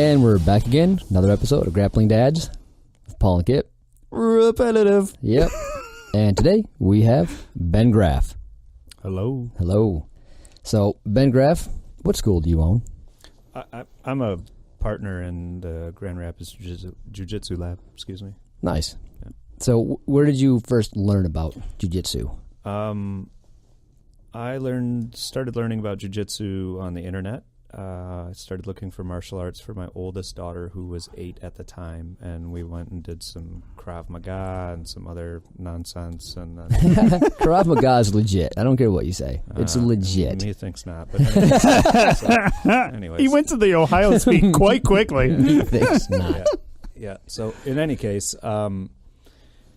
And we're back again. Another episode of Grappling Dads with Paul and Kip. Repetitive. Yep. And today we have Ben Graf. Hello. Hello. So, Ben Graf, what school do you own? I'm a partner in the Grand Rapids Jiu Jitsu lab. Excuse me. Nice. Yeah. So, where did you first learn about Jiu Jitsu? I started learning about Jiu Jitsu on the internet. I started looking for martial arts for my oldest daughter, who was 8 at the time, and we went and did some Krav Maga and some other nonsense. And then Krav Maga is legit. I don't care what you say. It's legit. He thinks not. But anyways. He went to the Ohio speak quite quickly. He thinks not. Yeah. So in any case,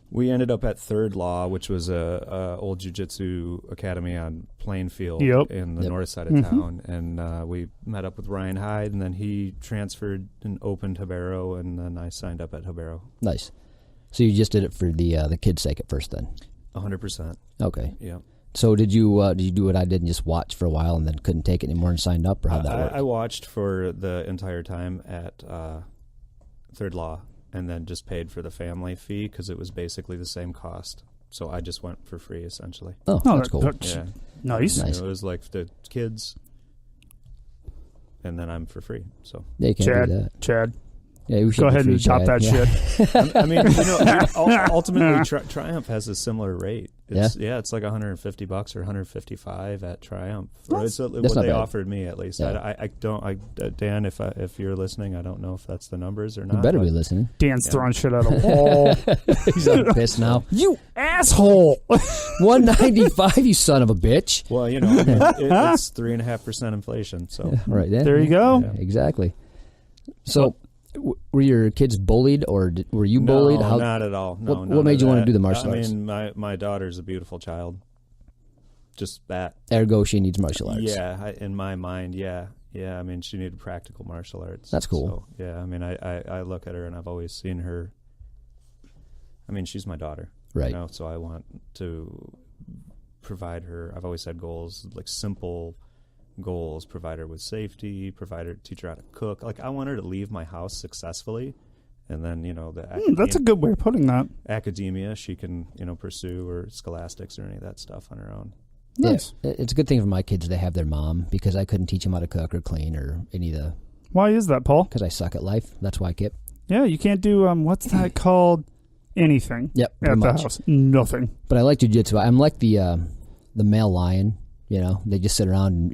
we ended up at Third Law, which was a old jiu-jitsu academy on Plainfield in the north side of town. And we met up with Ryan Hyde, and then he transferred and opened Ribeiro, and then I signed up at Ribeiro. Nice. So you just did it for the kids' sake at first then? 100%. Okay. Yeah. So did you do what I did and just watch for a while and then couldn't take it anymore and signed up, or how'd that work? I watched for the entire time at Third Law, and then just paid for the family fee because it was basically the same cost. So I just went for free, essentially. Oh, that's cool. Yeah. Nice. Nice. It was like the kids, and then I'm for free. So Yeah, you can't do that. Chad, Yeah, we should go be ahead free, and chop Chad. that shit. I mean, ultimately, Triumph has a similar rate. It's like $150 or $155 at Triumph. That's what they bad. offered me, at least. Yeah. I don't. Dan, if you're listening, I don't know if that's the numbers or not. You better be listening. Dan's throwing shit at a wall. He's on piss now. You asshole! $195, you son of a bitch. Well, it's 3.5% inflation. So Right then. There you go. Yeah, exactly. So, were your kids bullied, or were you bullied? No, not at all. No, what made you want to do the martial arts? I mean, my daughter's a beautiful child. Just that. Ergo, she needs martial arts. Yeah, in my mind, yeah. I mean, she needed practical martial arts. That's cool. So, yeah, I mean, I look at her and I've always seen her. I mean, she's my daughter, Right. So I want to provide her. I've always had goals, like simple goals: provide her with safety, teach her how to cook. Like, I want her to leave my house successfully, and then That's a good way of putting that. academia she can pursue, or scholastics or any of that stuff on her own. Nice. Yeah, it's a good thing for my kids they have their mom, because I couldn't teach them how to cook or clean or any of the. Why is that, Paul? Because I suck at life. That's why, Kip. Yeah, you can't do what's that called? Anything. Yep. At pretty the much. house. Nothing. But I like jiu-jitsu. I'm like the male lion. They just sit around and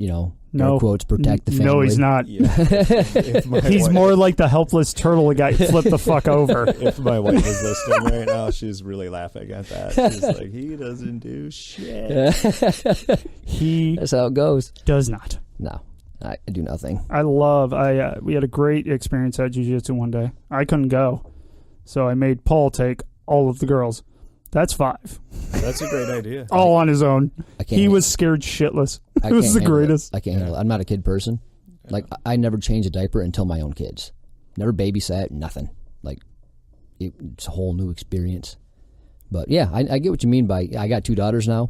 No. air quotes, protect the family. No, he's not. Yeah. If my He's wife- more like the helpless turtle that got flipped the fuck over. If my wife is listening right now, she's really laughing at that. She's like, he doesn't do shit. He That's how it goes. does not. No, I do nothing. We had a great experience at jiu-jitsu one day. I couldn't go, so I made Paul take all of the girls. That's 5. That's a great idea. All on his own. I can't. He was scared shitless. I It was can't the handle it. greatest. I can't handle it. I'm not a kid person. Like, I never changed a diaper until my own kids. Never babysat, nothing. Like, it's a whole new experience. But yeah, I get what you mean by, I got 2 daughters now,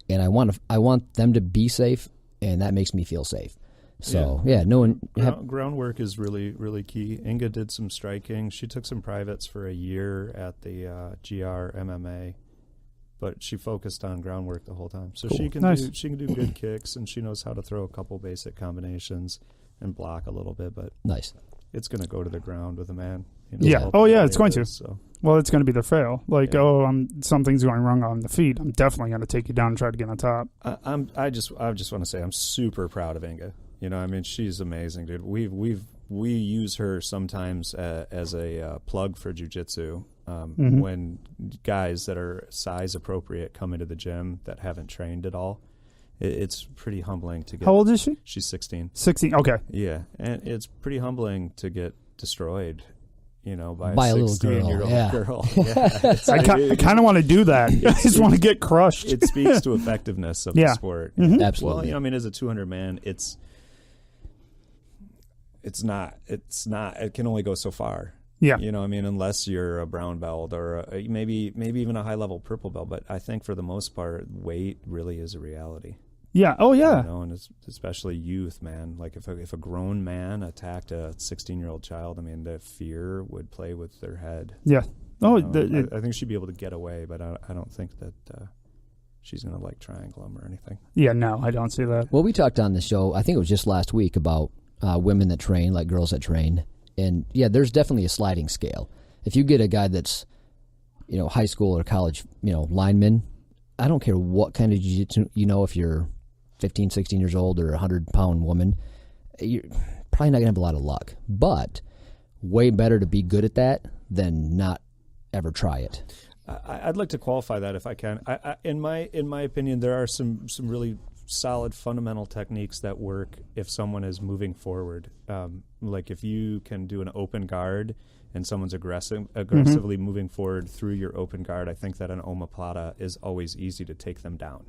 and I want them to be safe, and that makes me feel safe. So yeah, no one. Groundwork is really, really key. Inga did some striking. She took some privates for a year at the GR MMA, but she focused on groundwork the whole time. So Cool. she can Nice. do good kicks, and she knows how to throw a couple basic combinations and block a little bit. But Nice. it's going to go to the ground with a man. Yeah. Oh, yeah, it's going to. So. Well, it's going to be the fail. Like, Yeah. something's going wrong on the feet. I'm definitely going to take you down and try to get on top. I just want to say I'm super proud of Inga. I mean, she's amazing, dude. We use her sometimes as a plug for jiu-jitsu when guys that are size appropriate come into the gym that haven't trained at all. It's pretty humbling to get. How old is she? She's 16. 16. Okay. Yeah, and it's pretty humbling to get destroyed. By By a a little 16-year-old girl, yeah. girl. Yeah, I kind of want to do that. I just want to get crushed. It speaks to effectiveness of the sport. Absolutely. Well, I mean, as a 200-man, it's not. It can only go so far. Yeah. I mean, unless you're a brown belt or maybe even a high level purple belt. But I think for the most part, weight really is a reality. Yeah. Oh, yeah. You know, and especially youth, man. Like if a grown man attacked a 16-year-old child, I mean, the fear would play with their head. Yeah. Oh, I think she'd be able to get away, but I don't think that she's going to like triangle him or anything. Yeah, no, I don't see that. Well, we talked on the show, I think it was just last week, about women that train, like girls that train. And, yeah, there's definitely a sliding scale. If you get a guy that's, high school or college, lineman, I don't care what kind of jiu-jitsu, if you're 15, 16 years old or a 100-pound woman, you're probably not going to have a lot of luck. But way better to be good at that than not ever try it. I'd like to qualify that if I can. In my opinion, there are some really solid fundamental techniques that work if someone is moving forward. Like if you can do an open guard and someone's aggressively moving forward through your open guard, I think that an omoplata is always easy to take them down.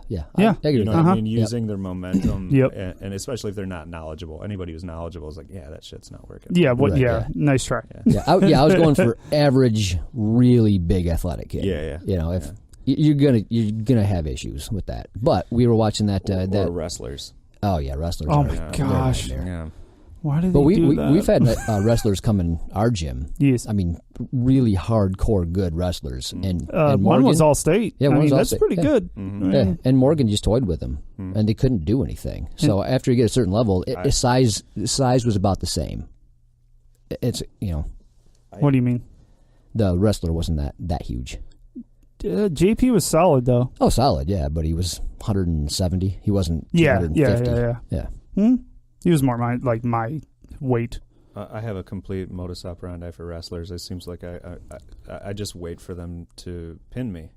Yeah. Yeah. I agree. You know what I mean? Using their momentum, Yep. and especially if they're not knowledgeable. Anybody who's knowledgeable is like, yeah, that shit's not working. Yeah. Right, yeah. Nice try. Yeah. I was going for average, really big athletic kid. Yeah. If you're gonna have issues with that. But we were watching that. Or wrestlers. Oh yeah, wrestlers. Oh my gosh. Yeah. Why did But they do that? we've had wrestlers come in our gym. Yes. I mean, really hardcore good wrestlers. And Morgan, one was all state. Yeah, that's pretty good. Mm-hmm. Yeah, and Morgan just toyed with them, and they couldn't do anything. So after you get a certain level, size was about the same. It's What do you mean? The wrestler wasn't that huge. JP was solid though. Oh, solid, yeah, but he was 170. He wasn't 250. Yeah. He was more my weight. I have a complete modus operandi for wrestlers. It seems like I just wait for them to pin me.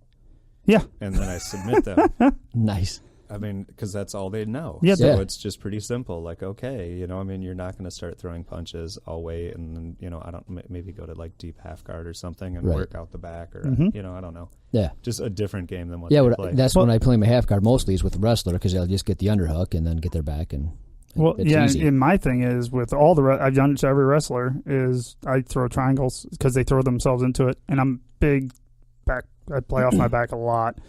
Yeah. And then I submit them. Nice. I mean, because that's all they know. Yeah, so it's just pretty simple. Like, okay, you're not going to start throwing punches. I'll wait, and then, I don't maybe go to like deep half guard or something and work out the back, or I don't know. Yeah, just a different game than what they play. That's when I play my half guard mostly is with the wrestler because they'll just get the underhook and then get their back and. Well, it's yeah, easy. and my thing is with all I've done it to every wrestler is I throw triangles because they throw themselves into it, and I'm big back. I play off my back a lot,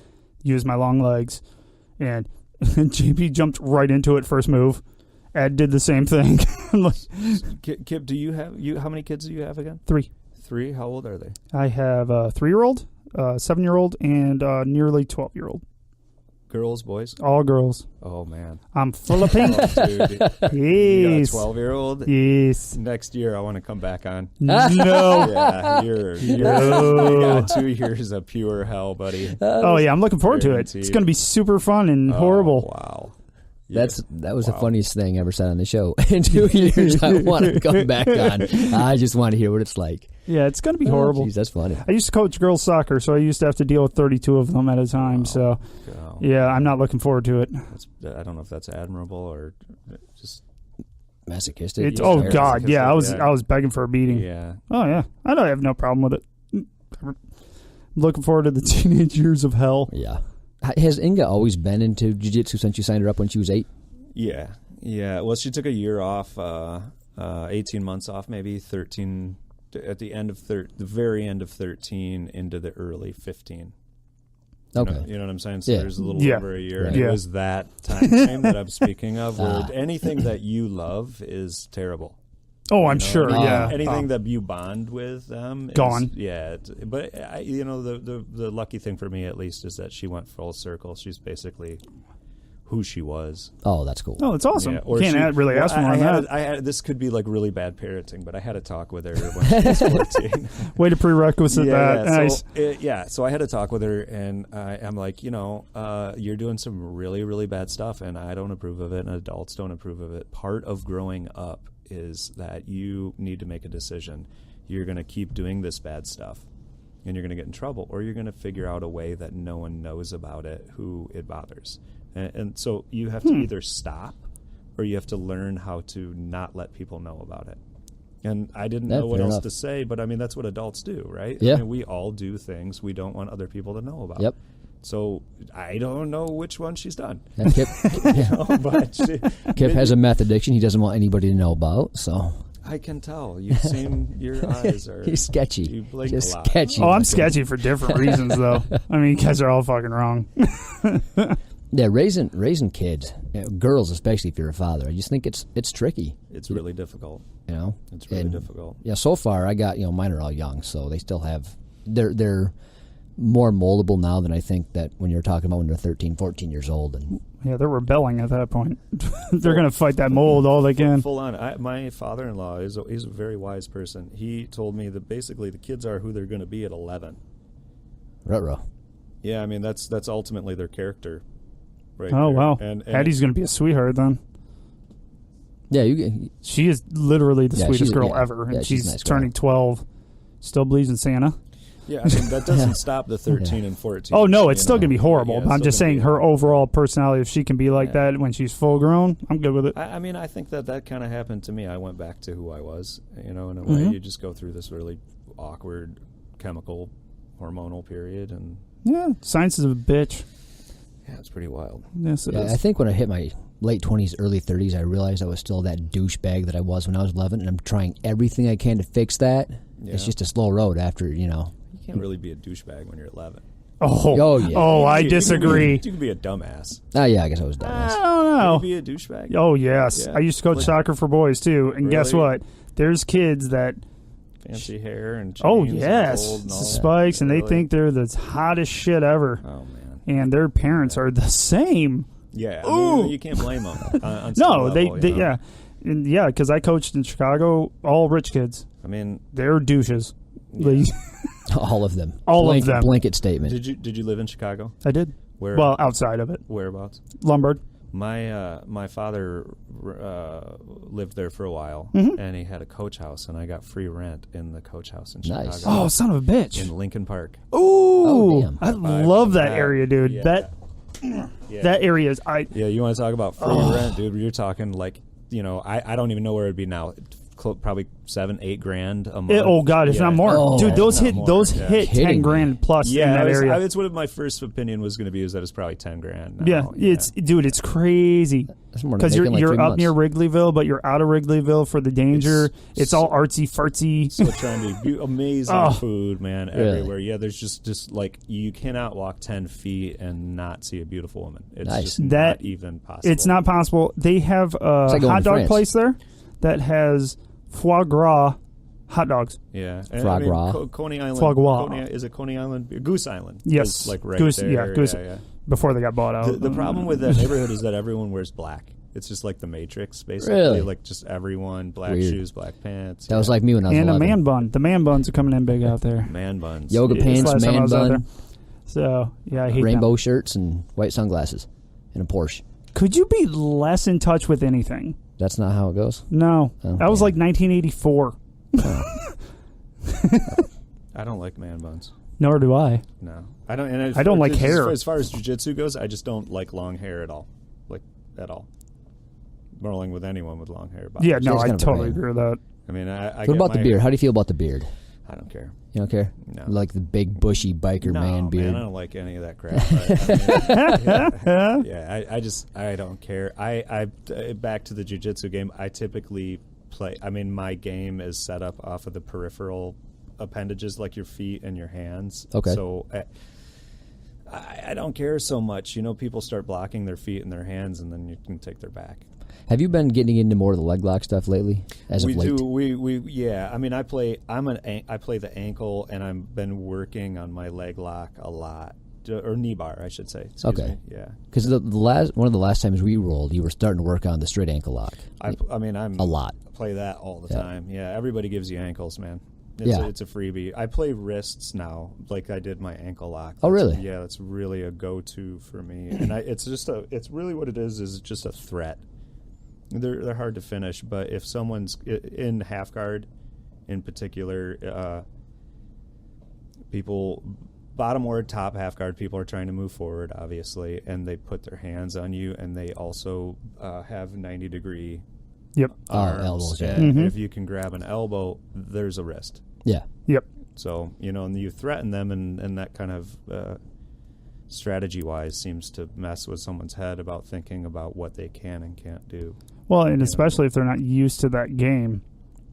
use my long legs, and JP jumped right into it first move. Ed did the same thing. Kip, do you have how many kids do you have again? 3. 3? How old are they? I have a 3-year-old, a 7-year-old, and a nearly 12-year-old. Girls, boys? All girls. Oh, man. I'm full of pink. Oh, dude. Yes. You got a 12-year-old? Yes. Next year, I want to come back on. No. Yeah, you got 2 years of pure hell, buddy. Oh, yeah, I'm looking forward to it. It's going to be super fun and horrible. Wow. Yeah. That was the funniest thing I ever said on the show. In 2 years, I want to come back on. I just want to hear what it's like. Yeah, it's going to be horrible. Geez, that's funny. I used to coach girls soccer, so I used to have to deal with 32 of them at a time. So, yeah, I'm not looking forward to it. I don't know if that's admirable or just masochistic. It's God, yeah. I was begging for a beating. Yeah. Oh yeah, I have no problem with it. I'm looking forward to the teenage years of hell. Yeah. Has Inga always been into jiu-jitsu since you signed her up when she was 8? Yeah. Well, she took a year off, 18 months off, maybe 13. At the end of the very end of 13 into the early 15. Okay. You know what I'm saying? So there's a little over a year. Right. And it was that time frame that I'm speaking of where anything that you love is terrible. Oh, I'm sure. Yeah. Anything that you bond with them gone. But the lucky thing for me at least is that she went full circle. She's basically who she was. Oh, that's cool. Oh, that's awesome. Yeah, you can't really ask more than that. This could be like really bad parenting, but I had a talk with her when she was 14. Way to prerequisite that. Nice. So I had a talk with her, and I'm like, you're doing some really, really bad stuff, and I don't approve of it, and adults don't approve of it. Part of growing up is that you need to make a decision. You're going to keep doing this bad stuff, and you're going to get in trouble, or you're going to figure out a way that no one knows about it who it bothers. And so you have to either stop or you have to learn how to not let people know about it. And I didn't know what else to say, but I mean, that's what adults do, right? Yeah. I mean, we all do things we don't want other people to know about. Yep. So I don't know which one she's done. And Kip, Kip has a meth addiction he doesn't want anybody to know about, so... I can tell. You've seen your eyes are... He's sketchy. You blink Just a lot. sketchy. Oh, I'm sketchy for different reasons, though. I mean, you guys are all fucking wrong. Yeah, raising kids, girls especially if you're a father, I just think it's tricky. It's really difficult. You know, it's really difficult. Yeah, so far I got mine are all young, so they still have they're more moldable now than I think that when you're talking about when they're 13, 14 years old. And yeah, they're rebelling at that point. They're going to fight that mold all they can. Full on. My father-in-law he's a very wise person. He told me that basically the kids are who they're going to be at 11. Ruh-roh. Yeah, I mean that's ultimately their character. Right oh there. wow, and Addie's going to be a sweetheart then. Yeah, she is literally the sweetest girl ever, and yeah, she's nice turning 12. Still believes in Santa. Yeah, I mean that doesn't stop the 13 and 14. Oh no, it's still going to be horrible. Yeah, but I'm just saying her overall personality. If she can be like that when she's full grown, I'm good with it. I mean, I think that kind of happened to me. I went back to who I was. In a way, you just go through this really awkward chemical, hormonal period, and yeah, science is a bitch. Yeah, it's pretty wild. Yes, it is. I think when I hit my late 20s, early 30s, I realized I was still that douchebag that I was when I was 11, and I'm trying everything I can to fix that. Yeah. It's just a slow road after, You can't really be a douchebag when you're 11. Oh yeah. Oh, I disagree. You can be a dumbass. Oh, yeah, I guess I was a dumbass. I don't know. Can you be a douchebag? Oh, yes. Yeah. I used to coach soccer for boys, too. And guess what? There's kids that... Fancy hair and chains. Oh, yes. And gold and all spikes, and they think they're the hottest shit ever. Oh, man. And their parents are the same. Yeah. I mean, you can't blame them. On no, level, they yeah. And yeah, because I coached in Chicago, all rich kids. I mean... They're douches. Yeah. All of them. All of them. Blanket statement. Did you live in Chicago? I did. Where? Well, outside of it. Whereabouts? Lombard. My father lived there for a while, and he had a coach house, and I got free rent in the coach house in Chicago. Nice. Oh, son of a bitch. In Lincoln Park. Ooh. Damn. I love that area, dude. Yeah. That area is... Yeah, you want to talk about free rent, dude? You're talking like, I don't even know where it'd be now. Probably $7-8 a month. Oh God, if not more, dude. Those hit 10 grand plus in that area. It's what my first opinion was going to be, is that it's probably 10 grand. Now. Yeah, it's crazy because you're up near Wrigleyville, but you're out of Wrigleyville for the danger. It's all artsy fartsy. So trying to be amazing food, man, everywhere. Yeah, there's just like you cannot walk 10 feet and not see a beautiful woman. It's just not even possible. It's not possible. They have a hot dog place there that has foie gras hot dogs. Yeah. Foie gras. Coney Island. Foie gras. Is it Coney Island? Goose Island. Yes. Like right Goose, there. yeah, Goose. Yeah. Before they got bought out. The problem with that neighborhood is that everyone wears black. It's just like the Matrix, basically. Really? Like just everyone, black shoes, black pants. That was like me when I was 11. And a man bun. The man buns are coming in big out there. Man buns. Yoga pants, man bun. So, yeah, I hate rainbow shirts and white sunglasses and a Porsche. Could you be less in touch with anything? That's not how it goes? No. That was like 1984. I don't like man buns. Nor do I. No. I don't. And I don't like hair. As far as jiu-jitsu goes, I just don't like long hair at all. Like, at all. Rolling with anyone with long hair. Yeah, no, I totally agree with that. I mean, I what about the beard? How do you feel about the beard? I don't care. You don't care? No. Like the big, bushy biker man beard? Man, I don't like any of that crap. I don't care. I back to the jiu-jitsu game, I typically play... I mean, my game is set up off of the peripheral appendages, like your feet and your hands. Okay. So I don't care so much. People start blocking their feet and their hands, and then you can take their back. Have you been getting into more of the leg lock stuff lately? We do. Yeah. I mean, I play the ankle, and I've been working on my leg lock a lot, or knee bar, I should say. Excuse me. Yeah. Because one of the last times we rolled, you were starting to work on the straight ankle lock. I mean, I'm a lot. I play that all the time. Yeah. Everybody gives you ankles, man. It's a freebie. I play wrists now, like I did my ankle lock. Oh, really? Yeah, that's really a go-to for me. And it's really what it is it's just a threat. They're hard to finish, but if someone's in half guard, in particular, people, bottom or top half guard, people are trying to move forward, obviously, and they put their hands on you, and they also have 90-degree arms. Elbows, yeah. And if you can grab an elbow, there's a wrist. Yeah. Yep. So, and you threaten them, and that kind of strategy-wise seems to mess with someone's head about thinking about what they can and can't do. Well, and especially if they're not used to that game.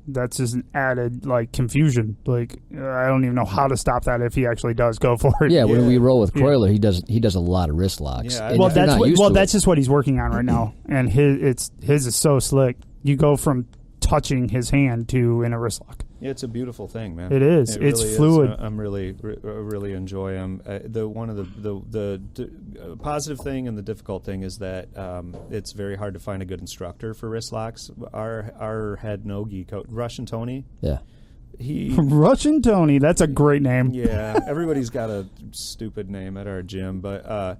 that's just an added like confusion. Like I don't even know how to stop that if he actually does go for it. Yeah, when we roll with Croyler, he does a lot of wrist locks. Yeah, well, that's just what he's working on right now, and his is so slick. You go from touching his hand to in a wrist lock. Yeah, it's a beautiful thing, man. It is. It it's really fluid. Is. I'm really enjoy him. One of the positive thing and the difficult thing is that it's very hard to find a good instructor for wrist locks. Our head nogi coach, Russian Tony. Yeah. Russian Tony. That's a great name. Yeah, everybody's got a stupid name at our gym, but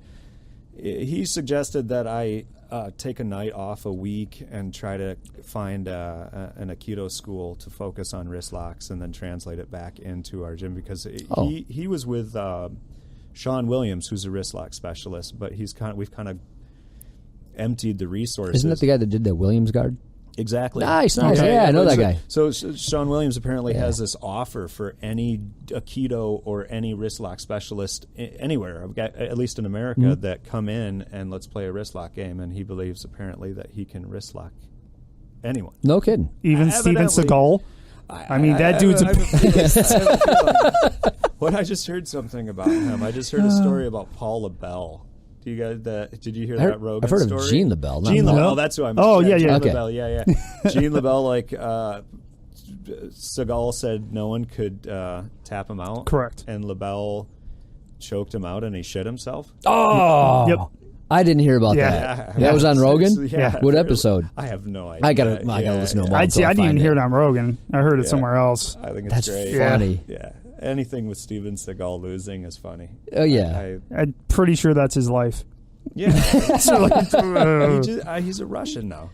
he suggested that I take a night off a week and try to find an Aikido school to focus on wrist locks and then translate it back into our gym because he was with Sean Williams, who's a wrist lock specialist, but we've kind of emptied the resources. Isn't that the guy that did the Williams guard? Exactly. Nice. Okay. Yeah, I know that guy. So Sean Williams apparently has this offer for any Aikido or any wrist lock specialist anywhere, at least in America, that come in and let's play a wrist lock game. And he believes apparently that he can wrist lock anyone. No kidding. Even Steven Seagal. I mean, that dude's What I just heard something about him. I just heard a story about Paul LaBelle. Do you guys? Did you hear that Rogan story? I've heard of Gene LaBelle. Gene LaBelle, that's who I'm. Oh yeah, Gene yeah. LaBelle, yeah. Gene LaBelle, like Seagal said, no one could tap him out. Correct. And LaBelle choked him out, and he shit himself. Oh, yep. I didn't hear about that. That was on Rogan. Yeah. What episode? I have no idea. I gotta listen to them all. I didn't even hear it on Rogan. I heard it somewhere else. I think it's That's great. funny. Yeah. Anything with Steven Seagal losing is funny. Oh yeah. I'm pretty sure that's his life. Yeah. He's a Russian now.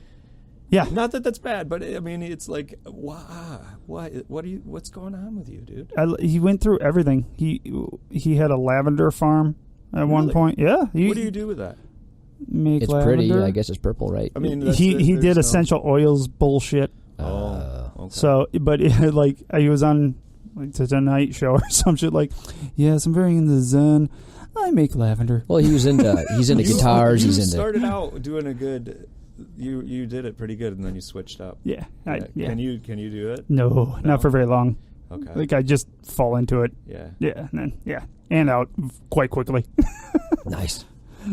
Yeah. Not that that's bad, but I mean, it's like, what's going on with you, dude? He went through everything. He had a lavender farm at one point. Yeah. What do you do with that? Make it's lavender. pretty. I guess it's purple, right? I mean, he did essential oils bullshit. Okay. So, but like he was on like the Tonight Show or some shit. Like, yes, I'm very into Zen. I make lavender. Well, he's into guitars. You he's into. started out doing a good. You did it pretty good, and then you switched up. Yeah. Yeah. Can you do it? No, not for very long. Okay. Like I just fall into it. Yeah. Yeah. And out quite quickly. Nice.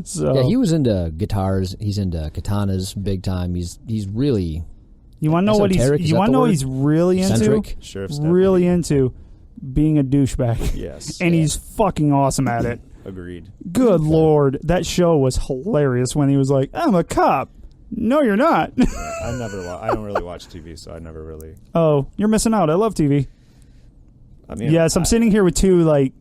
So yeah, he was into guitars. He's into katanas big time. He's really. You want to know what he's really into? Eccentric? Sure. Really into being a douchebag. Yes. And he's fucking awesome at it. Agreed. Good Lord. That show was hilarious when he was like, I'm a cop. No, you're not. I don't really watch TV, so I never really. Oh, you're missing out. I love TV. I mean, yes, I'm sitting here with two like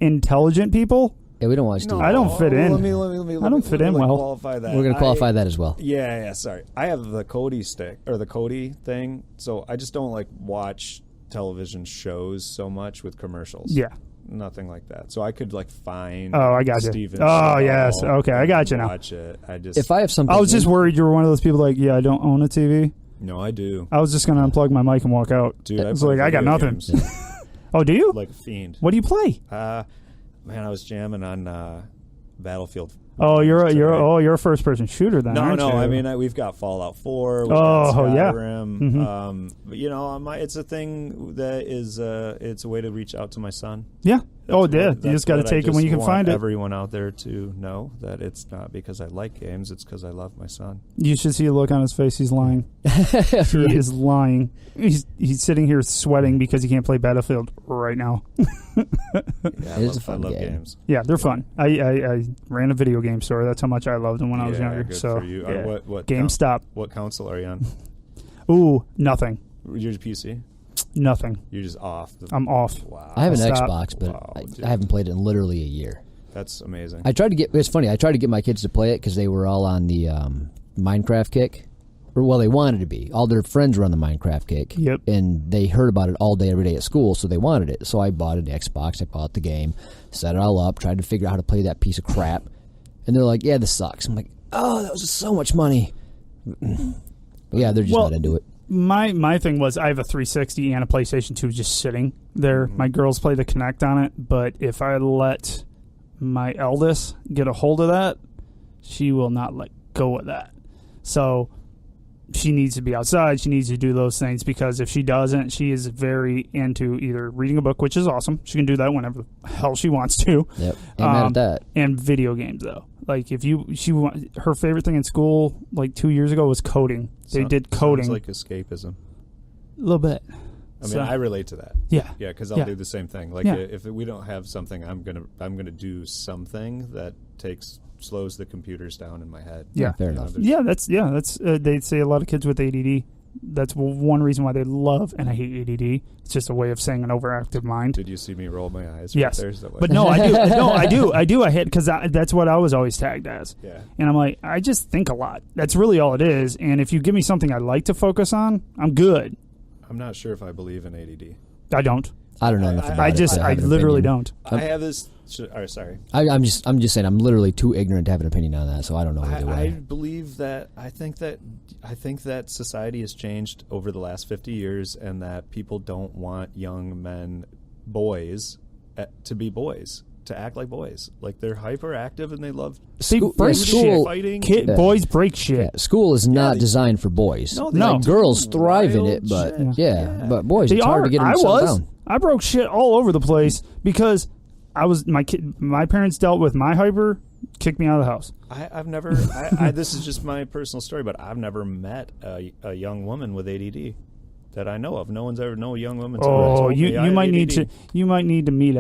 intelligent people. Yeah, we don't watch TV. I don't fit in. Let me I don't fit in well. Qualify that. We're going to qualify that as well. Yeah. Sorry, I have the Cody stick or the Cody thing, so I just don't like watch television shows so much with commercials. Yeah. Nothing like that. So I could like find. Oh, I got you. Steven Oh, yes. Okay, I got you now. Watch it. If I have something, I was just worried you were one of those people like, yeah, I don't own a TV. No, I do. I was just gonna unplug my mic and walk out. Dude, I was like, I got nothing. Oh, do you? Like a fiend. What do you play? Man, I was jamming on Battlefield. Oh, you're a first person shooter then. No, aren't you? I mean we've got Fallout 4. We've got Skyrim. Mm-hmm. You know, it's a thing that is it's a way to reach out to my son. Yeah. You just got to take it when you can find it. Everyone out there to know that it's not because I like games; it's because I love my son. You should see a look on his face. He's lying. He is lying. He's sitting here sweating because he can't play Battlefield right now. I love games. Yeah, they're fun. I ran a video game store. That's how much I loved them when I was younger. Good so for you. Yeah. What GameStop. What console are you on? Ooh, nothing. You're PC. Nothing. You're just off. I'm off. Wow. I have an Xbox, but I haven't played it in literally a year. That's amazing. It's funny. I tried to get my kids to play it because they were all on the Minecraft kick. Well, they wanted to be. All their friends were on the Minecraft kick. Yep. And they heard about it all day, every day at school, so they wanted it. So I bought an Xbox. I bought the game, set it all up, tried to figure out how to play that piece of crap. And they're like, yeah, this sucks. I'm like, oh, that was just so much money. But yeah, they're just not into it. My thing was I have a 360 and a PlayStation 2 just sitting there. My girls play the Kinect on it, but if I let my eldest get a hold of that, she will not let go of that. So she needs to be outside. She needs to do those things because if she doesn't, she is very into either reading a book, which is awesome. She can do that whenever the hell she wants to. Yep. Ain't mad at that. And video games, though. Like her favorite thing in school, like 2 years ago, was coding. They did coding. Sounds like escapism. A little bit. I mean, I relate to that. Yeah. Yeah, because I'll do the same thing. Like if we don't have something, I'm gonna do something that slows the computers down in my head. Yeah, fair enough. That's they say a lot of kids with ADD. That's one reason why they love, and I hate ADD. It's just a way of saying an overactive mind. Did you see me roll my eyes? Yes, right there? but no, I do. No, I do. I hit because that's what I was always tagged as. Yeah, and I'm like, I just think a lot. That's really all it is. And if you give me something I like to focus on, I'm good. I'm not sure if I believe in ADD. I don't. I don't know nothing about it. I literally don't. I have this. Sorry. I'm just saying I'm literally too ignorant to have an opinion on that, so I don't know either way. I believe that I think that society has changed over the last 50 years, and that people don't want young men, boys, to be boys, to act like boys. Like they're hyperactive and they love fighting. Boys break shit. Yeah, school is not designed for boys. No. Girls thrive in it, but but boys, it's hard to get them down. I broke shit all over the place because my parents dealt with my hyper, kicked me out of the house. I've never. This is just my personal story, but I've never met a young woman with ADD that I know of. No one's ever known a young woman. You might need to meet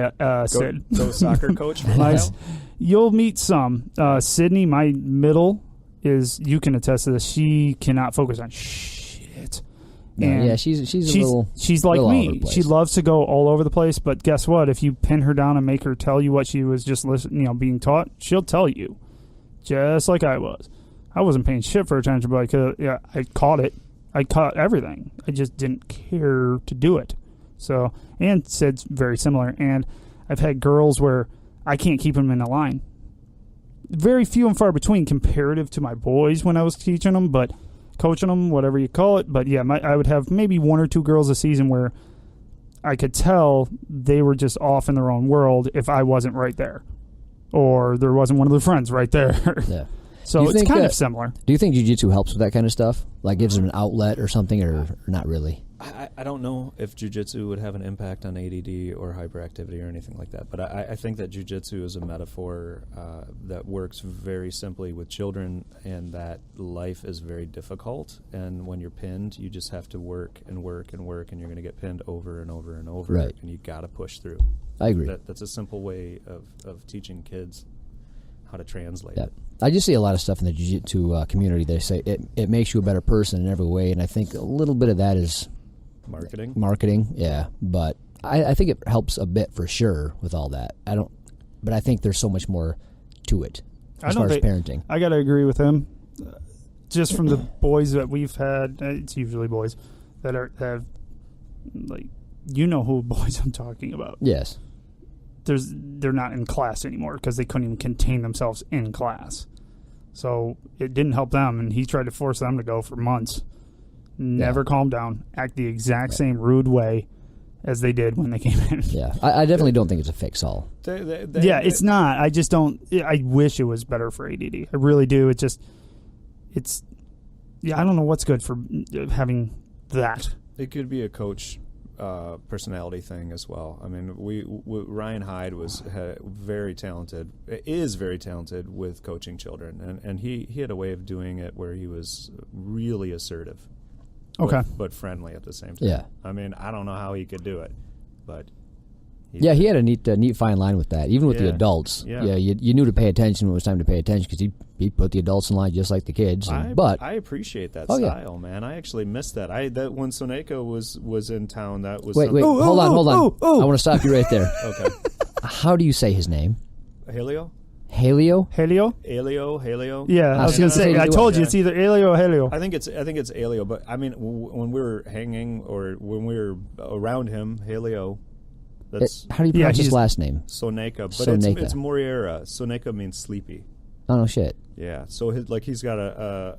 Sid. Go soccer coach. You'll meet some. Sydney, my middle, you can attest to this. She cannot focus on shit. And she's like me. She loves to go all over the place, but guess what? If you pin her down and make her tell you what she was just being taught, she'll tell you. Just like I was. I wasn't paying shit for attention, but I caught it. I caught everything. I just didn't care to do it. So, and Sid's very similar. And I've had girls where I can't keep them in a line. Very few and far between comparative to my boys when I was teaching them, but coaching them, whatever you call it. But yeah, I would have maybe one or two girls a season where I could tell they were just off in their own world if I wasn't right there, or there wasn't one of their friends right there. Yeah. So it's kind of similar. Do you think jiu-jitsu helps with that kind of stuff? Like gives them an outlet or something, or not really? I don't know if jiu-jitsu would have an impact on ADD or hyperactivity or anything like that, but I think that jiu-jitsu is a metaphor that works very simply with children, and that life is very difficult, and when you're pinned, you just have to work and work and work, and you're going to get pinned over and over and over, right. And you got to push through. I agree. That's a simple way of teaching kids how to translate it. I just see a lot of stuff in the jiu-jitsu community. They say it makes you a better person in every way, and I think a little bit of that is marketing, yeah. But I think it helps a bit for sure with all that. But I think there's so much more to it as far as parenting. I got to agree with him. Just from the boys that we've had, it's usually boys that have like, you know who boys I'm talking about. Yes. They're not in class anymore because they couldn't even contain themselves in class. So it didn't help them, and he tried to force them to go for months. Never calmed down. Act the exact same rude way as they did when they came in. Yeah, I definitely don't think it's a fix-all. It's not. I just don't. I wish it was better for ADD. I really do. I don't know what's good for having that. It could be a coach personality thing as well. I mean, Ryan Hyde is very talented with coaching children, and he had a way of doing it where he was really assertive, but friendly at the same time. Yeah, I mean, I don't know how he could do it, but he had a neat fine line with that, even with the adults. Yeah, you knew to pay attention when it was time to pay attention because he put the adults in line just like the kids. But I appreciate that style, man. I actually missed that. That when Soneko was in town, that was wait. Hold on. I want to stop you right there. Okay. How do you say his name? Halio. Halio. Yeah, I was gonna say. I told you it's either Halio or Halio. I think it's Halio, but I mean when we were hanging or when we were around him, Halio. How do you pronounce his last name? Soneka, but it's Moriera. Soneka means sleepy. Oh no shit. Yeah, so he's got a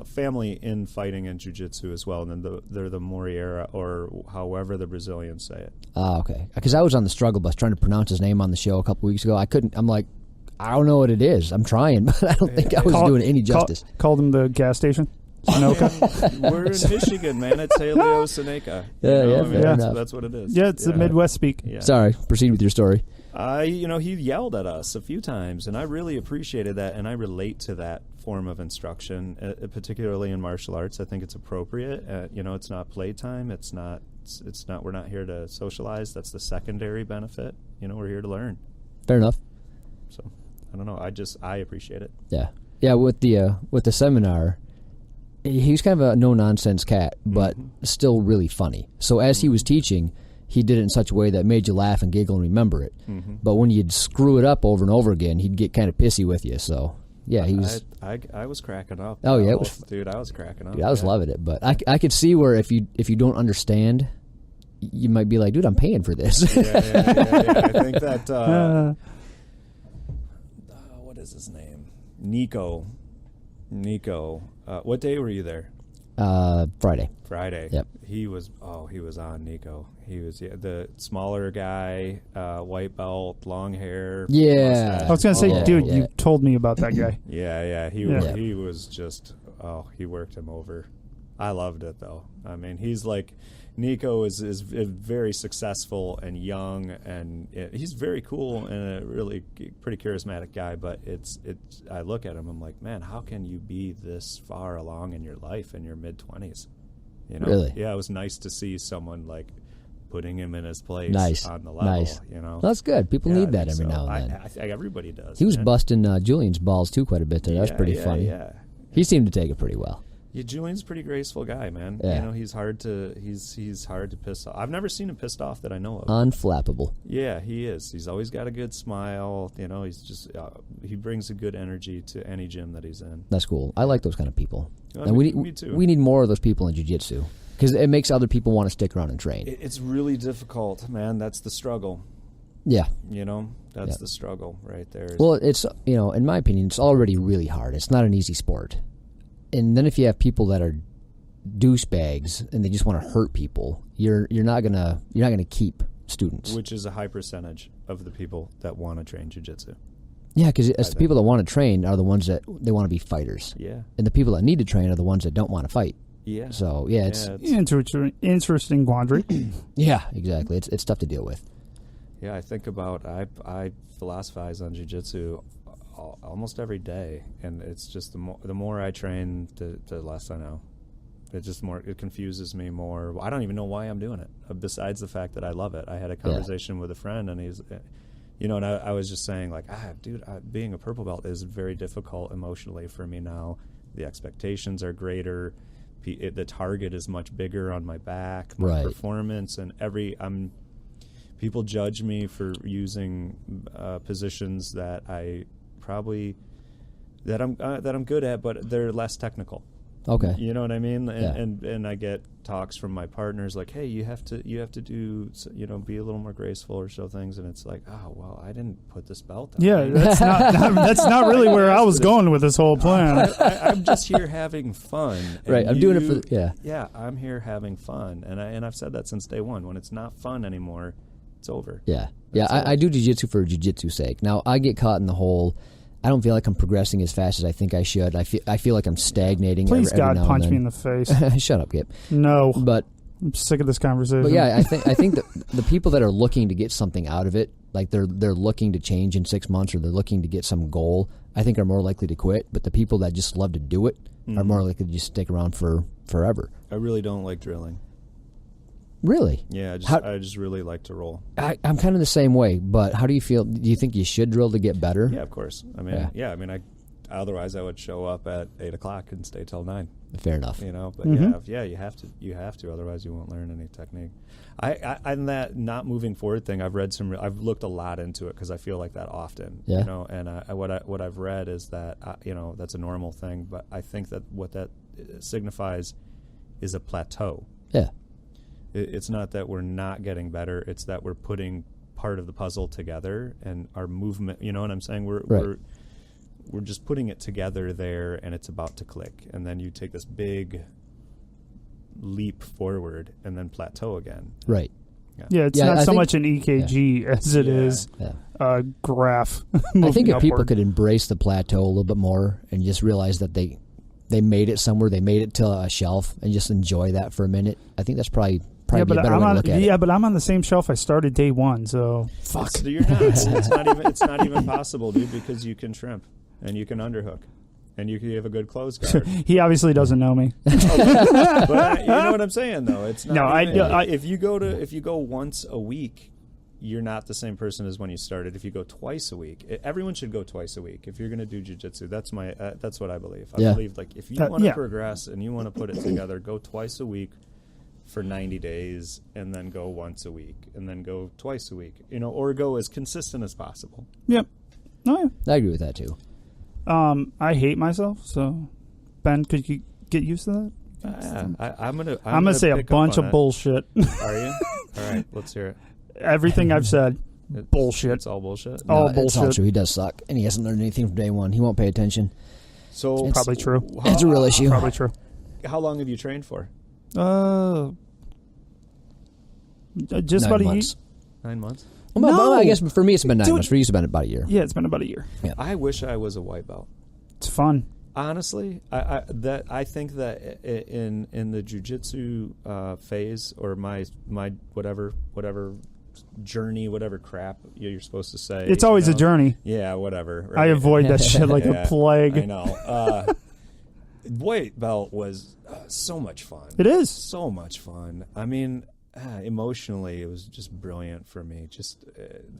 family in fighting and jiu-jitsu as well, and then they're the Moriera, or however the Brazilians say it. Okay. Because I was on the struggle bus trying to pronounce his name on the show a couple weeks ago. I couldn't. I'm like, I don't know what it is. I'm trying, but I don't think I was doing it any justice. Called him the gas station? Sunoco. We're in Michigan, man. It's Haleo Seneca. That's what it is. Yeah, it's the Midwest speak. Yeah. Sorry, proceed with your story. He yelled at us a few times, and I really appreciated that, and I relate to that form of instruction, particularly in martial arts. I think it's appropriate. It's not playtime. It's not. We're not here to socialize. That's the secondary benefit. We're here to learn. Fair enough. So, I don't know. I appreciate it. Yeah. With the seminar, he was kind of a no nonsense cat, but still really funny. So as he was teaching, he did it in such a way that made you laugh and giggle and remember it. But when you'd screw it up over and over again, he'd get kind of pissy with you. So yeah, he was. I was cracking up. Oh yeah, dude, I was cracking up. Dude, I was loving it. But I could see where if you don't understand, you might be like, dude, I'm paying for this. Yeah. I think that. What is his name? Nico. What day were you there? Friday. Yep. He was on Nico. He was the smaller guy, white belt, long hair. Yeah. Mustache. I was going to say, dude, you told me about that guy. He was just, he worked him over. I loved it, though. I mean, he's like, Nico is very successful and young, and he's very cool and a really pretty charismatic guy. But I look at him, I'm like, man, how can you be this far along in your life in your mid-20s? Really? Yeah, it was nice to see someone like putting him in his place on the level. Nice. That's good. People need that every now and then. I think everybody does. He was busting Julian's balls too quite a bit there. That was pretty funny. Yeah. He seemed to take it pretty well. Yeah, Julian's a pretty graceful guy, man. Yeah. He's hard to piss off. I've never seen him pissed off that I know of. Unflappable. Yeah, he is. He's always got a good smile. He's just he brings a good energy to any gym that he's in. That's cool. I like those kind of people. And me too. We need more of those people in jiu-jitsu because it makes other people want to stick around and train. It's really difficult, man. That's the struggle. Yeah. That's the struggle right there. Well, it's in my opinion, it's already really hard. It's not an easy sport. And then if you have people that are douchebags and they just want to hurt people, you're not gonna keep students. Which is a high percentage of the people that want to train jiu-jitsu. Yeah, because the people that want to train are the ones that they want to be fighters. Yeah. And the people that need to train are the ones that don't want to fight. Yeah. So it's interesting quandary. Yeah, exactly. It's tough to deal with. Yeah, I think about I philosophize on jiu-jitsu almost every day, and it's just the more I train, the less I know. It confuses me more. I don't even know why I'm doing it, besides the fact that I love it. I had a conversation with a friend, and he's, and I was just saying, like, dude, being a purple belt is very difficult emotionally for me now. The expectations are greater. The target is much bigger on my back. My performance and people judge me for using positions that I'm good at, but they're less technical. Okay. You know what I mean? And I get talks from my partners like, hey, you have to do, be a little more graceful or show things, and it's like, oh well, I didn't put this belt on. Yeah, that's not really where I was going with this whole plan. I'm just here having fun. Right. I'm doing it for Yeah, I'm here having fun, and I've said that since day one. When it's not fun anymore, it's over. Yeah. I do jiu-jitsu for jiu-jitsu's sake. Now I get caught in the whole, I don't feel like I'm progressing as fast as I think I should. I feel like I'm stagnating. Please, every God, now punch and me in the face. Shut up, Kip. No, but I'm sick of this conversation. But yeah, I think that the people that are looking to get something out of it, like they're looking to change in 6 months, or they're looking to get some goal, I think are more likely to quit. But the people that just love to do it are more likely to just stick around for forever. I really don't like drilling. Really? Yeah, I just really like to roll. I'm kind of the same way, but how do you feel? Do you think you should drill to get better? Yeah, of course. I mean, otherwise I would show up at 8 o'clock and stay till 9. Fair enough. But you have to. Otherwise, you won't learn any technique. I'm that not moving forward thing. I've looked a lot into it because I feel like that often. Yeah. And what I've read is that that's a normal thing, but I think that what that signifies is a plateau. Yeah. It's not that we're not getting better. It's that we're putting part of the puzzle together, and our movement. You know what I'm saying? We're just putting it together there, and it's about to click, and then you take this big leap forward, and then plateau again. Right. Yeah, it's not so much an EKG as it is a graph. I think if people could embrace the plateau a little bit more and just realize that they made it somewhere, they made it to a shelf, and just enjoy that for a minute. I think that's probably be a better way to look at it. Yeah, but I'm on the same shelf I started day one, so fuck. You're not. It's not even possible, dude, because you can shrimp and you can underhook. And you have a good close guard. He obviously doesn't know me. But you know what I'm saying, though. It's not. If you go once a week, you're not the same person as when you started. If you go twice a week, everyone should go twice a week if you're going to do jiu-jitsu. That's what I believe. I believe like if you want to progress and you want to put it together, go twice a week for 90 days, and then go once a week, and then go twice a week. Or go as consistent as possible. Yep. Oh, yeah. I agree with that too. I hate myself, so Ben, could you get used to that? I'm gonna say a bunch of bullshit. Are you? All right, let's hear it. Everything I've said, bullshit. It's all bullshit. All bullshit. It's all true. He does suck, and he hasn't learned anything from day one. He won't pay attention. So it's probably true. It's a real issue. Probably true. How long have you trained for? Just 9 about months. 9 months. Well, No. I guess for me it's been 9 months. For you it's been about a year. Yeah, it's been about a year. Yeah. I wish I was a white belt. It's fun. Honestly, I think that in the jiu-jitsu phase, or my whatever journey, whatever crap you're supposed to say, it's always a journey. Yeah, whatever. Right? I avoid that shit like a plague. I know. White belt was so much fun. It is so much fun. I mean, emotionally, it was just brilliant for me. Just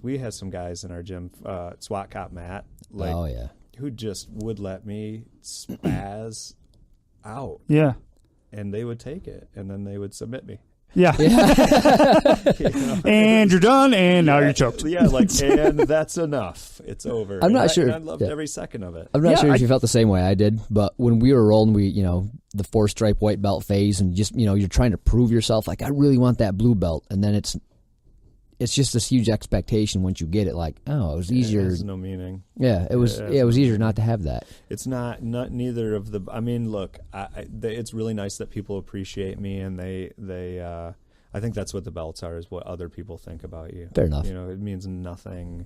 we had some guys in our gym, SWAT cop Matt, who just would let me spaz out. Yeah, and they would take it, and then they would submit me. Yeah. And you're done, and now you're choked. Yeah, and that's enough. It's over. I'm not sure. I loved every second of it. I'm not sure if you felt the same way I did, but when we were rolling, the 4-stripe white belt phase, and just, you're trying to prove yourself. Like, I really want that blue belt, and then it's just this huge expectation once you get it. Like, oh, it was easier. There's no meaning. Yeah, it was. It was easier not to have that. It's not neither of the. I mean, look, it's really nice that people appreciate me, and they. I think that's what the belts are, is what other people think about you. Fair enough. It means nothing.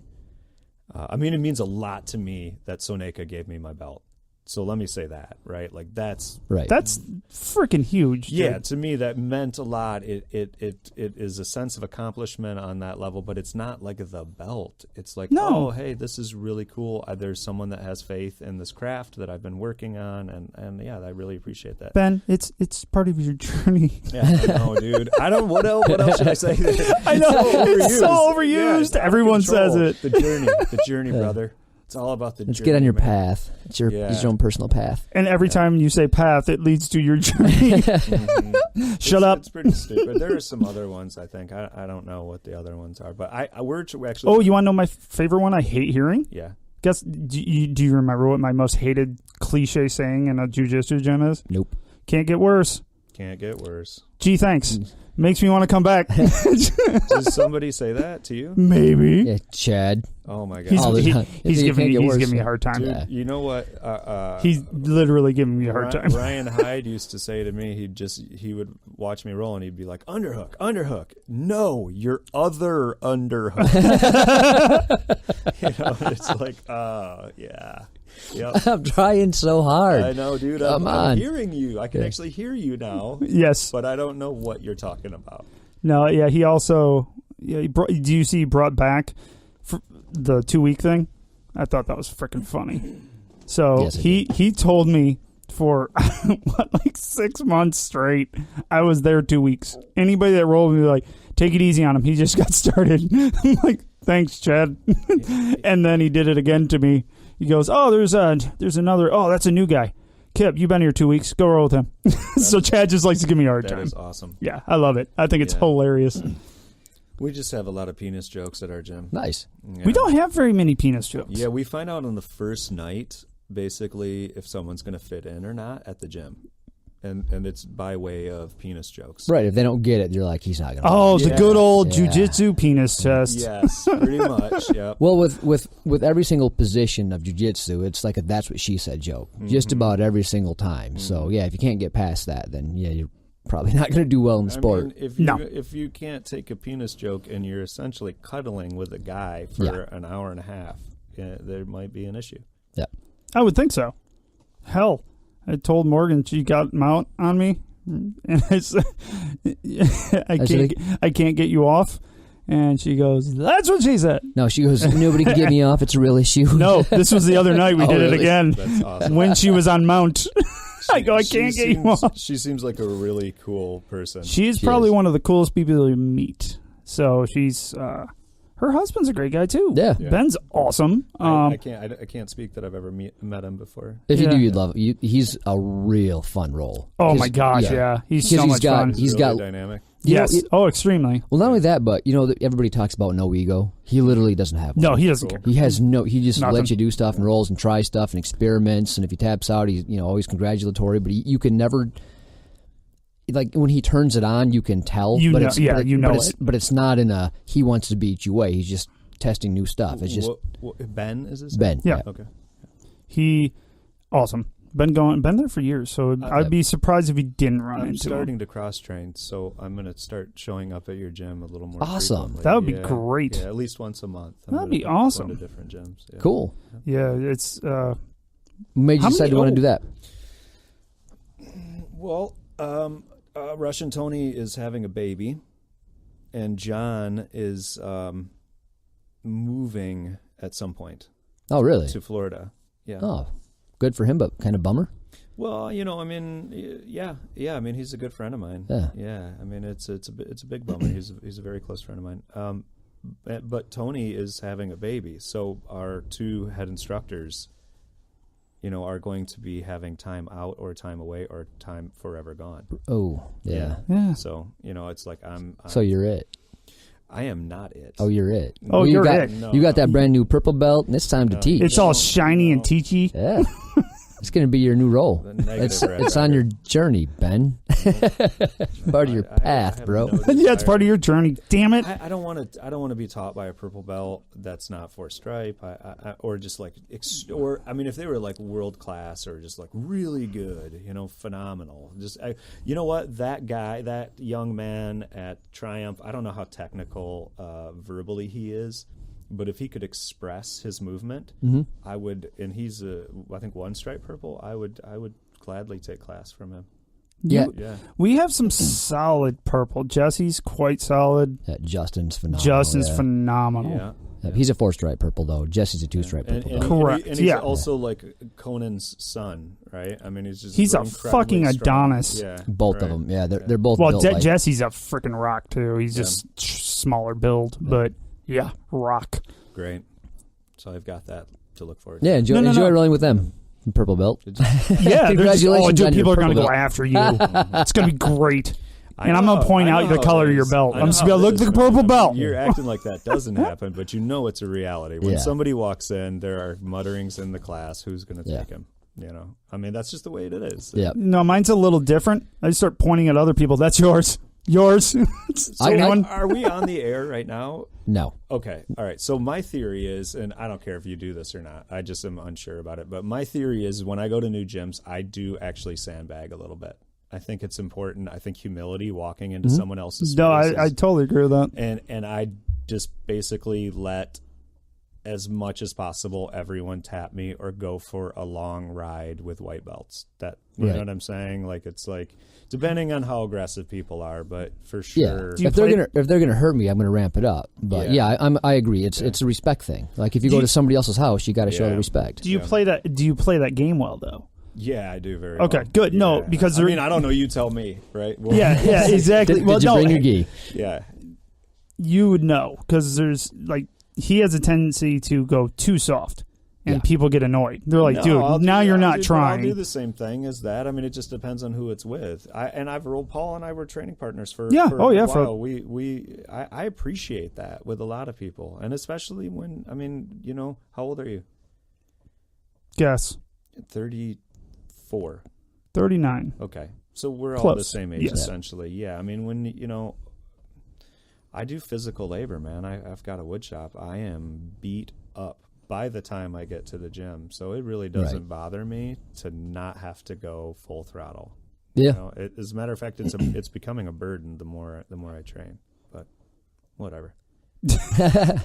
It means a lot to me that Soneka gave me my belt. So let me say that, right? Like that's right. That's freaking huge. Dude. Yeah, to me that meant a lot. It is a sense of accomplishment on that level, but it's not like the belt. It's like, oh, hey, this is really cool. There's someone that has faith in this craft that I've been working on, and yeah, I really appreciate that. Ben, it's part of your journey. Yeah, I know, dude. I don't. What else should I say? I know it's so overused. Yeah, everyone says it. The journey, brother. It's all about the journey. Let's get on your path. It's your own personal path. And every time you say path, it leads to your journey. Shut up. It's pretty stupid. There are some other ones, I think. I don't know what the other ones are, but we're actually. Oh, you want to know my favorite one I hate hearing? Yeah. Guess, do you remember what my most hated cliche saying in a jiu-jitsu gym is? Nope. Can't get worse. Can't get worse. Gee, thanks. Makes me want to come back. Does somebody say that to you? Maybe. Yeah, Chad. Oh my God. He's giving me a hard time. Dude, you know what? He's literally giving me a hard time. Ryan Hyde used to say to me, he would watch me roll and he'd be like, underhook. No, your other underhook. It's like, yeah. Yep. I'm trying so hard. I know, dude. I'm hearing you. I can actually hear you now. Yes. But I don't know what you're talking about. No, yeah, he also... Yeah, do you see he brought back the 2-week thing? I thought that was freaking funny. So yes, he told me for 6 months straight, I was there 2 weeks. Anybody that rolled me like, take it easy on him. He just got started. I'm like, thanks, Chad. And then he did it again to me. He goes, oh, there's another. Oh, that's a new guy. Kip, you've been here 2 weeks. Go roll with him. So Chad just likes to give me a hard time. That is awesome. Yeah, I love it. I think it's hilarious. We just have a lot of penis jokes at our gym. Nice. Yeah. We don't have very many penis jokes. Yeah, we find out on the first night, basically, if someone's going to fit in or not at the gym. And it's by way of penis jokes. Right. If they don't get it, you're like, he's not going to. Oh, the good old jiu-jitsu penis test. Yes, pretty much. Yep. Well, with every single position of jiu-jitsu, it's like a that's what she said joke. Just about every single time. So, yeah, if you can't get past that, then, yeah, you're probably not going to do well in the sport. If you can't take a penis joke and you're essentially cuddling with a guy for an hour and a half, there might be an issue. Yeah. I would think so. Hell, I told Morgan she got mount on me, and I said, I can't get you off. And she goes, that's what she said. No, she goes, nobody can get me off. It's a real issue. No, this was the other night. We did really? it again. That's awesome. When she was on mount. I go, I can't get you off. She seems like a really cool person. She's probably one of the coolest people you meet. So she's, her husband's a great guy too. Yeah. Ben's awesome. I can't speak that I've ever met him before. If you do, you'd love it. He's a real fun role. Oh my gosh, yeah. He's so much fun. He's really dynamic. Yes. Extremely. Well, not only that, but everybody talks about no ego. He literally doesn't have one. No, he doesn't care. He has no. He just Nothing. lets you do stuff and rolls and try stuff and experiments. And if he taps out, he's always congratulatory. But you can never, like when he turns it on, you can tell. But it's not in a he wants to beat you way. He's just testing new stuff. It's just Ben is his Ben. Yeah. Okay. He awesome. Been there for years, so I'd be surprised if he didn't run into him. I'm starting to cross train, so I'm going to start showing up at your gym a little more. Awesome. frequently. That would be great. Yeah, at least once a month. That'd be awesome. Going to different gyms. Yeah. Cool. Yeah, it's. What made you decide to want to do that? Well, Russian Tony is having a baby, and John is moving at some point. Oh, really? To Florida. Yeah. Oh. Good for him, but kind of bummer. Well, I mean, yeah. I mean, he's a good friend of mine. Yeah. I mean, it's a big bummer. He's a very close friend of mine. But Tony is having a baby, so our two head instructors, are going to be having time out or time away or time forever gone. Oh, yeah. So it's like I'm. So you're it. I am not it. Oh, you're it. Oh, you're it. You got that brand new purple belt, and it's time to teach. It's all shiny and teachy. Yeah. It's going to be your new role. It's on your journey, Ben. Part of your path, bro. Yeah, it's part of your journey. Damn it! I don't want to be taught by a purple belt that's not four stripe, or just like, or I mean, if they were like world class or just like really good, phenomenal. Just you know what, that guy, that young man at Triumph, I don't know how technical verbally he is. But if he could express his movement, I would. And he's I think one stripe purple. I would gladly take class from him. Yeah. We have some solid purple. Jesse's quite solid. Justin's phenomenal. Phenomenal. Yeah. He's a 4-stripe purple though. Jesse's a 2-stripe purple. Correct. And he's also like Conan's son, right? I mean, he's a fucking Adonis. Yeah, both of them. Yeah, they're both. Well, built Jesse's a freaking rock too. He's just smaller build, but. Yeah, rock. Great. So I've got that to look forward to. Yeah, enjoy rolling with them. Purple belt. Yeah, congratulations. People are going to go after you. It's going to be great. And I'm going to point out the color of your belt. I'm just going to look at the purple belt. You're acting like that doesn't happen, but it's a reality. When somebody walks in, there are mutterings in the class. Who's going to take him? I mean, that's just the way it is. Yeah. No, mine's a little different. I just start pointing at other people. That's yours. Yours. Are we on the air right now? No. Okay. All right. So my theory is, and I don't care if you do this or not, I just am unsure about it, but my theory is when I go to new gyms, I do actually sandbag a little bit. I think it's important. I think humility, walking into someone else's space. No, I totally agree with that. And I just basically let as much as possible everyone tap me or go for a long ride with white belts. That you know what I'm saying? Like it's like depending on how aggressive people are, but for sure. Yeah. If they're gonna hurt me, I'm gonna ramp it up. But I agree. It's a respect thing. Like if you go to somebody else's house, you got to show the respect. Do you play that game well though? Yeah, I do very well. Good. Yeah. No, because I don't know. You tell me, right? Well, yeah, exactly. Did you bring your gi? Yeah. You would know because there's like he has a tendency to go too soft, and people get annoyed. They're like, "Dude, now you're not trying." I'll do the same thing as that. I mean, it just depends on who it's with. I've rolled. Paul and I were training partners for a while. I appreciate that with a lot of people, and especially when how old are you? Guess. 34. 39. Okay, so we're Close. all the same age essentially. Yeah, I mean when I do physical labor, man. I've got a wood shop. I am beat up by the time I get to the gym. So it really doesn't bother me to not have to go full throttle. Yeah. As a matter of fact, it's becoming a burden the more I train. But whatever.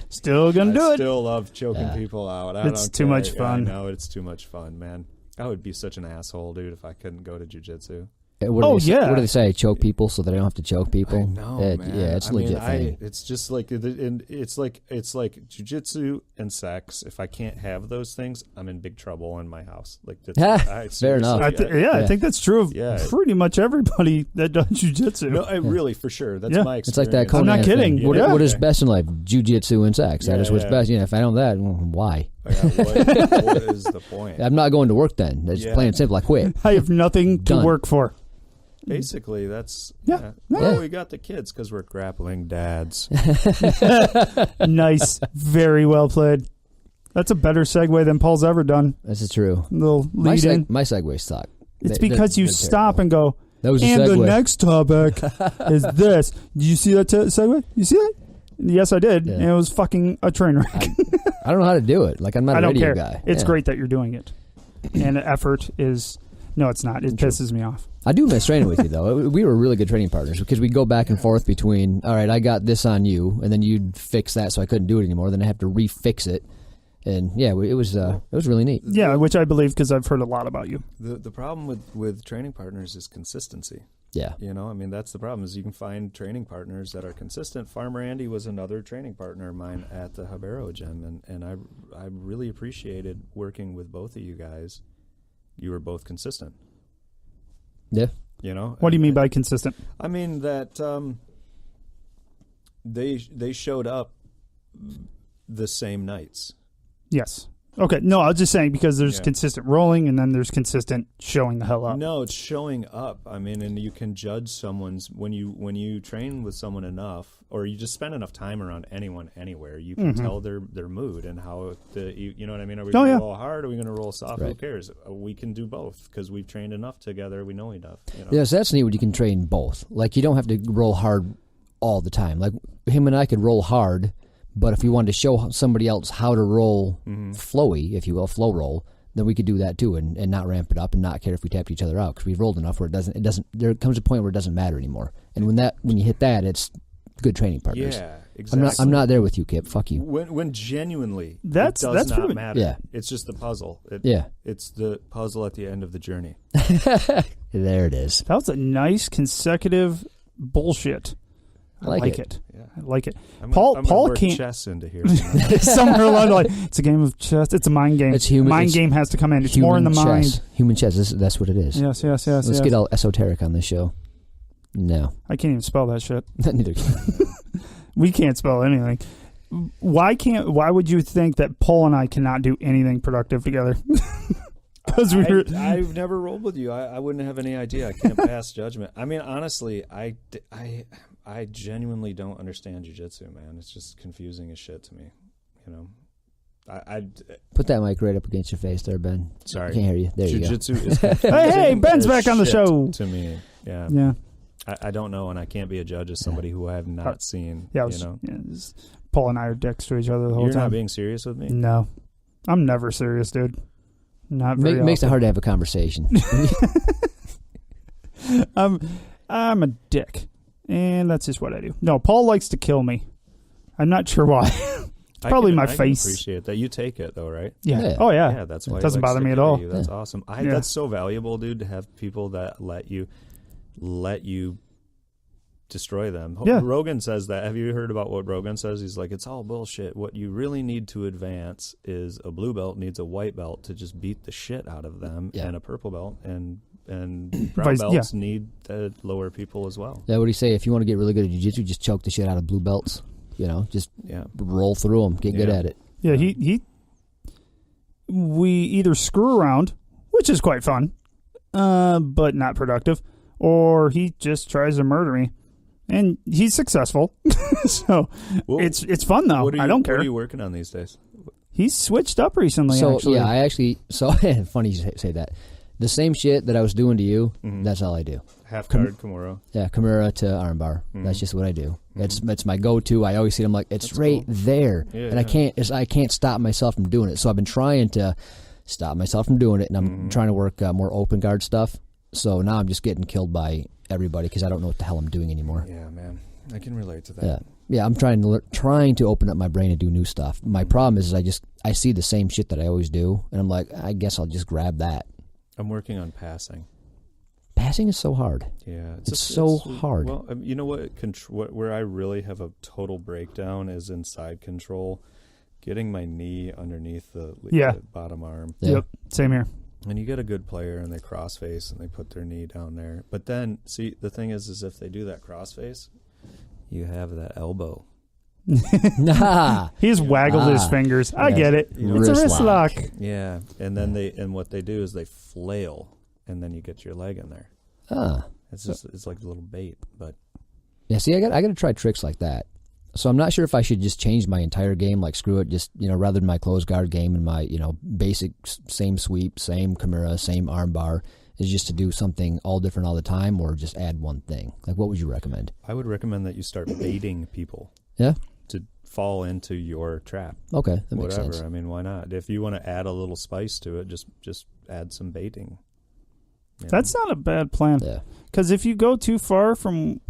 Still gonna do it. I still love choking people out. It's too much fun. I know it's too much fun, man. I would be such an asshole, dude, if I couldn't go to jiu-jitsu. What do they say? Choke people so they don't have to choke people. I know, man. Yeah, it's a legit thing. It's just like it's like jiu-jitsu and sex. If I can't have those things, I'm in big trouble in my house. Like fair enough. I think that's true of pretty much everybody that does jiu-jitsu. No, really, for sure. That's my experience. It's like that. I'm not kidding. Thing. What is best in life? Jiu-jitsu and sex. That is what's best. If I don't that, why? What is the point? I'm not going to work then. That's plain and simple. I quit. I have nothing to work for. Basically, that's we got the kids because we're grappling dads. Nice, very well played. That's a better segue than Paul's ever done. This is true. Little lead in. My segues suck. It's because you stop and go. That was and a segue. The next topic is this. Did you see that segue? You see that? Yes, I did. Yeah. And it was fucking a train wreck. I don't know how to do it. Like I'm not a radio guy. It's great that you're doing it, and the effort is. No, it's not. It pisses me off. I do miss training with you, though. We were really good training partners because we'd go back and forth between, all right, I got this on you, and then you'd fix that so I couldn't do it anymore. Then I have to refix it. And, yeah, it was really neat. Yeah, which I believe because I've heard a lot about you. The problem with training partners is consistency. Yeah. That's the problem is you can find training partners that are consistent. Farmer Andy was another training partner of mine at the Ribeiro gym, and I really appreciated working with both of you guys. You were both consistent. Yeah. What do you mean by consistent? I mean that they showed up the same nights. Yes. Okay. No, I was just saying because there's consistent rolling and then there's consistent showing the hell up. No, it's showing up. I mean, and you can judge someone's when you train with someone enough, or you just spend enough time around anyone anywhere, you can tell their mood and how you know what I mean. Are we going to roll hard? Are we going to roll soft? Right. Who cares? We can do both because we've trained enough together. We know enough. Yes, that's neat when you can train both. Like you don't have to roll hard all the time. Like him and I could roll hard. But if we wanted to show somebody else how to roll flowy, if you will, flow roll, then we could do that too and not ramp it up and not care if we tapped each other out because we've rolled enough where it doesn't. There comes a point where it doesn't matter anymore. And when you hit that, it's good training partners. Yeah, exactly. I'm not there with you, Kip. Fuck you. When genuinely it does not really matter. Yeah. It's just the puzzle. It's the puzzle at the end of the journey. There it is. That was a nice consecutive bullshit. I like it. Yeah. I like it. Paul work can't chess into here. Somewhere along the line, it's a game of chess. It's a mind game. It's human. Mind game has to come in. It's more in the mind. Human chess. That's what it is. Yes. Let's get all esoteric on this show. No, I can't even spell that shit. Neither can we. Can't spell anything. Why would you think that Paul and I cannot do anything productive together? Because I've never rolled with you. I wouldn't have any idea. I can't pass judgment. I mean, honestly, I genuinely don't understand jiu-jitsu, man. It's just confusing as shit to me. I put that mic right up against your face there, Ben. Sorry, I can't hear you. There jiu-jitsu you go. Is hey, Ben's back on the show. To me, yeah. I don't know, and I can't be a judge as somebody who I have not seen. Yeah, Paul and I are dicks to each other the whole time. You're not being serious with me? No, I'm never serious, dude. Not very makes it hard to have a conversation. I'm a dick, and that's just what I do. No, Paul likes to kill me. I'm not sure why. It's probably my face. I appreciate that. You take it though, right? Yeah. Oh yeah. Yeah, that's why it doesn't bother me at all. That's awesome. That's so valuable, dude, to have people that let you destroy them. Yeah. Rogan says that. Have you heard about what Rogan says? He's like, it's all bullshit. What you really need to advance is a blue belt needs a white belt to just beat the shit out of them, and a purple belt and brown belts need to lower people as well. Yeah, what do you say? If you want to get really good at jiu-jitsu, just choke the shit out of blue belts. Just roll through them, get good at it. Yeah, we either screw around, which is quite fun, but not productive, or he just tries to murder me. And he's successful, so it's fun though. I don't care. What are you working on these days? He's switched up recently. Funny you say that. The same shit that I was doing to you, that's all I do. Half guard Kimura. Yeah, Kimura to armbar. That's just what I do. It's my go-to. I always see them like it's right there, and I can't stop myself from doing it. So I've been trying to stop myself from doing it, and I'm trying to work more open guard stuff. So now I'm just getting killed by everybody because I don't know what the hell I'm doing anymore. Yeah, man, I can relate to that. Yeah. I'm trying to open up my brain and do new stuff. My problem is I see the same shit that I always do, and I'm like, I guess I'll just grab that. I'm working on passing. Passing is so hard. Yeah, it's so hard. Well, you know where I really have a total breakdown is in side control, getting my knee underneath the bottom arm. Yeah. Yep, same here. And you get a good player and they crossface and they put their knee down there. But then, see, the thing is if they do that crossface, you have that elbow. He's waggled his fingers. I get it. It's a wrist lock. Yeah, and then what they do is they flail, and then you get your leg in there. It's like a little bait, but yeah. See, I got to try tricks like that. So I'm not sure if I should just change my entire game, like screw it, just rather than my closed guard game and my basic same sweep, same Kimura, same arm bar, is just to do something all different all the time, or just add one thing. Like, what would you recommend? I would recommend that you start baiting people. Yeah. To fall into your trap. Okay, that makes sense. I mean, why not? If you want to add a little spice to it, just add some baiting. That's not a bad plan. Yeah. Because if you go too far from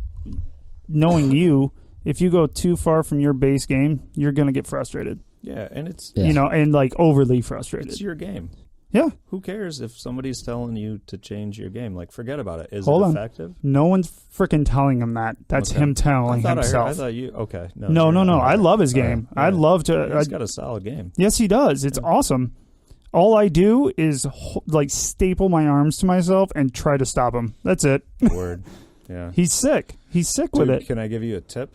knowing you, if you go too far from your base game, you're going to get frustrated. Yeah, and it's... and like overly frustrated. It's your game. Yeah. Who cares if somebody's telling you to change your game? Like, forget about it. Is Hold it on. effective? No one's freaking telling him that. That's him telling himself. I thought you... Okay. No. I love his game. Yeah. I'd love to... He's got a solid game. Yes, he does. It's awesome. All I do is staple my arms to myself and try to stop him. That's it. Word. Yeah. He's sick. He's sick with it. Can I give you a tip?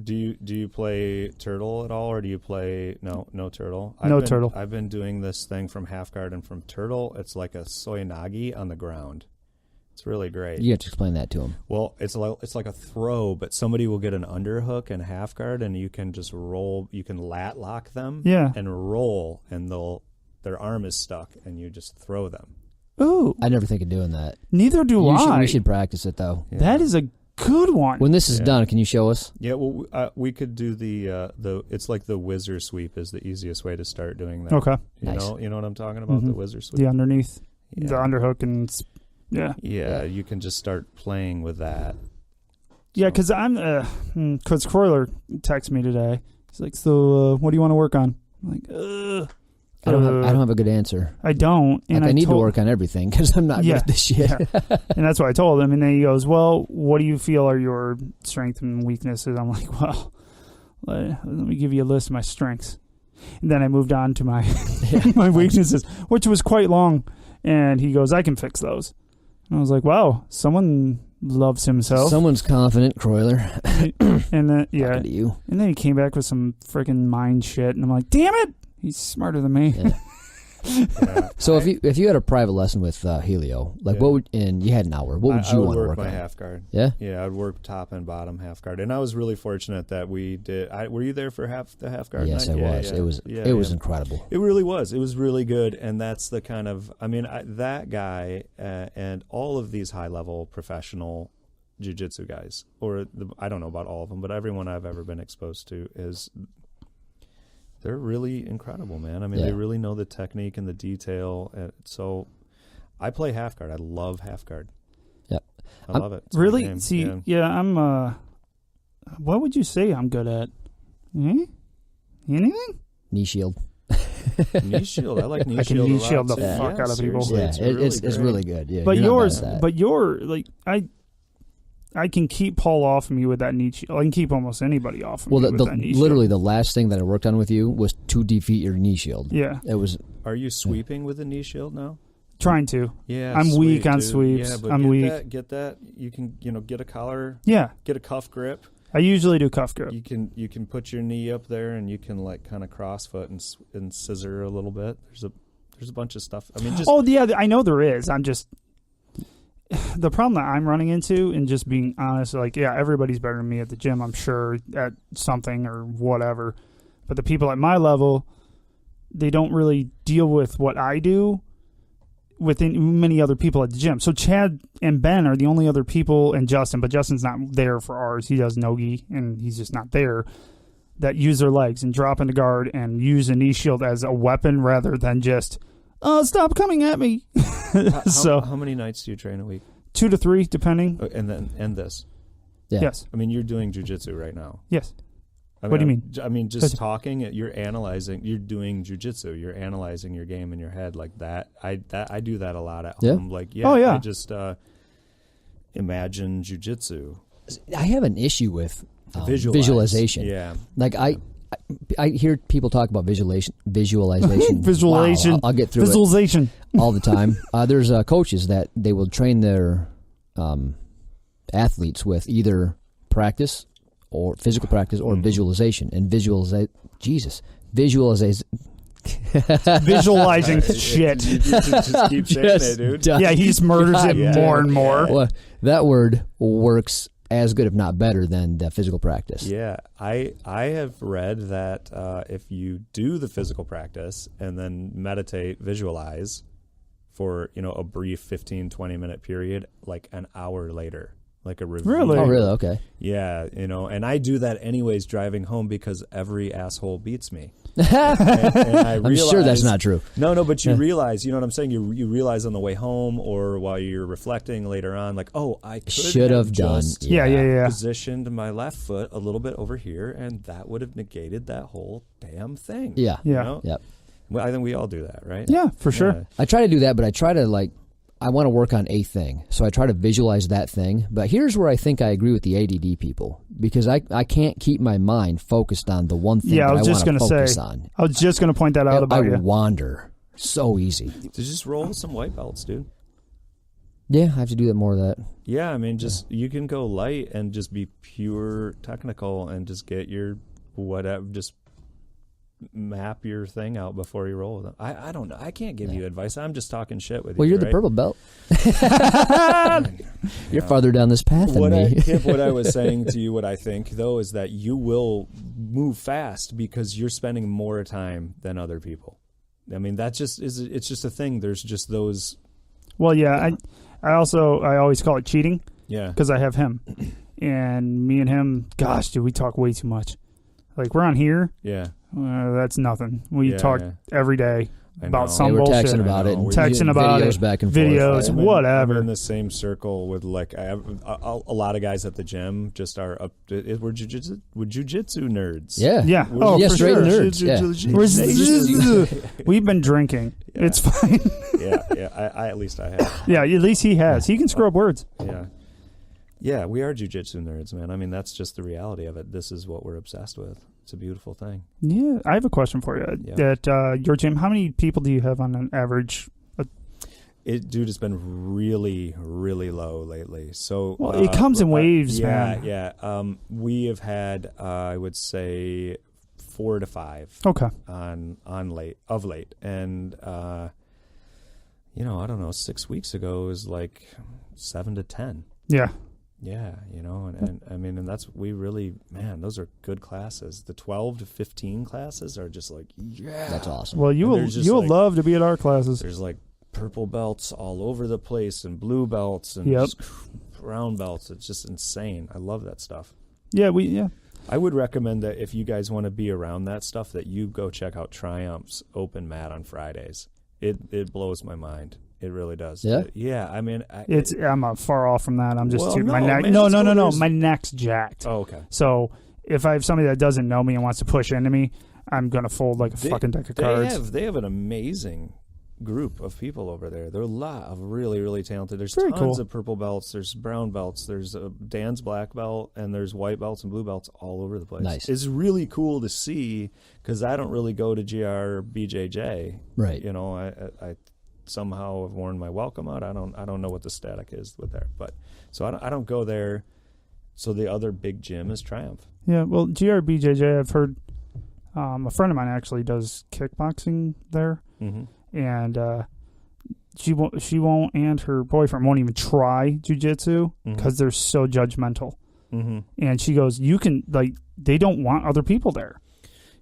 Do you play turtle at all, or do you play no turtle? Turtle. I've been doing this thing from half guard and from turtle. It's like a soyanagi on the ground. It's really great. You have to explain that to him. Well, it's like a throw, but somebody will get an underhook and half guard, and you can just roll. You can lat lock them, and roll, and their arm is stuck, and you just throw them. Ooh, I never think of doing that. Neither do I. We should practice it though. Yeah. That is a good one. When this is done, can you show us? Yeah, well, we could do the it's like the whizzer sweep is the easiest way to start doing that. Okay, you know what I'm talking about, the whizzer sweep. The underneath, the underhook, and yeah. You can just start playing with that. Yeah, because because Croyler texted me today. He's like, "So, what do you want to work on?" I'm like, I don't have a good answer. I don't. And I need to work on everything because I'm not good at this shit. Yeah. And that's what I told him. And then he goes, well, what do you feel are your strengths and weaknesses? I'm like, well, let me give you a list of my strengths. And then I moved on to my my weaknesses, which was quite long. And he goes, I can fix those. And I was like, wow, someone loves himself. Someone's confident, Croyler. And then, Talking to you. And then he came back with some freaking mind shit. And I'm like, damn it. He's smarter than me. Yeah. So if you had a private lesson with Helio, like what would, and you had an hour, what would you want to work on? I would work my half guard. Yeah? Yeah, I'd work top and bottom half guard. And I was really fortunate that we did. Were you there for the half guard Yes, night? I was. Yeah. It was incredible. It really was. It was really good. And that's the kind of, that guy and all of these high-level professional jiu-jitsu guys, I don't know about all of them, but everyone I've ever been exposed to they're really incredible, man. They really know the technique and the detail. So I play half guard. I love half guard. Yeah. I love it. It's really? See, I'm, what would you say I'm good at? Anything? Knee shield. Knee shield. I like knee shield. I can knee shield the too. fuck out of people. Yeah, it's really good. Yeah. But you're like, I can keep Paul off of me with that knee shield. I can keep almost anybody off of me with that knee shield. Literally, the last thing that I worked on with you was to defeat your knee shield. Yeah. It was. Are you sweeping with the knee shield now? Trying to. Yeah. I'm weak on sweeps. Yeah, but I'm weak. Get that. You can, get a collar. Yeah. Get a cuff grip. I usually do cuff grip. You can put your knee up there and you can like kind of crossfoot and scissor a little bit. There's a bunch of stuff. I know there is. I'm just. The problem that I'm running into, and just being honest, everybody's better than me at the gym, I'm sure, at something or whatever. But the people at my level, they don't really deal with what I do within many other people at the gym. So Chad and Ben are the only other people, and Justin, but Justin's not there for ours. He does no-gi, and he's just not there, that use their legs and drop into guard and use a knee shield as a weapon rather than just, stop coming at me. How many nights do you train a week? 2 to 3, depending. And this. Yeah. Yes. You're doing jiu-jitsu right now. Yes. What do you mean? I mean, just talking. You're analyzing. You're doing jujitsu. You're analyzing your game in your head like that. I do that a lot at home. Like, I just imagine jujitsu. I have an issue with visualization. Yeah, like I hear people talk about visualization. Visualization. Wow, I'll get through visualization it all the time. There's coaches that they will train their athletes with either practice or physical practice or visualization. And visualizing shit. You just keep saying it, dude. Yeah, he just murders it more and more. Well, that word works as good, if not better, than the physical practice. Yeah, I have read that if you do the physical practice and then meditate, visualize for, a brief 15, 20-minute period, like an hour later, like a review. Really? Oh, really? Okay. Yeah, and I do that anyways driving home because every asshole beats me. and I realize, I'm sure that's not true. No, but you realize, you know what I'm saying? You realize on the way home or while you're reflecting later on, like, oh, I should have done. Positioned my left foot a little bit over here, and that would have negated that whole damn thing. Yeah. Yep. Well, I think we all do that, right? Yeah, for sure. Yeah. I try to do that, but I try to I want to work on a thing, so I try to visualize that thing. But here's where I think I agree with the ADD people, because I can't keep my mind focused on the one thing that I want to focus on. I was just going to point that out about you. I wander so easy. Just roll with some white belts, dude. Yeah, I have to do that more of that. Yeah, I mean, you can go light and just be pure technical and just get your whatever, just map your thing out before you roll with them. I don't know. I can't give you advice. I'm just talking shit with you. Well, you're right? the purple belt. You're farther down this path than me. Kip, what I was saying to you, what I think, though, is that you will move fast because you're spending more time than other people. I mean, it's just a thing. There's just those. Well, yeah. I always call it cheating. Yeah. Because I have him. And me and him, gosh, dude, we talk way too much. Like, we're on here. Yeah. That's nothing. We talk every day about some we're bullshit. Texting about it. Texting about videos it. Back and videos, forth. whatever. I'm in the same circle with I have a lot of guys at the gym. Just we're jujitsu nerds. Yeah. Yeah. For straight sure. Nerds. We've been drinking. Yeah. It's fine. Yeah. I at least I have. Yeah. At least he has. He can screw up words. Yeah. Yeah, we are jujitsu nerds, man. I mean, that's just the reality of it. This is what we're obsessed with. It's a beautiful thing. Yeah, I have a question for you. Yeah. At your gym, how many people do you have on an average? Dude, it's been really, really low lately. So it comes in waves, man. Yeah. We have had, I would say, 4 to 5. Okay. On late, and I don't know. 6 weeks ago it was like 7 to 10. Yeah. Yeah, and I mean, and those are good classes. The 12 to 15 classes are just like, that's awesome. Well, you'll love to be at our classes. There's like purple belts all over the place and blue belts and just brown belts. It's just insane. I love that stuff. Yeah, I would recommend that if you guys want to be around that stuff, that you go check out Triumph's open mat on Fridays. It blows my mind. It really does. Yeah? Yeah, I mean... I'm far off from that. I'm just... my neck. Man, no. My neck's jacked. Oh, okay. So if I have somebody that doesn't know me and wants to push into me, I'm going to fold like a fucking deck of cards. They have an amazing group of people over there. There are a lot of really, really talented... There's Very tons cool. of purple belts. There's brown belts. There's Dan's black belt. And there's white belts and blue belts all over the place. Nice. It's really cool to see because I don't really go to GR or BJJ. Right. I somehow have worn my welcome out. I don't know what the static is with there, but so I don't go there. So the other big gym is Triumph. Yeah, well, GRBJJ, I've heard a friend of mine actually does kickboxing there, and she won't, and her boyfriend won't even try jujitsu because they're so judgmental. And she goes, "You can they don't want other people there."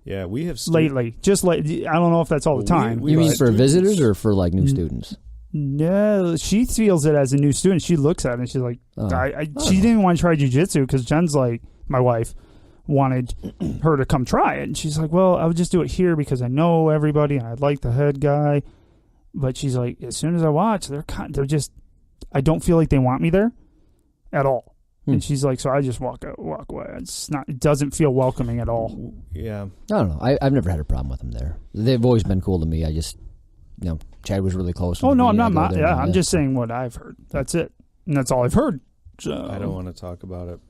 Yeah, we have lately. Just I don't know if that's all the time. You mean for visitors or for like new students? No, she feels it as a new student. She looks at it and she's like, she didn't want to try jiu-jitsu because Jen's like, my wife wanted her to come try it. And she's like, well, I would just do it here because I know everybody and I like the head guy. But she's like, as soon as I watch, they're just, I don't feel like they want me there at all. And she's like, so I just walk away. It doesn't feel welcoming at all. Yeah. I don't know. I've never had a problem with them there. They've always been cool to me. I just, Chad was really close. Oh, no, I'm not. I'm just saying what I've heard. That's it. And that's all I've heard. So. I don't want to talk about it.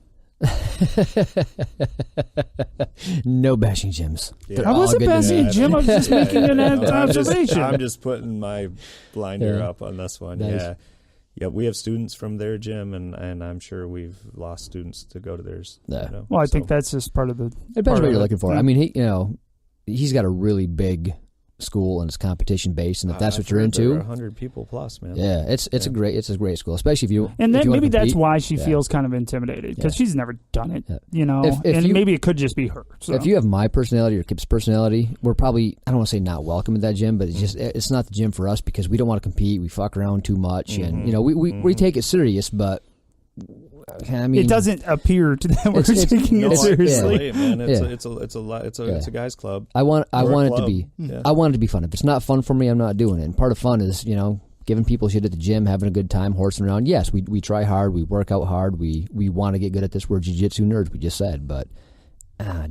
No bashing gyms. Yeah. I wasn't bashing Jim. I was just making an observation. I'm just putting my blinder up on this one. Nice. Yeah. Yeah, we have students from their gym, and I'm sure we've lost students to go to theirs. Yeah. Well, I think that's just part of the... It depends what you're looking for. I mean, he's got a really big school and it's competition based, and if that's what you're into, 100 people plus, man. Yeah, it's a great school, especially if you. And then maybe that's why she Yeah. feels kind of intimidated because she's never done it, Yeah. If maybe it could just be her. So. If you have my personality or Kip's personality, we're probably, I don't want to say not welcome at that gym, but it's not the gym for us because we don't want to compete. We fuck around too much, and we take it serious, but. I mean, it doesn't appear to that we're taking it seriously. Yeah. Man, it's a guys club. I want it to be. Yeah. I want it to be fun. If it's not fun for me, I'm not doing it. And part of fun is giving people shit at the gym, having a good time, horsing around. Yes, we try hard, we work out hard, we want to get good at this. We're jiu-jitsu nerds. We just said, but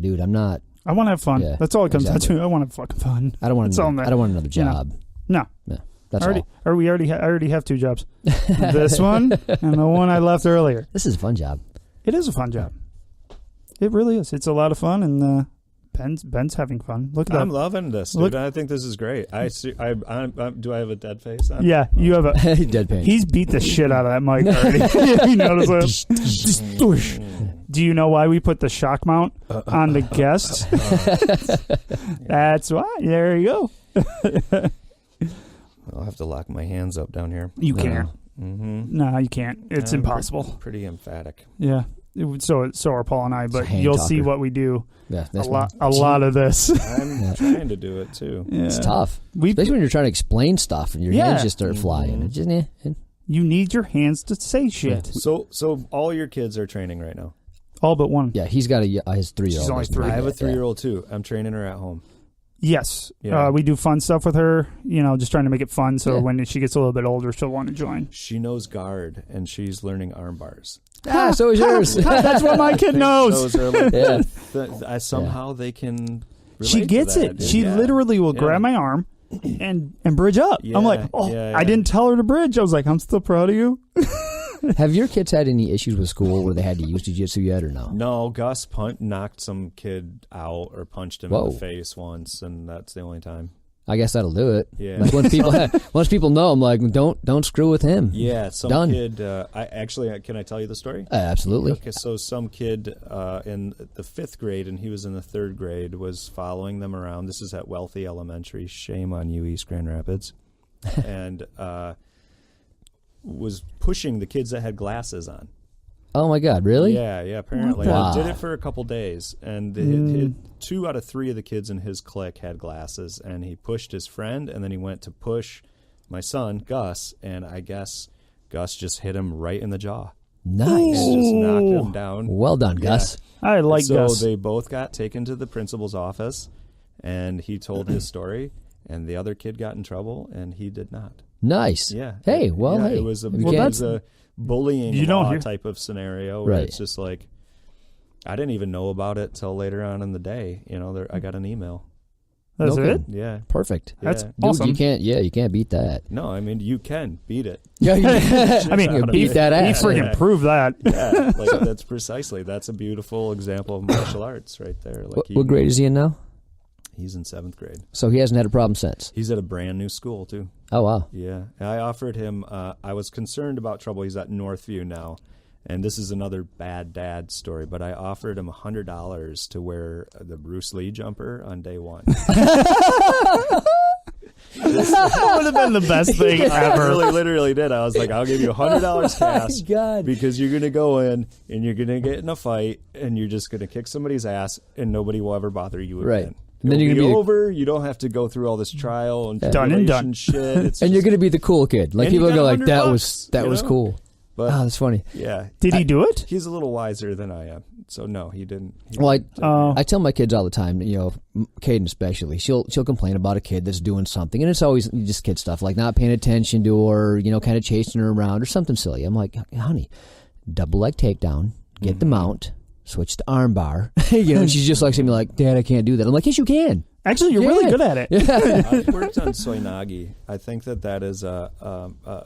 dude, I'm not. I want to have fun. Yeah, that's all it comes down to. I want to have fucking fun. I don't want another job. No. That's I already have two jobs. This one and the one I left earlier. This is a fun job. It is a fun job. It really is. It's a lot of fun, and Ben's having fun. Look at that. I'm loving this, dude. I think this is great. Do I have a dead face on? Yeah, you have a dead pain. He's beat the shit out of that mic already. You notice that? Do you know why we put the shock mount on the guests? That's why. There you go. I'll have to lock my hands up down here. You can't. Mm-hmm. No, you can't. It's impossible. Pretty emphatic. Yeah. So are Paul and I, but you'll see what we do. Yeah, a lot of this. I'm trying to do it too. Yeah. It's tough, especially when you're trying to explain stuff and your hands just start flying. It just, you need your hands to say shit. So all your kids are training right now. All but one. Yeah, he's got his 3-year-old. She's only 3. I have a 3-year-old too. I'm training her at home. Yes. Yeah. We do fun stuff with her, just trying to make it fun so when she gets a little bit older, she'll want to join. She knows guard, and she's learning arm bars. So is yours. That's what my kid knows. Somehow they can relate She gets to it. that. She literally will grab my arm and bridge up. I'm like, I didn't tell her to bridge. I was like, I'm still proud of you. Have your kids had any issues with school where they had to use jiu-jitsu yet or no? No, Gus knocked some kid out or punched him in the face once, and that's the only time. I guess that'll do it. Yeah. Like once people know, I'm like, don't screw with him. Yeah, some kid. Can I tell you the story? Absolutely. Okay, so some kid in the 5th grade, and he was in the 3rd grade, was following them around. This is at Wealthy Elementary. Shame on you, East Grand Rapids, and was pushing the kids that had glasses on. Oh my God! Really? Yeah. Apparently, Wow. Did it for a couple days, and 2 out of 3 of the kids in his clique had glasses, and he pushed his friend, and then he went to push my son Gus, and I guess Gus just hit him right in the jaw. Nice. And just knocked him down. Well done, Gus. I like Gus. So they both got taken to the principal's office, and he told his story, and the other kid got in trouble, and he did not. Nice. Yeah. Hey, it was a bullying law type of scenario where it's just like, I didn't even know about it till later on in the day. I got an email. That's it? Yeah. Perfect. That's Dude, awesome. you can't beat that. No, I mean, you can beat it. Yeah, I mean, beat that ass. He freaking proved that. Yeah, that's a beautiful example of martial arts right there. Like what grade is he in now? He's in 7th grade. So he hasn't had a problem since. He's at a brand new school too. Oh wow. Yeah, I offered him. I was concerned about trouble. He's at Northview now, and this is another bad dad story. But I offered him $100 to wear the Bruce Lee jumper on day 1. That would have been the best thing ever. I literally did. I was like, I'll give you $100 cash because you're going to go in and you're going to get in a fight and you're just going to kick somebody's ass and nobody will ever bother you again. Right. And then you're gonna be over. You don't have to go through all this trial and done and done shit. And you're going to be the cool kid. Like people go like, that was cool. But, that's funny. Yeah. Did he do it? He's a little wiser than I am. So no, he didn't. I tell my kids all the time, Caden especially, she'll complain about a kid that's doing something, and it's always just kid stuff, like not paying attention to her, kind of chasing her around or something silly. I'm like, honey, double leg takedown, get the mount, switch to arm bar. She's just like saying like, Dad, I can't do that. I'm like, yes, you can. Actually, you're really good at it. I've worked on soinagi. I think that is a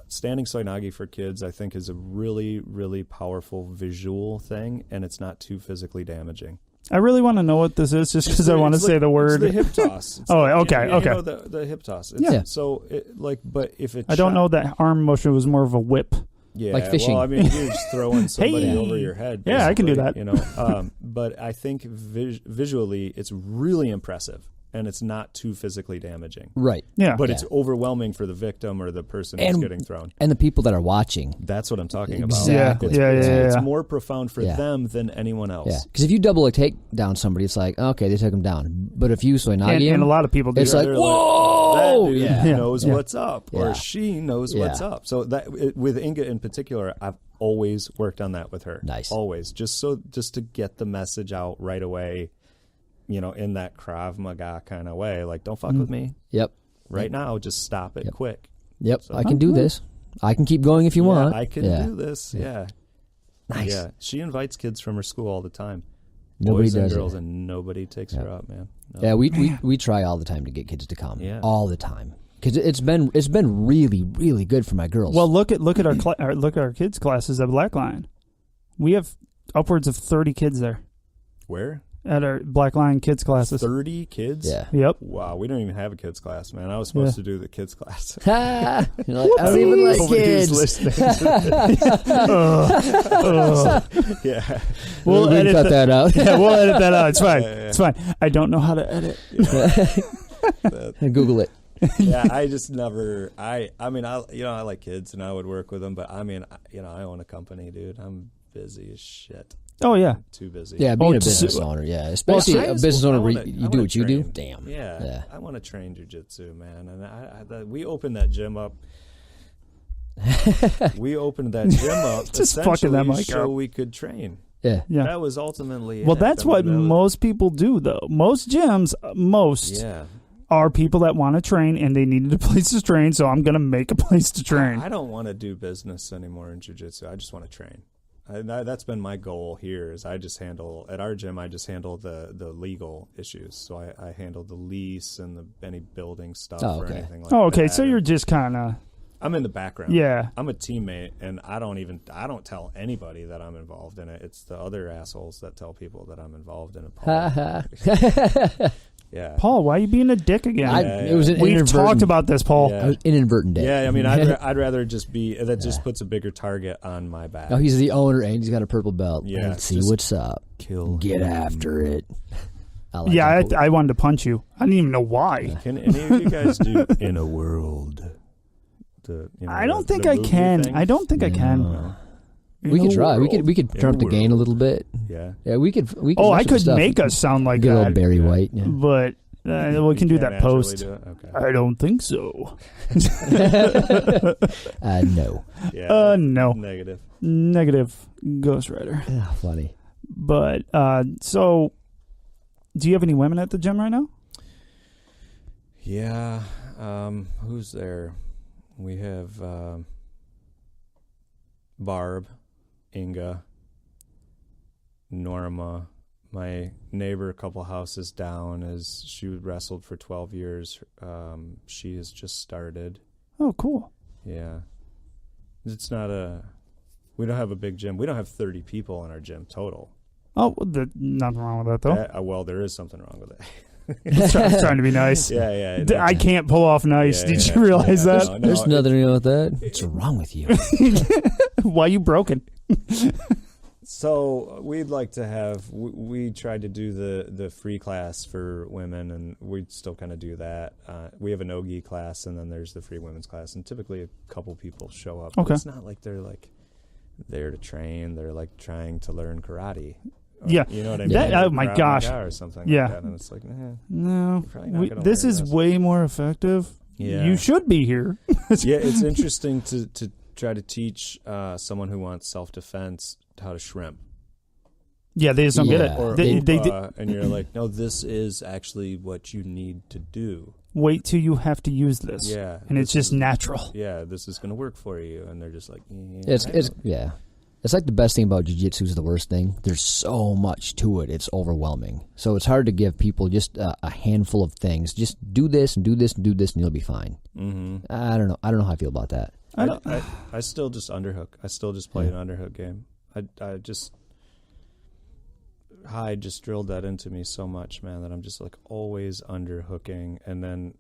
standing soinagi for kids. I think is a really, really powerful visual thing, and it's not too physically damaging. I really want to know what this is, just because I want to say the word. It's the hip toss. Okay. You know the hip toss. So, but if it's I don't know that arm motion was more of a whip. Yeah, like fishing. Well, I mean, you're just throwing somebody over your head. Yeah, I can do that. But I think visually, it's really impressive. And it's not too physically damaging. Right. Yeah. But it's overwhelming for the victim or the person who's getting thrown. And the people that are watching. That's what I'm talking about. Exactly. It's more profound for them than anyone else. Yeah. Because if you double take down somebody, it's like, okay, they took him down. But if you soinagi him, and a lot of people do. It's like, whoa! That dude knows what's up. Yeah. Or she knows what's up. So with Inga in particular, I've always worked on that with her. Nice. Always. Just to get the message out right away. In that Krav Maga kind of way, like, don't fuck with me. Yep. Right now, just stop it quick. Yep. So, I can do this. I can keep going if you want. I can do this. Yeah. Nice. Yeah. She invites kids from her school all the time. Nobody Boys and does girls, it. and nobody takes her out, man. No. Yeah, we try all the time to get kids to come. Yeah. All the time. Because it's been really, really good for my girls. Well, look at our kids' classes at Black Lion. We have upwards of 30 kids there. Where? At our Black Lion kids classes. 30 kids? Yeah. Yep. Wow, we don't even have a kids class, man. I was supposed to do the kids class. You're like, I don't even like Nobody's kids. listening to this. Yeah. We'll cut that out. Yeah, we'll edit that out. It's fine. Yeah. It's fine. I don't know how to edit. Google it. Yeah, I just never. I mean, I like kids and I would work with them, but I mean, I own a company, dude. I'm busy as shit. Oh yeah, Too busy. Yeah, being a business owner. Yeah, especially a business owner where you do what you do. Damn. Yeah. I want to train jiu-jitsu, man. And we opened that gym up. Just fucking that mic so up. we could train. Yeah. That was ultimately Well, it. that's what most people do, though. Most gyms, are people that want to train and they needed a place to train, so I'm going to make a place to train. I don't want to do business anymore in jiu-jitsu. I just want to train. That's been my goal here. Is at our gym, I just handle the legal issues. So I handle the lease and any building stuff or anything like that. Oh, okay. So you're just kind of. I'm in the background. Yeah. I'm a teammate, and I don't tell anybody that I'm involved in it. It's the other assholes that tell people that I'm involved in it. Yeah. Paul, why are you being a dick again? It was an We've talked about this, Paul. Yeah. I was inadvertent dick. Yeah, I mean, I'd rather just be that. Just puts a bigger target on my back. Oh, he's the owner and he's got a purple belt. Yeah, Let's see what's up. Get after it. I wanted to punch you. I didn't even know why. Can any of you guys do In a World? I don't think I can. Thing? I don't think I can. We could try. We could turn up the gain a little bit. Yeah. Yeah, we could. I could make us sound like good that. old Barry White. Yeah. But we can do that post. Do it? Okay. I don't think so. No. Yeah. No. Negative. Ghost Rider. Funny. But so, do you have any women at the gym right now? Yeah. Who's there? We have Barb, Inga, Norma. My neighbor a couple houses down she wrestled for 12 years. She has just started. Oh, cool. Yeah. It's not we don't have a big gym. We don't have 30 people in our gym total. Oh, nothing wrong with that, though. Well, there is something wrong with it. I'm trying to be nice. Yeah. I can't pull off nice. Did you realize that? No, There's nothing wrong with that. What's wrong with you? Why you broken? So we'd like to have. We tried to do the free class for women, and we still kind of do that. We have an Ogi class, and then there's the free women's class, and typically a couple people show up. Okay. But it's not like they're like there to train. They're like trying to learn karate. Yeah. You know what I mean? Oh my gosh. Or something Yeah. like that. And it's like, no. This learn is way more effective. Yeah. You should be here. Yeah, it's interesting to try to teach someone who wants self-defense how to shrimp. Yeah, they just don't get it. Or, They and you're like, no, this is actually what you need to do. Wait till you have to use this. Yeah. And it's just natural. Yeah, this is going to work for you. And they're just like, Yeah. It's like the best thing about jiu-jitsu is the worst thing. There's so much to it. It's overwhelming. So it's hard to give people just a handful of things. Just do this and do this and do this and you'll be fine. Mm-hmm. I don't know. I don't know how I feel about that. I still just underhook. I still just play an underhook game. Hyde just drilled that into me so much, man, that I'm just like always underhooking. And then,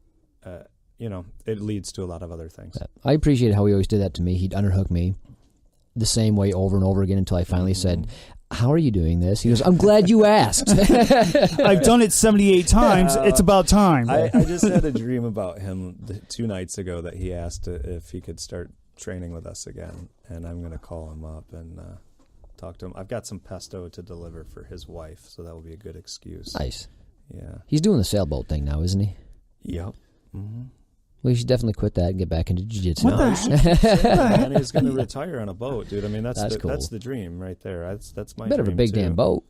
it leads to a lot of other things. I appreciate how he always did that to me. He'd underhook me the same way over and over again until I finally said, how are you doing this? He goes, I'm glad you asked. I've done it 78 times. It's about time. I just had a dream about him 2 nights ago that he asked if he could start training with us again. And I'm going to call him up and talk to him. I've got some pesto to deliver for his wife, so that will be a good excuse. Nice. Yeah. He's doing the sailboat thing now, isn't he? Yep. Mm-hmm. Well, you should definitely quit that and get back into jiu-jitsu. What the heck? And he's going to retire on a boat, dude. I mean, that's cool. That's the dream right there. That's my Bit of a dream, big too. damn boat.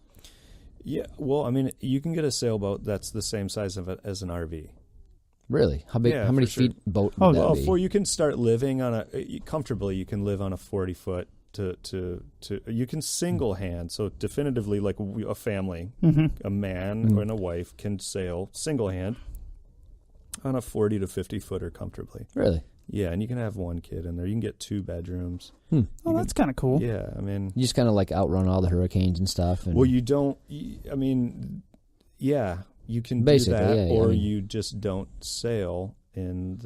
Yeah, well, I mean, you can get a sailboat that's the same size as an RV. Really? How big? Yeah, how many for sure. feet boat would that be? Well, you can start living on comfortably. You can live on a 40-foot to you can single hand. So definitively, like a family, a man and a wife can sail single hand on a 40 to 50 footer comfortably. Really? Yeah, and you can have 1 kid in there. You can get 2 bedrooms. Oh, that's kind of cool. Yeah, I mean, You just kind of like outrun all the hurricanes and stuff. And well, you don't. I mean, yeah, you can Basically, do that, yeah, or I mean- you just don't sail in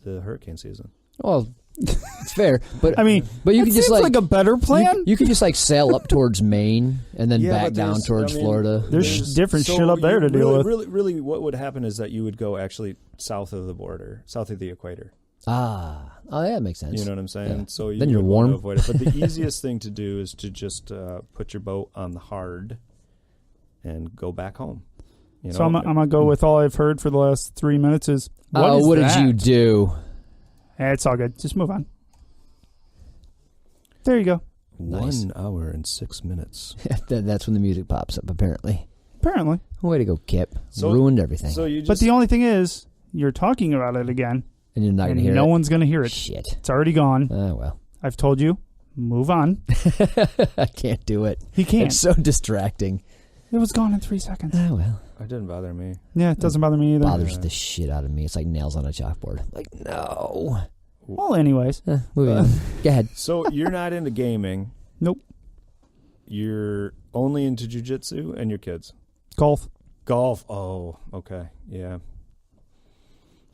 the hurricane season. well, it's fair, but I mean, but you it can just seems like a better plan. You can just like sail up towards Maine and then Yeah, back but down there's- towards I mean, Florida. There's different shit up there to deal with. Really, what would happen is that you would go actually south of the border, south of the equator. Oh, yeah, that makes sense. You know what I'm saying? Yeah. So Then you're would want warm. to avoid it. But the easiest thing to do is to just put your boat on the hard and go back home. You know? So I'm gonna go with all I've heard for the last 3 minutes is What that? did you do? It's all good. Just move on. There you go. Nice. 1 hour and 6 minutes. That's when the music pops up, apparently. Apparently. Way to go, Kip. So- Ruined everything. So you just But the only thing is, you're talking about it again, and you're not going and to hear no it. one's going to hear it. Shit. It's already gone. Oh, well. I've told you. Move on. I can't do it. He can't. It's so distracting. It was gone in 3 seconds. Oh, well. it didn't bother me. Yeah, it doesn't bother me either. Bothers the shit out of me. It's like nails on a chalkboard. Like, no. Well, anyways. Moving on. Go ahead. So you're not into gaming. Nope. You're only into jiu-jitsu and your kids. Golf. Golf. Oh, okay. Yeah.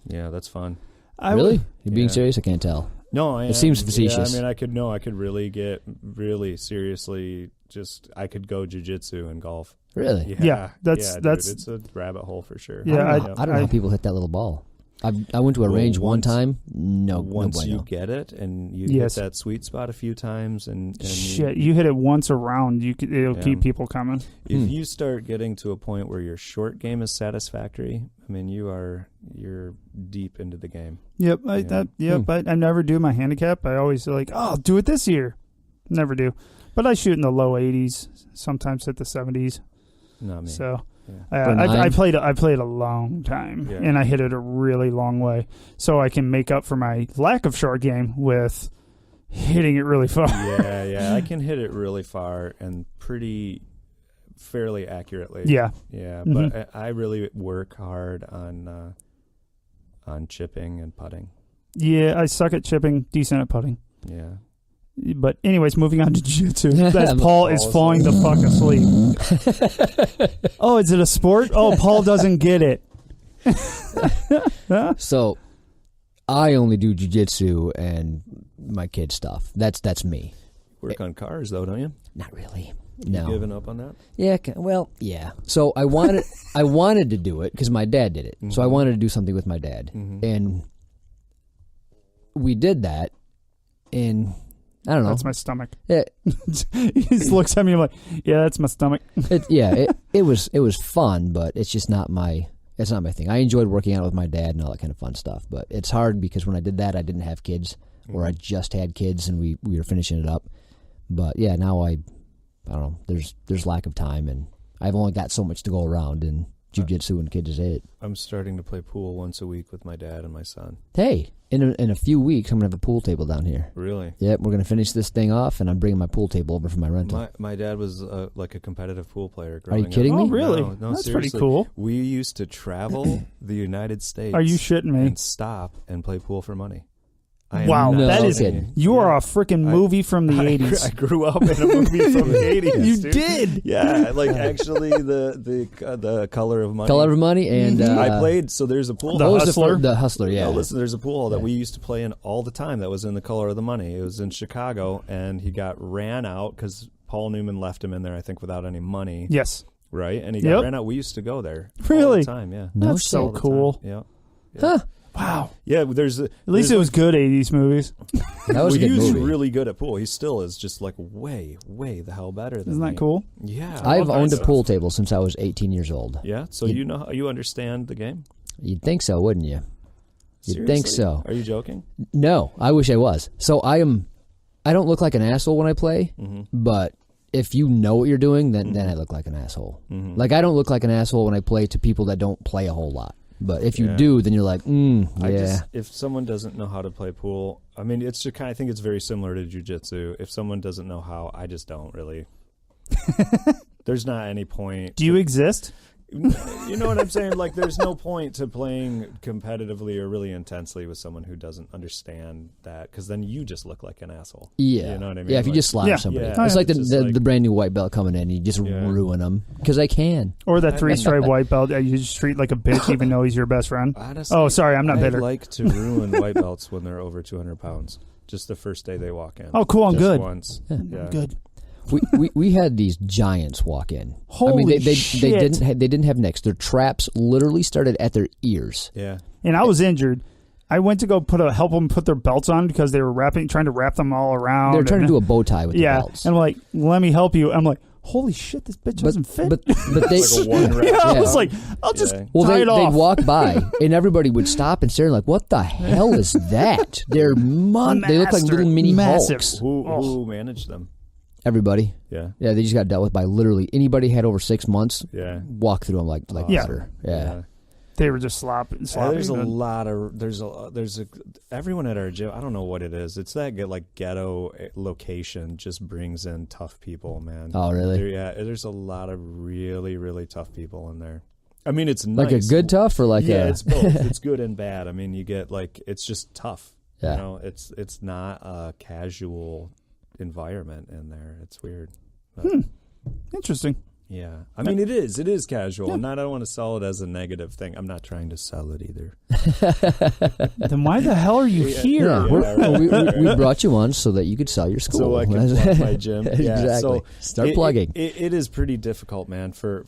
Yeah, that's fun. Really? You're being Yeah. serious? I can't tell. No, I It seems am. facetious. Yeah, I mean, I could really get really seriously. I could go jiu-jitsu and golf. Really? Yeah, that's- dude, that's- it's a rabbit hole for sure. Yeah, I don't know how people hit that little ball. I went to a Well, range one once- time. No Once you bueno. get it and you Yes. hit that sweet spot a few times, and Shit, you hit it once around, it'll Yeah. keep people coming. if you start getting to a point where your short game is satisfactory, I mean, you're deep into the game. Yep, Yeah. I never do my handicap. I always like, oh, I'll do it this year. Never do. But I shoot in the low 80s, sometimes hit the 70s. Not me. So Yeah. For nine? I played a long time, Yeah. and I hit it a really long way. So I can make up for my lack of short game with hitting it really far. yeah, I can hit it really far and fairly accurately. Yeah. Yeah, Mhm. but I really work hard on chipping and putting. Yeah, I suck at chipping, decent at putting. Yeah. But anyways, moving on to jiu-jitsu. As Paul is Paul's falling the fuck asleep. Oh, is it a sport? Oh, Paul doesn't get it. So, I only do jiu-jitsu and my kid stuff. That's me. Work on cars though, don't you? Not really. You No. giving up on that? Yeah. Well, yeah. So I wanted to do it because my dad did it. So I wanted to do something with my dad, and we did that. And I don't know. That's my stomach. It, He just looks at me like, yeah, that's my stomach. it was fun, but it's just not my thing. I enjoyed working out with my dad and all that kind of fun stuff, but it's hard because when I did that, I didn't have kids, or I just had kids and we were finishing it up. But yeah, now I don't know. There's lack of time, and I've only got so much to go around, and jiu-jitsu and kids is it. I'm starting to play pool once a week with my dad and my son. Hey, in a few weeks, I'm going to have a pool table down here. Really? Yep, we're going to finish this thing off, and I'm bringing my pool table over for my rental. My dad was like a competitive pool player Are you growing kidding up. me? Oh, really? No, That's seriously. pretty cool. We used to travel the United States. Are you shitting me? And stop and play pool for money. Wow, that is kidding. it. You are a freaking movie from the 80s. I grew up in a movie from the 80s. You dude. did? Yeah, like actually the Color of Money. Color of Money, and I played, so there's a pool. The hall. Hustler? The Hustler, yeah. No, listen, there's a pool hall that we used to play in all the time that was in the Color of the Money. It was in Chicago, and he got ran out because Paul Newman left him in there, I think, without any money. Yes. Right? And he got ran out. We used to go there all Really? the time, yeah. No That's so shit. cool. Yeah. Huh. Wow. Yeah, At least it was good 80s movies. That was a good he was movie. really good at pool. He still is just like way the hell better than Isn't me. that cool? Yeah. I've love owned that a pool stuff. table since I was 18 years old. Yeah, so you understand the game? You'd think so, wouldn't you? You'd think Seriously? so. Are you joking? No, I wish I was. So I don't look like an asshole when I play, but if you know what you're doing, then I look like an asshole. Like I don't look like an asshole when I play to people that don't play a whole lot. But if you do, then you're like, yeah. If someone doesn't know how to play pool, I mean, it's just I think it's very similar to jiu-jitsu. If someone doesn't know how, I just don't really. There's not any point. Do you exist? You know what I'm saying? Like, there's no point to playing competitively or really intensely with someone who doesn't understand that, because then you just look like an asshole. Yeah. You know what I mean? Yeah, if you Like, just slap somebody. yeah. It's like It's just the brand new white belt coming in, you just ruin them. Because I can. Or that 3-stripe white belt that you just treat like a bitch even though he's your best friend? Honestly, Oh, sorry, I'm not I bitter. like to ruin white belts when they're over 200 pounds. Just the first day they walk in. Oh, cool, I'm Just good. Once. Yeah. Good. We had these giants walk in. Holy they shit. they didn't have necks. Their traps literally started at their ears. Yeah. And I was injured. I went to go help them put their belts on because they were trying to wrap them all around. They're trying to do a bow tie with the belts. And I'm like, let me help you. I'm like, holy shit, this bitch doesn't fit. But they Like a one rep. yeah, I Yeah. was like, I'll just Yeah. well, tie it off. they'd walk by and everybody would stop and stare like, what the hell is that? They look like little mini Massive. Hulks. Who managed them? Everybody. Yeah. Yeah, they just got dealt with by literally anybody had over 6 months. Yeah. Walk through them like Yeah. water. Yeah. They were just slopping. There's a lot of everyone at our gym. I don't know what it is. It's that like ghetto location just brings in tough people, man. Oh, really? There's a lot of really really tough people in there. I mean, it's nice. Like a good tough or like it's both. It's good and bad. I mean, you get like it's just tough. Yeah. You know, it's not a casual environment in there. It's weird. But, Interesting. Yeah, I mean it is casual, and I don't want to sell it as a negative thing. I'm not trying to sell it either. Then why the hell are you here? Yeah, we brought you on so that you could sell your school. So I can plug my gym. Yeah, Exactly. so Start plugging. It is pretty difficult, man, for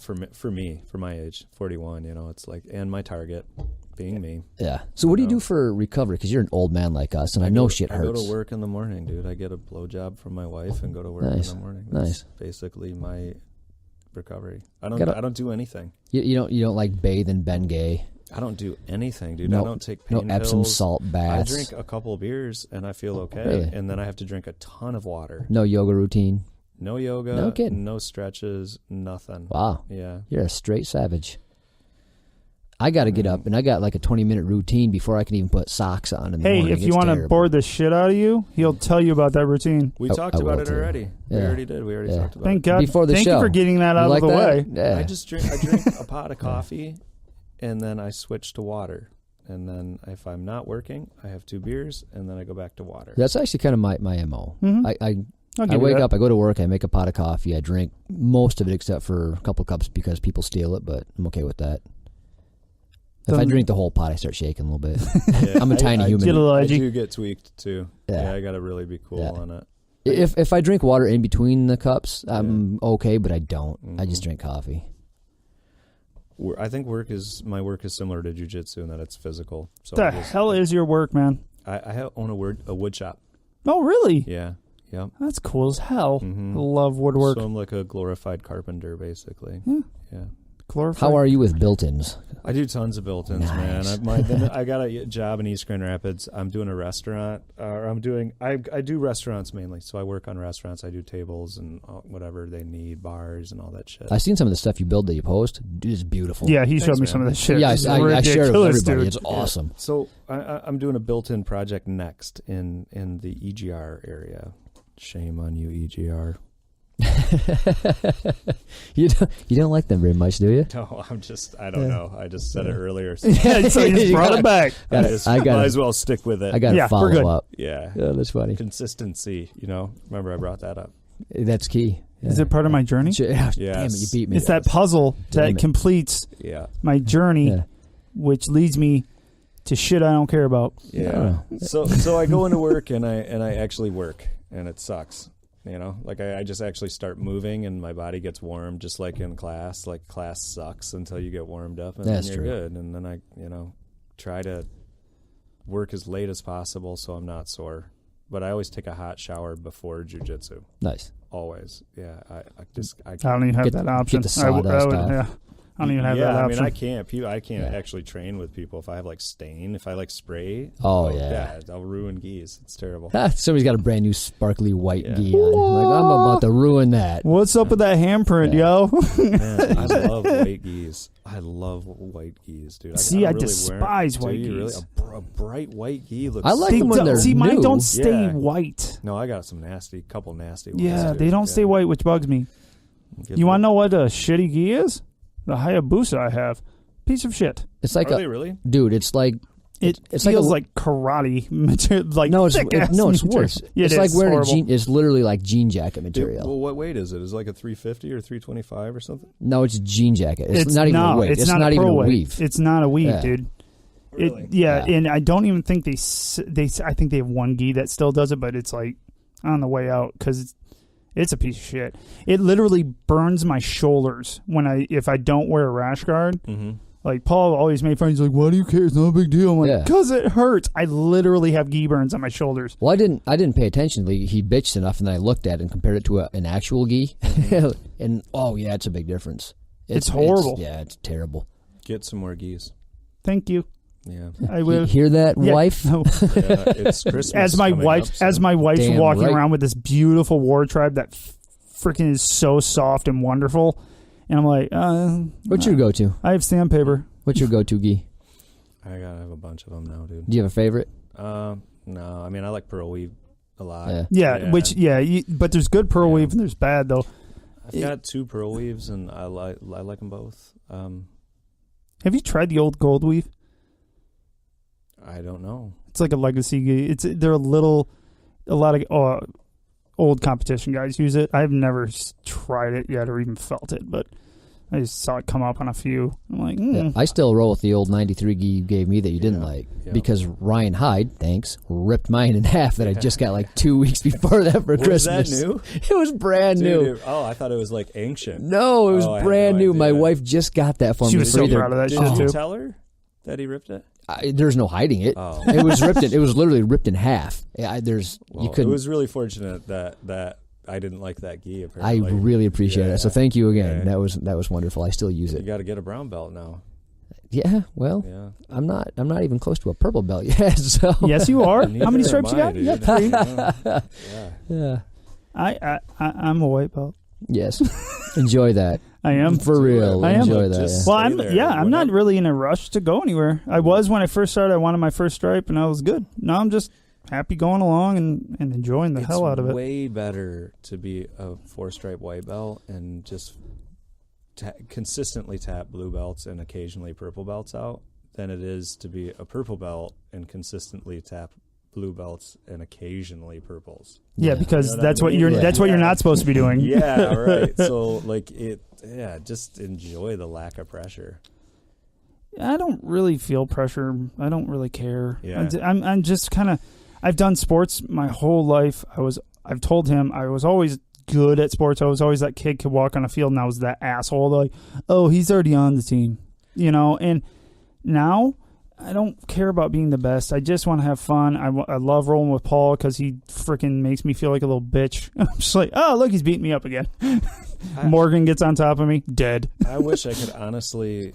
me, for my age, 41. You know, it's like, and my target being me. Yeah. So what do you do for recovery? Because you're an old man like us, and I know shit I hurts. go to work in the morning, dude. I get a blowjob from my wife and go to work Nice. in the morning. Nice. Basically my recovery. I don't do anything. You don't like bathe in Bengay. I don't do anything, dude. No, I don't take pain no Epsom pills. salt baths. I drink a couple of beers and I feel okay, Really? and then I have to drink a ton of water. No yoga routine. No yoga. No kidding. No stretches. Nothing. Wow. Yeah. You're a straight savage. I got to get up, and I got like a 20-minute routine before I can even put socks on. In the Hey, morning. if you It's want to terrible. bore the shit out of you, he'll tell you about that routine. We I talked will about it too. already. We Yeah. already did. We already Yeah. talked about Thank it. God. Before the Thank show. you for getting that out like of the that? way. Yeah. I drink a pot of coffee, and then I switch to water. And then if I'm not working, I have 2 beers, and then I go back to water. That's actually kind of my MO. Mhm. I I'll give you wake that. up, I go to work, I make a pot of coffee, I drink most of it except for a couple cups because people steal it, but I'm okay with that. If I drink the whole pot, I start shaking a little bit. Yeah, I'm a tiny human. Get a little I edgy. do get tweaked too. Yeah. Yeah, I got to really be cool Yeah. on it. If I drink water in between the cups, I'm okay, but I don't. I just Mhm. drink coffee. I think my work is similar to jiu-jitsu in that it's physical. So The hell is your work, man? I own a wood shop. Oh, really? Yeah. Yeah. That's cool as hell. Mhm. I love woodwork. So I'm like a glorified carpenter, basically. Yeah. Yeah. glorified. How are you with built-ins? I do tons of built-ins, Nice. man. I got a job in East Grand Rapids. I'm doing a restaurant. I do restaurants mainly. So I work on restaurants. I do tables and whatever they need, bars and all that shit. I've seen some of the stuff you build that you post. Dude, it's beautiful. Yeah, he showed me man. some of this shit. Yeah, It's I shared it with ridiculous, everybody. dude. It's awesome. So I'm doing a built-in project next in the EGR area. Shame on you, EGR. You don't like them very much, do you? No, I don't know. I just said it earlier. So Yeah, so you just brought it back. I might as well stick with it. I got to Yeah, we're good. follow up. Yeah. Yeah, that's funny. Consistency, remember I brought that up. That's key. Yeah. Is it part of my journey? Yeah, Yes. Damn it, you beat me. It's that puzzle Damn that it. completes Yeah. my journey, Yeah. which leads me to shit I don't care about. Yeah. So I go into work and I actually work and it sucks. Like I just actually start moving and my body gets warm, just like in class. Like class sucks until you get warmed up and That's then you're true. good. And then I, try to work as late as possible so I'm not sore. But I always take a hot shower before jiu-jitsu. Nice. Always. Yeah. I don't even have that option. Get the sawdust off. Yeah. I don't even have that option. I can't actually train with people if I have like stain, if I like spray. Oh, yeah. I'll ruin gis. It's terrible. Somebody's got a brand new sparkly white Yeah. gi on. Like, I'm about to ruin that. What's up with that handprint, yo? Man, I love white gis. I love white gis, dude. See, I really despise white do you gis. Really? A bright white gi looks. I like them when they're See, mine new. don't stay Yeah. white. No, I got couple nasty ones. Yeah, too. they don't stay white, which bugs me. You want to know what a shitty gi is? The Hayabusa I have. Piece of shit. It's like Are they really? dude. It's like It it's feels like like karate material. Like no, it's thick-ass no, it's material. worse. Yeah, It's it like is. wearing Horrible. It's literally like jean jacket material. Well, what weight is it? Is it like a 350 or 325 or something? No, it's jean jacket. It's not even a weight. It's not even a weight. weave. It's not a weave, Yeah. dude. Really? Yeah, Yeah. and I don't even think they. I think they have one gi that still does it, but it's like on the way out because it's a piece of shit. It literally burns my shoulders if I don't wear a rash guard. Mm-hmm. Like Paul always made fun. He's like, "Why do you care? It's not a big deal." I'm like, Yeah. "Cause it hurts." I literally have gi burns on my shoulders. Well, I didn't pay attention. He bitched enough, and then I looked at it and compared it to an actual gi, and oh yeah, it's a big difference. It's horrible. It's terrible. Get some more gis. Thank you. Yeah. I will. Hear that, Yeah, wife? no. Yeah, it's Christmas. As my coming wife, up, so- as my wife's Damn walking right. around with this beautiful war tribe that freaking is so soft and wonderful, and I'm like, What's your go-to? I have sandpaper. What's your go-to gi? I have a bunch of them now, dude. Do you have a favorite? No, I mean I like pearl weave a lot. Yeah, but there's good pearl weave and there's bad though. I've got 2 pearl weaves and I like them both. Have you tried the old gold weave? I don't know. It's like a legacy gi. They're a lot of old competition guys use it. I've never tried it yet or even felt it, but I just saw it come up on a few. I'm like, Yeah, I still roll with the old 93 gi you gave me that you didn't like Yeah. because Ryan Hyde, thanks, ripped mine in half that I just got like 2 weeks before that for Christmas. Was that new? It was brand new. Oh, I thought it was like ancient. No, it was I had brand no new. My idea. wife just got that for She me. was for so either- proud of that Did shit you too. tell her that he ripped it? There's no hiding it. Oh. It was ripped. It was literally ripped in half. You Well, couldn't. It was really fortunate that I didn't like that gi. I Apparently, really appreciate it. So thank you again. Yeah. That was wonderful. I still use You it. got to get a brown belt now. Yeah. Well, Yeah. I'm not even close to a purple belt yet. So Yes, you are. Neither How many am stripes you I, got? You dude. got 3. Yeah. yeah. I'm a white belt. Yes. Enjoy that. I am. For real. I am. Enjoy that. Just- Yeah. Well, Stay there. I'm not Whenever- really in a rush to go anywhere. I was when I first started. I wanted my first stripe, and I was good. Now I'm just happy going along and enjoying the hell out of it. It's way better to be a 4-stripe white belt and just consistently tap blue belts and occasionally purple belts out than it is to be a purple belt and consistently tap blue belts and occasionally purples. Yeah, because You know what that's I what mean? you're Yeah. that's what you're not supposed to be doing. Yeah, right. So just enjoy the lack of pressure. I don't really feel pressure. I don't really care. Yeah. I'm just kind of. I've done sports my whole life. I've told him I was always good at sports. I was always that kid could walk on a field and I was that asshole like, oh, he's already on the team, And now I don't care about being the best. I just want to have fun. I love rolling with Paul because he freaking makes me feel like a little bitch. I'm just like, oh, look, he's beating me up again. Morgan gets on top of me, dead. I wish I could honestly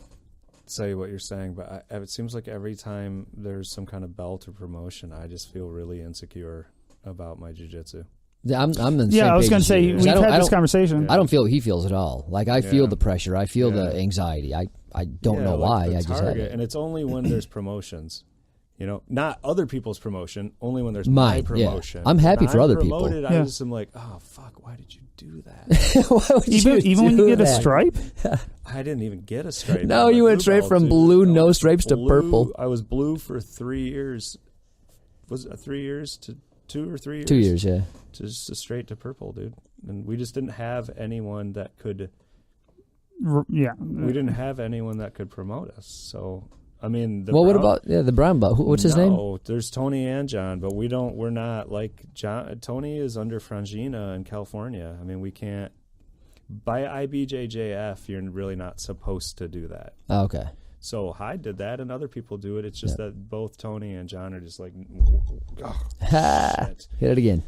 say what you're saying, but it seems like every time there's some kind of belt or promotion, I just feel really insecure about my jiu-jitsu. Yeah, I'm the yeah, same I was going to say, we've had this conversation. I don't feel what he feels at all. Like, I feel the pressure. I feel the anxiety. I don't know why. I just have it. And it's only when there's promotions. You know, not other people's promotion, only when there's my promotion. Yeah. I'm happy for other people. I just am like, oh, fuck, why did you do that? Why would even when you get a stripe? I didn't even get a stripe. No, you went straight from blue, no stripes, to purple. I was blue for 3 years. Was it 3 years to 2 or 3 years? 2 years, yeah. Just straight to purple, dude. And we just didn't have anyone that could... Yeah. We didn't have anyone that could promote us. So, I mean... what about the brown belt? What's his name? No, there's Tony and John, but we're not like... John. Tony is under Frangina in California. I mean, we can't... By IBJJF, you're really not supposed to do that. Oh, okay. So Hyde did that, and other people do it. It's just that both Tony and John are just like... Hit it again.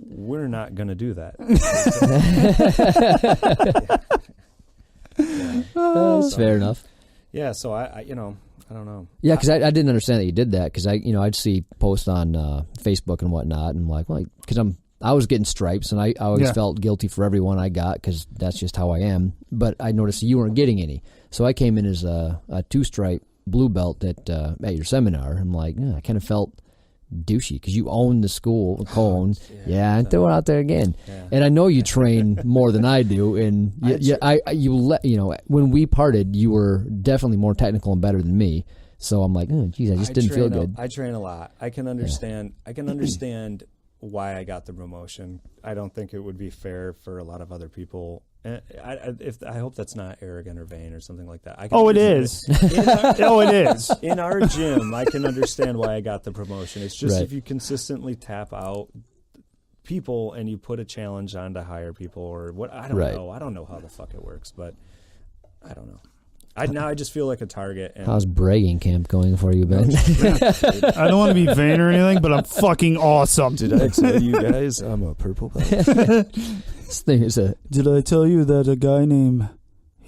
We're not going to do that. That's fair enough. Yeah, so I don't know. Yeah, because I didn't understand that you did that, because I'd see posts on Facebook and whatnot, and I'm like, well, because I was getting stripes, and I always felt guilty for every one I got, because that's just how I am. But I noticed you weren't getting any, so I came in as a 2-stripe blue belt at your seminar. I'm like, I kind of felt douchey because you own the school cone. And throw it out there again. Yeah. And I know you train more than I do, and when we parted, you were definitely more technical and better than me. So I'm like, geez, I just didn't feel good. I train a lot. I can understand. I can understand why I got the promotion. I don't think it would be fair for a lot of other people. I hope that's not arrogant or vain or something like that. It is. It is. In our gym, I can understand why I got the promotion. It's just if you consistently tap out people and you put a challenge on to hire people or what, I don't know. I don't know how the fuck it works, but I don't know. Now I just feel like a target. And how's bragging camp going for you, Ben? I don't want to be vain or anything, but I'm fucking awesome. Did I tell you guys I'm a purple belt? This thing is Did I tell you that a guy named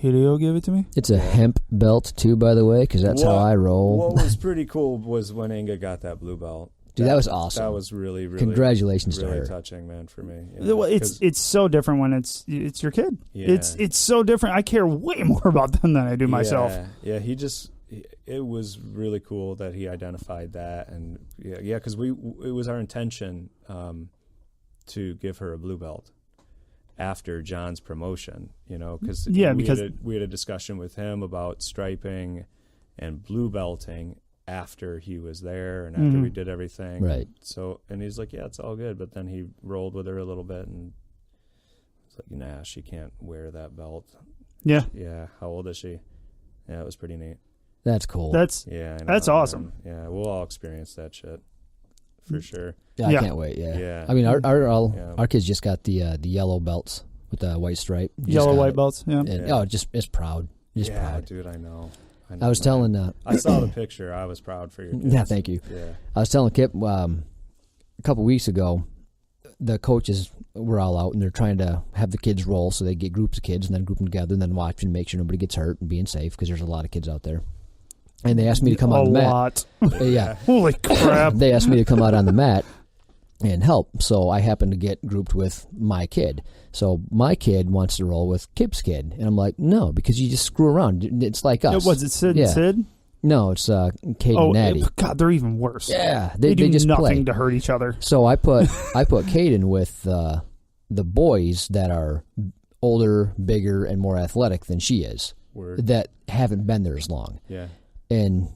Hideo gave it to me? It's a hemp belt too, by the way, because that's how I roll. What was pretty cool was when Inga got that blue belt. Dude, that was awesome. That was really, really congratulations really to her. Touching, man, for me. Well, it's so different when it's your kid. Yeah. It's so different. I care way more about them than I do myself. Yeah, it was really cool that he identified that, and because it was our intention to give her a blue belt after John's promotion, because we had a discussion with him about striping and blue belting after he was there and after we did everything. Right. So, and he's like, yeah, it's all good. But then he rolled with her a little bit and it's like, nah, she can't wear that belt. Yeah. Yeah. How old is she? Yeah, it was pretty neat. That's cool. That's awesome. Man. Yeah, we'll all experience that shit for sure. Yeah, I can't wait. Yeah. I mean, our kids just got the yellow belts with the white stripe. Yellow white belts. Yeah. And, it's proud. Just proud, dude. I know. I was telling. I saw the picture. I was proud for you. Yeah, thank you. Yeah. I was telling Kip a couple weeks ago, the coaches were all out and they're trying to have the kids roll, so they get groups of kids and then group them together and then watch and make sure nobody gets hurt and being safe because there's a lot of kids out there. And they asked me to come on the mat. A lot. Yeah. Holy crap. They asked me to come out on the mat and help. So I happened to get grouped with my kid. So my kid wants to roll with Kip's kid. And I'm like, no, because you just screw around. It's like us. Was it Sid and Sid? No, it's Kate and Natty. God, they're even worse. Yeah. They do just nothing play to hurt each other. So I put Caden with the boys that are older, bigger, and more athletic than she is. Word. That haven't been there as long. Yeah. And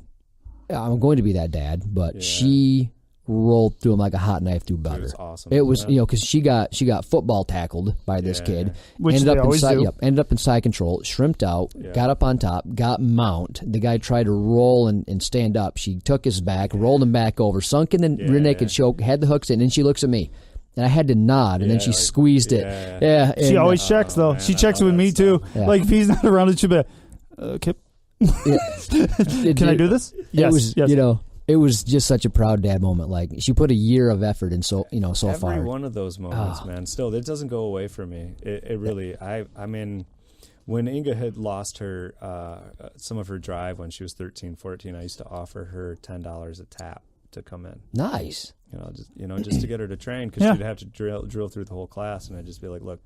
I'm going to be that dad, but she rolled through him like a hot knife through butter. It was awesome. It was, because she got football tackled by this kid. Which ended they up always do. Ended up in side control, shrimped out, got up on top, got mount. The guy tried to roll and stand up. She took his back, rolled him back over, sunk in the rear naked choke, had the hooks in, and she looks at me. And I had to nod, and then she squeezed it. Yeah. She always checks, though. Man, she checks it with me, too. Yeah. Like, if he's not around, she'll be like, Kip, Can I do this? Yes. Yes. You know, it was just such a proud dad moment. Like, she put a year of effort in so far. Every one of those moments, man. Still, it doesn't go away from me. It really. I mean, when Inga had lost her some of her drive when she was 13, 14, I used to offer her $10 a tap to come in. Nice. Just to get her to train, because she'd have to drill through the whole class, and I'd just be like, look,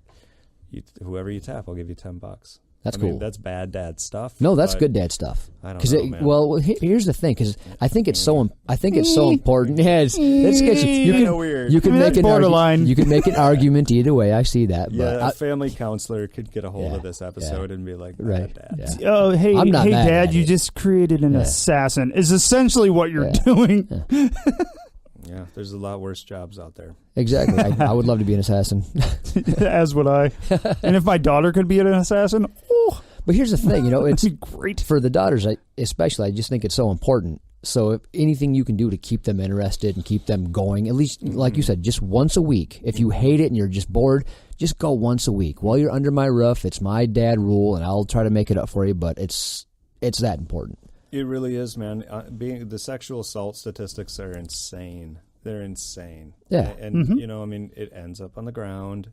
whoever you tap, I'll give you $10. That's cool. That's bad dad stuff. No, that's good dad stuff. I don't know, man. Well, here's the thing, because I think it's so important. Yeah, let's get you. You can make an borderline. You can make an argument either way. I see that. Yeah, but a family counselor could get a hold of this episode and be like, right, Dad. Yeah. Oh, hey, Dad, you just created an assassin. Is essentially what you're doing. Yeah, there's a lot worse jobs out there. Exactly. I would love to be an assassin. As would I. And if my daughter could be an assassin, But here's the thing, it's great for the daughters. Especially, I just think it's so important. So if anything you can do to keep them interested and keep them going, at least, like you said, just once a week. If you hate it and you're just bored, just go once a week. While you're under my roof, it's my dad rule, and I'll try to make it up for you. But it's that important. It really is, man. The sexual assault statistics are insane. They're insane. Yeah. And it ends up on the ground.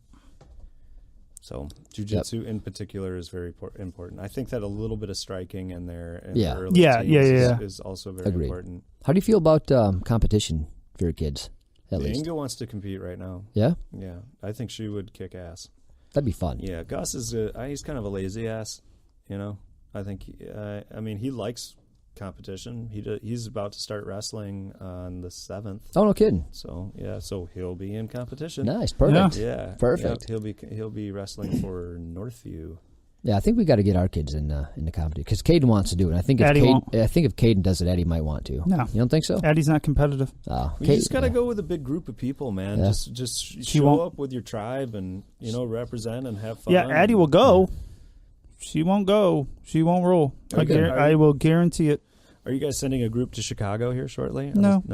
So jiu-jitsu in particular is very important. I think that a little bit of striking in there in the early teens is also very important. How do you feel about competition for your kids, at least? Inga wants to compete right now. Yeah? Yeah. I think she would kick ass. That'd be fun. Yeah. Gus he's kind of a lazy ass, I think, he likes competition. He's about to start wrestling on the 7th. Oh, no kidding. So so he'll be in competition. Nice, perfect. Yeah, perfect. Yeah, he'll be wrestling for Northview. Yeah, I think we got to get our kids in the competition, because Caden wants to do it. I think if Caden does it, Eddie might want to. No, you don't think so? Eddie's not competitive. Oh, you just got to go with a big group of people, man. Yeah. Just show up with your tribe and represent and have fun. Yeah, Addie will go. She won't go. She won't roll. I will guarantee it. Are you guys sending a group to Chicago here shortly? No.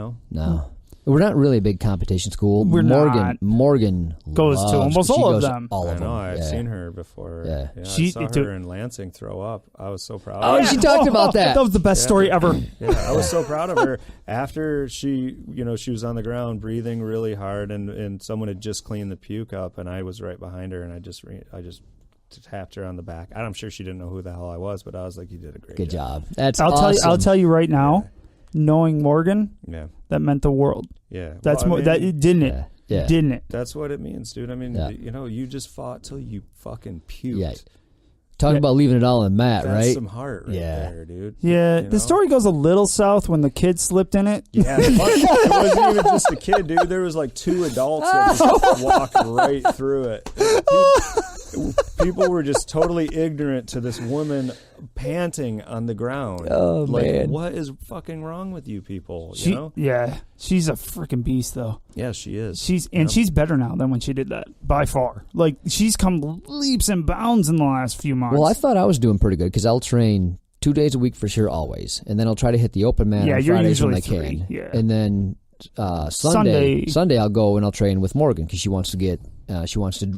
We're not really a big competition school. Morgan goes to almost all of them. All of them. I know. I've seen her before. Yeah. I saw her in Lansing throw up. I was so proud of her. Oh, she talked about that. That was the best story ever. Yeah, I was so proud of her. After she was on the ground breathing really hard, and someone had just cleaned the puke up, and I was right behind her, and I just tapped her on the back. I'm sure she didn't know who the hell I was, but I was like, "You did a great job." That's awesome. I'll tell you right now, knowing Morgan, that meant the world. Yeah, that's didn't it? Yeah. Didn't it? That's what it means, dude. I mean, you just fought till you fucking puked. Yeah. Talking about leaving it all on the mat, That's right? some heart right there, dude. Yeah, the story goes a little south when the kid slipped in it. Yeah, it wasn't even just a kid, dude. There was like 2 adults that just walked right through it. People were just totally ignorant to this woman panting on the ground. Oh, man. What is fucking wrong with you people? Yeah, she's a freaking beast, though. Yeah, she is. She's better now than when she did that, by far. Like, she's come leaps and bounds in the last few months. Well, I thought I was doing pretty good, because I'll train 2 days a week for sure, always. And then I'll try to hit the open mat on Fridays when I can. Yeah. And then Sunday I'll go and I'll train with Morgan, because she wants to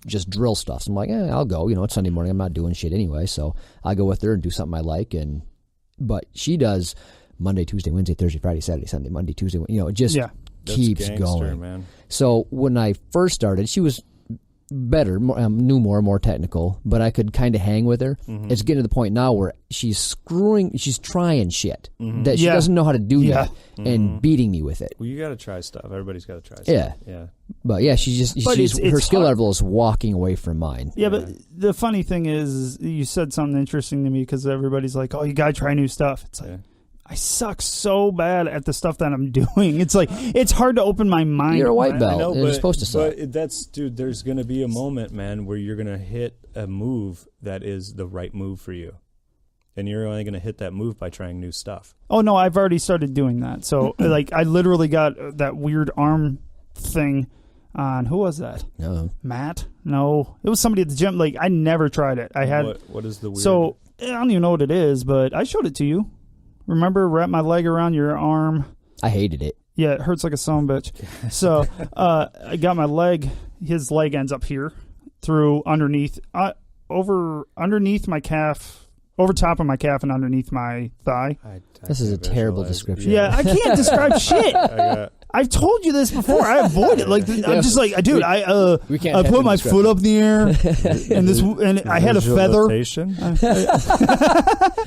just drill stuff. So I'm like, I'll go. It's Sunday morning. I'm not doing shit anyway, so I go with her and do something I like. But she does Monday, Tuesday, Wednesday, Thursday, Friday, Saturday, Sunday, Monday, Tuesday. It just keeps going. Man. So when I first started, she was better, knew more technical, but I could kind of hang with her. Mm-hmm. It's getting to the point now where she's trying shit that she doesn't know how to do yet, and beating me with it. Well, you got to try stuff. Everybody's got to try stuff. Yeah. But yeah, her skill level is walking away from mine. Yeah, but the funny thing is, you said something interesting to me, because everybody's like, "Oh, you got to try new stuff." It's like, I suck so bad at the stuff that I'm doing. It's like, it's hard to open my mind. You're a white belt. I know, you're supposed to suck. But dude, there's going to be a moment, man, where you're going to hit a move that is the right move for you. And you're only going to hit that move by trying new stuff. Oh, no, I've already started doing that. So, like, I literally got that weird arm thing on, who was that? No. Matt? No. It was somebody at the gym. Like, I never tried it. I had. What is the weird? So, I don't even know what it is, but I showed it to you. Remember, wrap my leg around your arm. I hated it. Yeah, it hurts like a son of a bitch. So I got my leg. His leg ends up here, through underneath, underneath my calf, over top of my calf and underneath my thigh. This is a terrible description. Yeah, I can't describe shit. I've told you this before. I avoid it. Like I'm just like, dude, I put my foot up in the air, and I had a feather.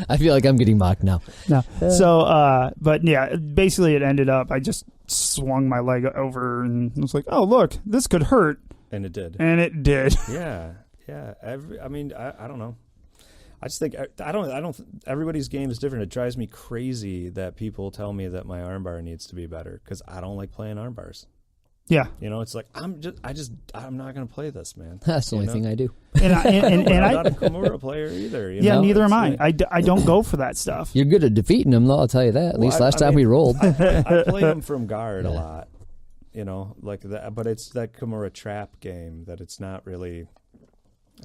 I feel like I'm getting mocked now. No. So, but yeah, basically it ended up, I just swung my leg over and was like, oh, look, this could hurt. And it did. And it did. Yeah. Yeah. I mean, I don't know. I just think everybody's game is different. It drives me crazy that people tell me that my armbar needs to be better because I don't like playing arm bars. Yeah. You know, it's like I'm not going to play this, man. That's the only thing I do. And I'm not a Kimura player either. You know? Neither am I. I don't go for that stuff. You're good at defeating them, though, I'll tell you that. At least last time we rolled. I play them from guard a lot, you know, like that. But it's that Kimura trap game that it's not really.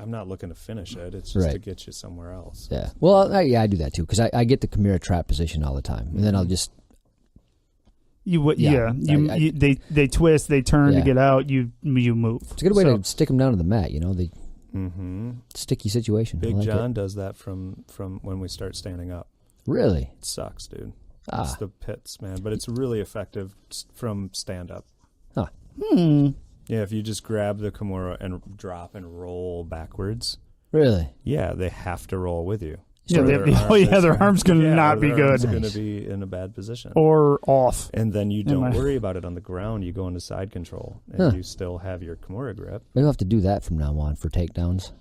I'm not looking to finish it. It's just to get you somewhere else. Yeah. Well, I do that too because I get the Kimura trap position all the time, and then I'll just. They twist, they turn to get out. You move. It's a good way to stick them down to the mat. You know, sticky situation. Big John does that from when we start standing up. Really? It sucks, dude. It's the pits, man. But it's really effective from stand up. Huh. Yeah, if you just grab the Kimura and drop and roll backwards. Really? Yeah, they have to roll with you. So their arm's going to not be good. It's going to be in a bad position. Or off. And then you don't worry about it on the ground. You go into side control, and you still have your Kimura grip. Maybe I'll have to do that from now on for takedowns.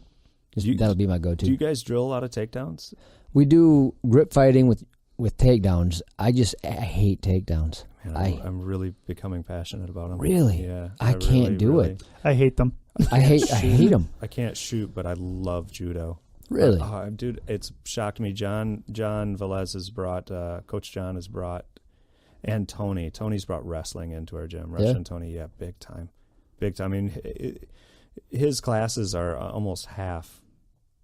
That'll be my go-to. Do you guys drill a lot of takedowns? We do grip fighting with takedowns. I hate takedowns. Man, I'm really becoming passionate about them. Really? Yeah. I can't do it. I hate them. I hate them. I can't shoot, but I love judo. Really? Dude, it's shocked me. John Velez has brought, Coach John has brought, and Tony. Tony's brought wrestling into our gym. Russian Tony, big time. Big time. I mean, his classes are almost half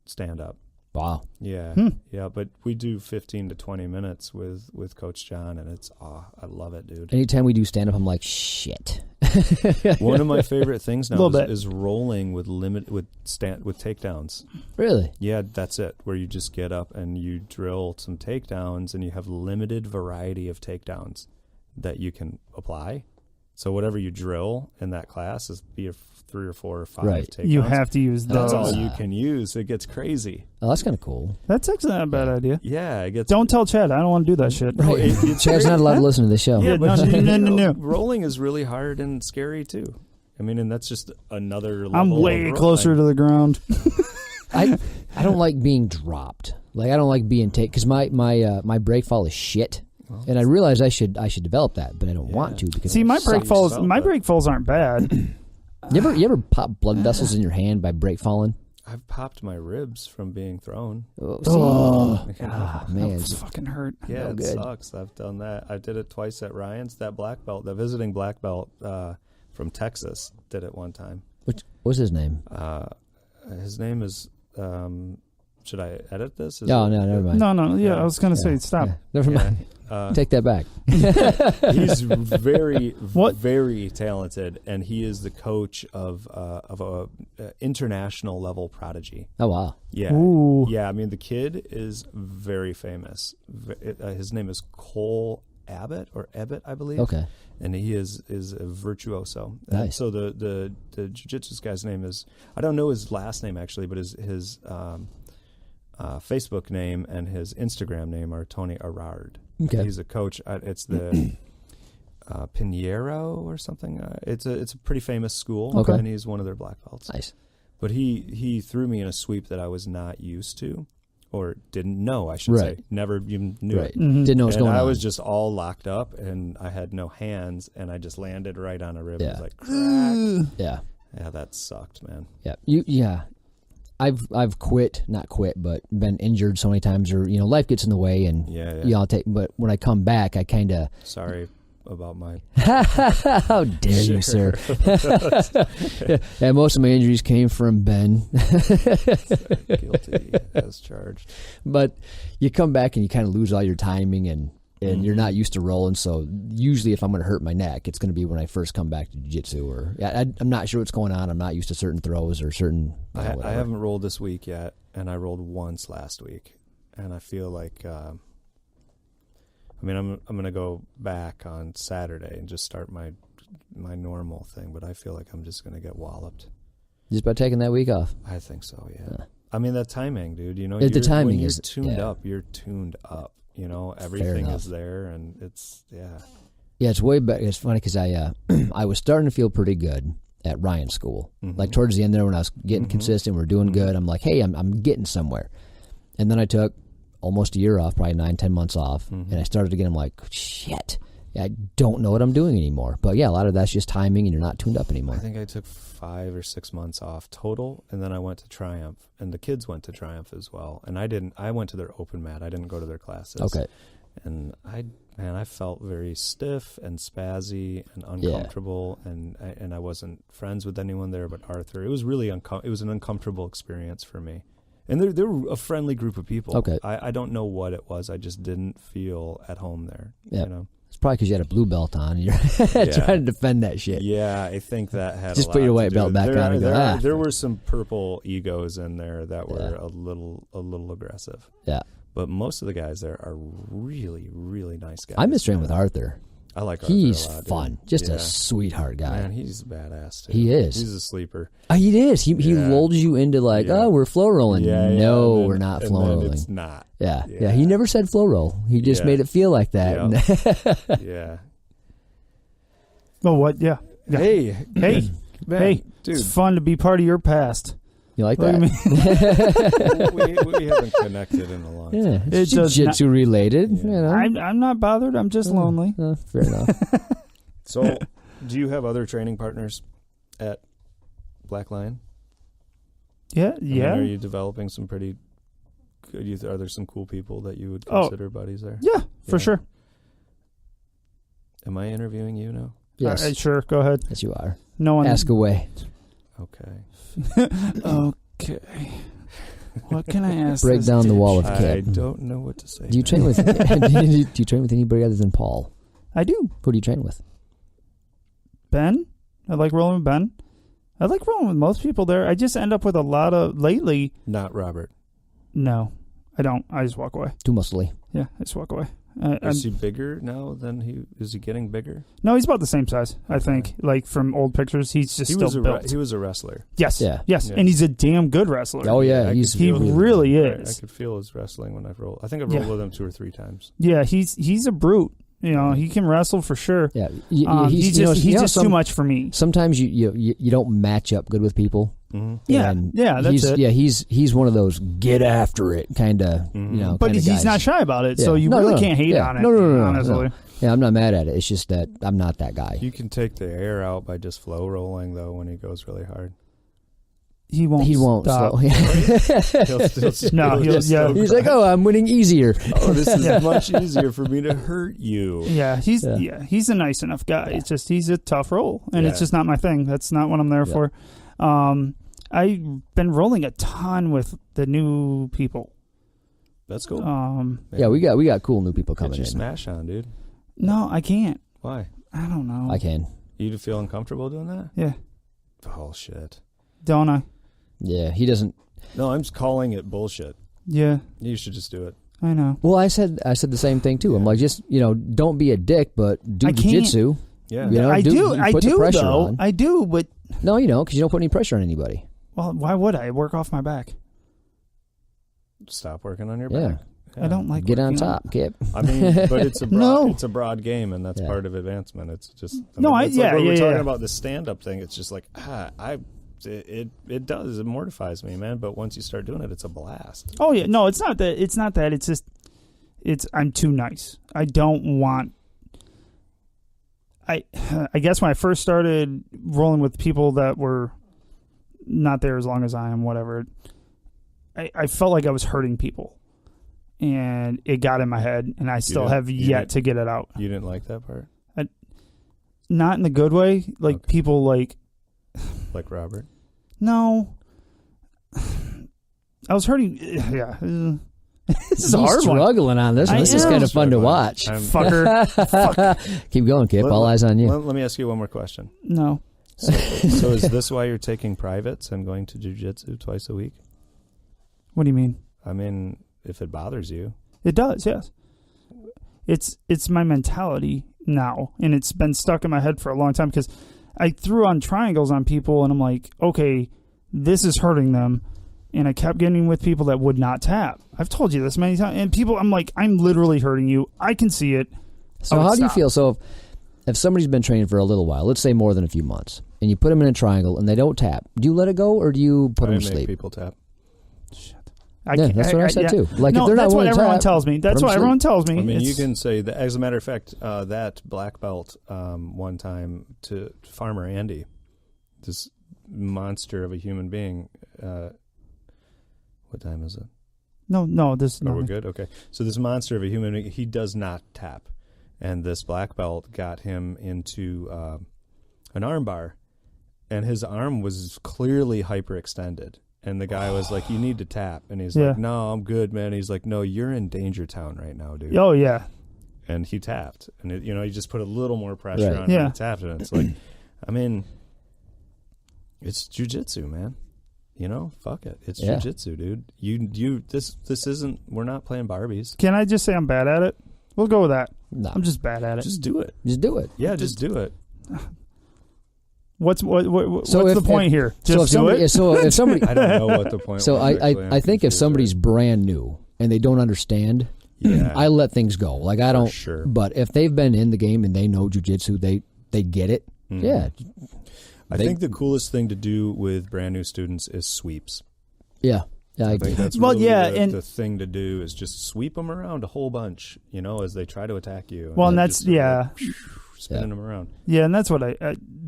stand-up. Wow. Yeah. Yeah, but we do 15 to 20 minutes with Coach John, and it's, I love it, dude. Anytime we do stand-up, I'm like, shit. One of my favorite things now is rolling with takedowns. Really? Yeah, that's it, where you just get up and you drill some takedowns, and you have limited variety of takedowns that you can apply. So whatever you drill in that class is be 3 or 4 or 5 takedowns. You have to use those. That's all you can use. It gets crazy. Oh, that's kind of cool. That's actually not a bad idea. Yeah, it gets. Don't tell Chad. I don't want to do that shit. No, Chad's not allowed to listen to this show. Yeah, but no. Rolling is really hard and scary too. I mean, and that's just another level. I'm way closer to the ground. I don't like being dropped. Like I don't like being because my break fall is shit. Well, and I realize I should develop that, but I don't want to because my break falls aren't bad. You ever pop blood vessels in your hand by break falling? I've popped my ribs from being thrown. Man, it's fucking hurt. Yeah, it sucks. I've done that. I did it twice at Ryan's. That black belt, the visiting black belt from Texas, did it one time. What's his name? His name is. Should I edit this? No, never mind. No. Yeah, I was gonna say stop. Yeah. Never mind. Take that back. He's very, very talented, and he is the coach of a international level prodigy. Oh wow! Yeah, yeah. I mean, the kid is very famous. His name is Cole Abbott, I believe. Okay. And he is a virtuoso. Nice. So the jiu-jitsu guy's name is, I don't know his last name actually, but his Facebook name and his Instagram name are Tony Arard. Okay. He's a coach. It's the Pinheiro or something. It's a pretty famous school. Okay. And he's one of their black belts. Nice. But he threw me in a sweep that I was not used to, or didn't know, I should say. Never even knew it. Mm-hmm. Didn't know what was going on. I was just all locked up, and I had no hands, and I just landed right on a rib. It was like, crack. Yeah. Yeah, that sucked, man. Yeah. I've quit, not quit, but been injured so many times, or life gets in the way, and but when I come back, I kind of sorry about my. How dare you, sir? Yeah, most of my injuries came from Ben. Guilty as charged. But you come back and you kind of lose all your timing, and you're not used to rolling. So usually, if I'm going to hurt my neck, it's going to be when I first come back to jiu-jitsu, or I'm not sure what's going on. I'm not used to certain throws or certain. I haven't rolled this week yet, and I rolled once last week, and I feel like I'm going to go back on Saturday and just start my normal thing, but I feel like I'm just going to get walloped. Just by taking that week off? I think so, yeah. I mean, that timing, dude, you know, the timing when you're is tuned up, you're tuned up, you know, everything is there, and it's, yeah. Yeah, it's way better. It's funny because I was starting to feel pretty good at Ryan's school. Like towards the end there when I was getting consistent, we're doing good, I'm like, hey, I'm getting somewhere. And then I took almost a year off, probably 9-10 months off, and I started again, I'm like, shit. I don't know what I'm doing anymore. But yeah, a lot of that's just timing and you're not tuned up anymore. I think I took 5 or 6 months off total, and then I went to Triumph, and the kids went to Triumph as well. And I went to their open mat. I didn't go to their classes. Okay. And I felt very stiff and spazzy and uncomfortable, and I wasn't friends with anyone there but Arthur. It was really it was an uncomfortable experience for me. And they were a friendly group of people. Okay. I don't know what it was. I just didn't feel at home there. Yeah. You know? It's probably because you had a blue belt on and you're trying to defend that shit. Yeah, I think that had just put your white belt back on and go, There were some purple egos in there that were a little aggressive. Yeah. But most of the guys there are really, really nice guys. I miss training with Arthur. I like Arthur He's a lot, fun. Just a sweetheart guy. Man, he's badass, too. He is. He's a sleeper. He is. He lulls you into like, oh, we're flow rolling. No, we're not flow rolling. It's not. Yeah. He never said flow roll. He just made it feel like that. Yeah. Oh, what? Yeah. Hey. Man, dude. It's fun to be part of your past. You like that? we haven't connected in a long time. Yeah, it's jiu-jitsu related. Yeah. You know. I'm not bothered. I'm just lonely. Fair enough. So, do you have other training partners at Black Lion? Yeah. I mean, are you developing some pretty good? Are there some cool people that you would consider buddies there? Yeah, for sure. Am I interviewing you now? Yes. Sure. Go ahead. Yes, you are. No one. Ask away. Okay. Okay. What can I ask? Break down the wall of Kip. I don't know what to say. Do you train with? do you train with anybody other than Paul? I do. Who do you train with? Ben. I like rolling with Ben. I like rolling with most people there. I just end up with a lot of lately. Not Robert. No, I don't. I just walk away. Too muscly. Yeah, I just walk away. Is he bigger now than he? Is he getting bigger? No, he's about the same size. I think. Like from old pictures, he's just still built. He was a wrestler. Yes. Yeah. Yes, and he's a damn good wrestler. Oh yeah, he really is. I could feel his wrestling when I've rolled. I think I've rolled with him 2 or 3 times. Yeah, he's a brute. You know, he can wrestle for sure. Yeah, he's just too much for me. Sometimes you don't match up good with people. Mm-hmm. Yeah, that's it. Yeah, he's one of those get after it kind of, But he's guys. Not shy about it, so you can't hate on it. No, honestly. Yeah, I'm not mad at it. It's just that I'm not that guy. You can take the air out by just flow rolling though when he goes really hard. He won't Slow. stop. He's like, oh, I'm winning easier. Oh, this is much easier for me to hurt you. Yeah, he's a nice enough guy. It's just he's a tough roll, and it's just not my thing. That's not what I'm there for. I've been rolling a ton with the new people. That's cool. We got cool new people coming in. Smash on, dude. No, I can't. Why? I don't know. I can. You feel uncomfortable doing that? Yeah. Oh shit. Don't I? Yeah, he doesn't. No, I'm just calling it bullshit. Yeah. You should just do it. I know. Well, I said the same thing too. I'm like, just don't be a dick, but do jiu-jitsu. Yeah, I do though. I do, but no, you don't, because you don't put any pressure on anybody. Well, why would I work off my back? Stop working on your back. Yeah. I don't like get on top, Kip. I mean, but it's a broad game, and that's part of advancement. It's just we're talking about the stand-up thing. It's just like it mortifies me, man. But once you start doing it, it's a blast. Oh yeah, no, it's not that. It's not that. It's just I'm too nice. I don't want. I guess when I first started rolling with people that were not there as long as I am, whatever, I felt like I was hurting people. And it got in my head, and I still have yet to get it out. You didn't like that part? Not in the good way. Like people like... Like Robert? No. I was hurting... Yeah. This is a hard one. He's struggling on this one. This is kind of fun to watch. Fucker. Fuck. Keep going, Kip. All eyes on you. Let me ask you one more question. No. So is this why you're taking privates and going to jiu-jitsu twice a week? What do you mean? I mean... if it bothers you. It does, yes. It's my mentality now, and it's been stuck in my head for a long time because I threw on triangles on people, and I'm like, okay, this is hurting them, and I kept getting with people that would not tap. I've told you this many times, and people, I'm like, I'm literally hurting you. I can see it. So how do you feel? So if somebody's been training for a little while, let's say more than a few months, and you put them in a triangle and they don't tap, do you let it go or do you put them to sleep? People tap. Shit. That's what I said too. Like no, if they're that's not what everyone tap, tells me. That's what everyone tells me. I mean, you can say that. As a matter of fact, that black belt one time to Farmer Andy, this monster of a human being. What time is it? No. This. Oh, we're good. Okay. So this monster of a human being, he does not tap, and this black belt got him into an arm bar, and his arm was clearly hyperextended. And the guy was like, you need to tap. And he's like, no, I'm good, man. He's like, no, you're in danger town right now, dude. Oh, yeah. And he tapped. And, he just put a little more pressure on him and tapped. And it's like, I mean, it's jiu-jitsu, man. Fuck it. It's jiu-jitsu, dude. This isn't, we're not playing Barbies. Can I just say I'm bad at it? We'll go with that. No. I'm just bad at it. Just do it. Just do it. Yeah, just do it. What's the point here? Just do it? So if somebody, I don't know what the point. So I think if somebody's brand new and they don't understand, I let things go. Like I don't. Sure. But if they've been in the game and they know jiu-jitsu, they get it. Mm-hmm. Yeah. I think the coolest thing to do with brand new students is sweeps. Yeah. Yeah, I think that's the thing to do is just sweep them around a whole bunch, as they try to attack you. Well, and that's spinning them around. Yeah, and that's what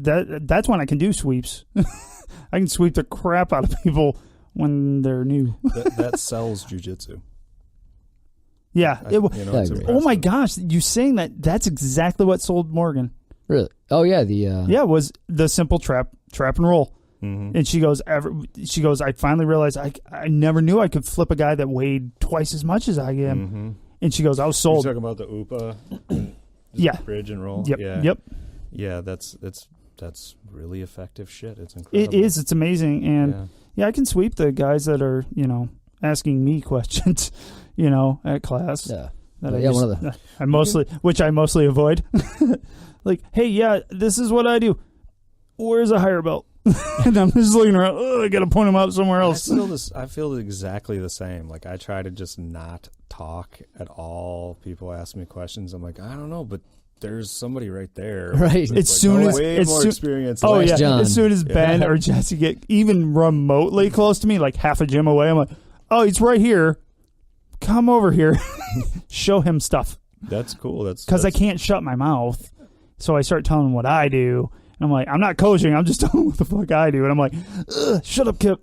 that's when I can do sweeps. I can sweep the crap out of people when they're new. that sells jiu-jitsu. Yeah. Oh my gosh, you saying that's exactly what sold Morgan. Really? Oh yeah, it was the simple trap and roll. Mm-hmm. And she goes, I finally realized I never knew I could flip a guy that weighed twice as much as I am. Mm-hmm. And she goes, I was sold. You're talking about the UPA? Bridge and roll? Yep. Yeah, that's really effective shit. It's incredible. It is. It's amazing. And I can sweep the guys that are, asking me questions, at class. Yeah. I mostly avoid. Like, hey, this is what I do. Where's a higher belt? And I'm just looking around. I got to point them out somewhere else. I feel exactly the same. Like I try to just not talk at all. People ask me questions. I'm like, I don't know, but there's somebody right there. Right. As soon as experience. Oh yeah. John. As soon as Ben or Jesse get even remotely close to me, like half a gym away, I'm like, oh, he's right here. Come over here. Show him stuff. That's cool. Because I can't shut my mouth, so I start telling him what I do. And I'm like, I'm not coaching. I'm just telling what the fuck I do. And I'm like, shut up, Kip.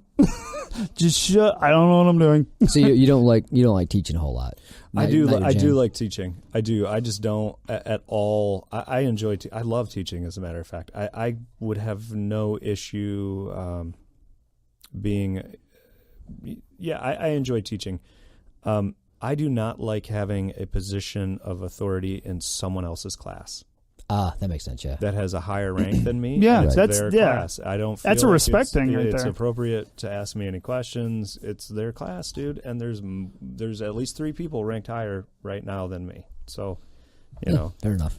Just shut. I don't know what I'm doing. So you don't like teaching a whole lot. I do like teaching. I do. I just don't at all. I enjoy. I love teaching. As a matter of fact, I would have no issue being. Yeah, I enjoy teaching. I do not like having a position of authority in someone else's class. That makes sense. Yeah, that has a higher rank than me. Yeah, it's their class. I don't. Feel that's a respect thing, right It's there. appropriate to ask me any questions. It's their class, dude, and there's at least 3 people ranked higher right now than me. So, fair enough.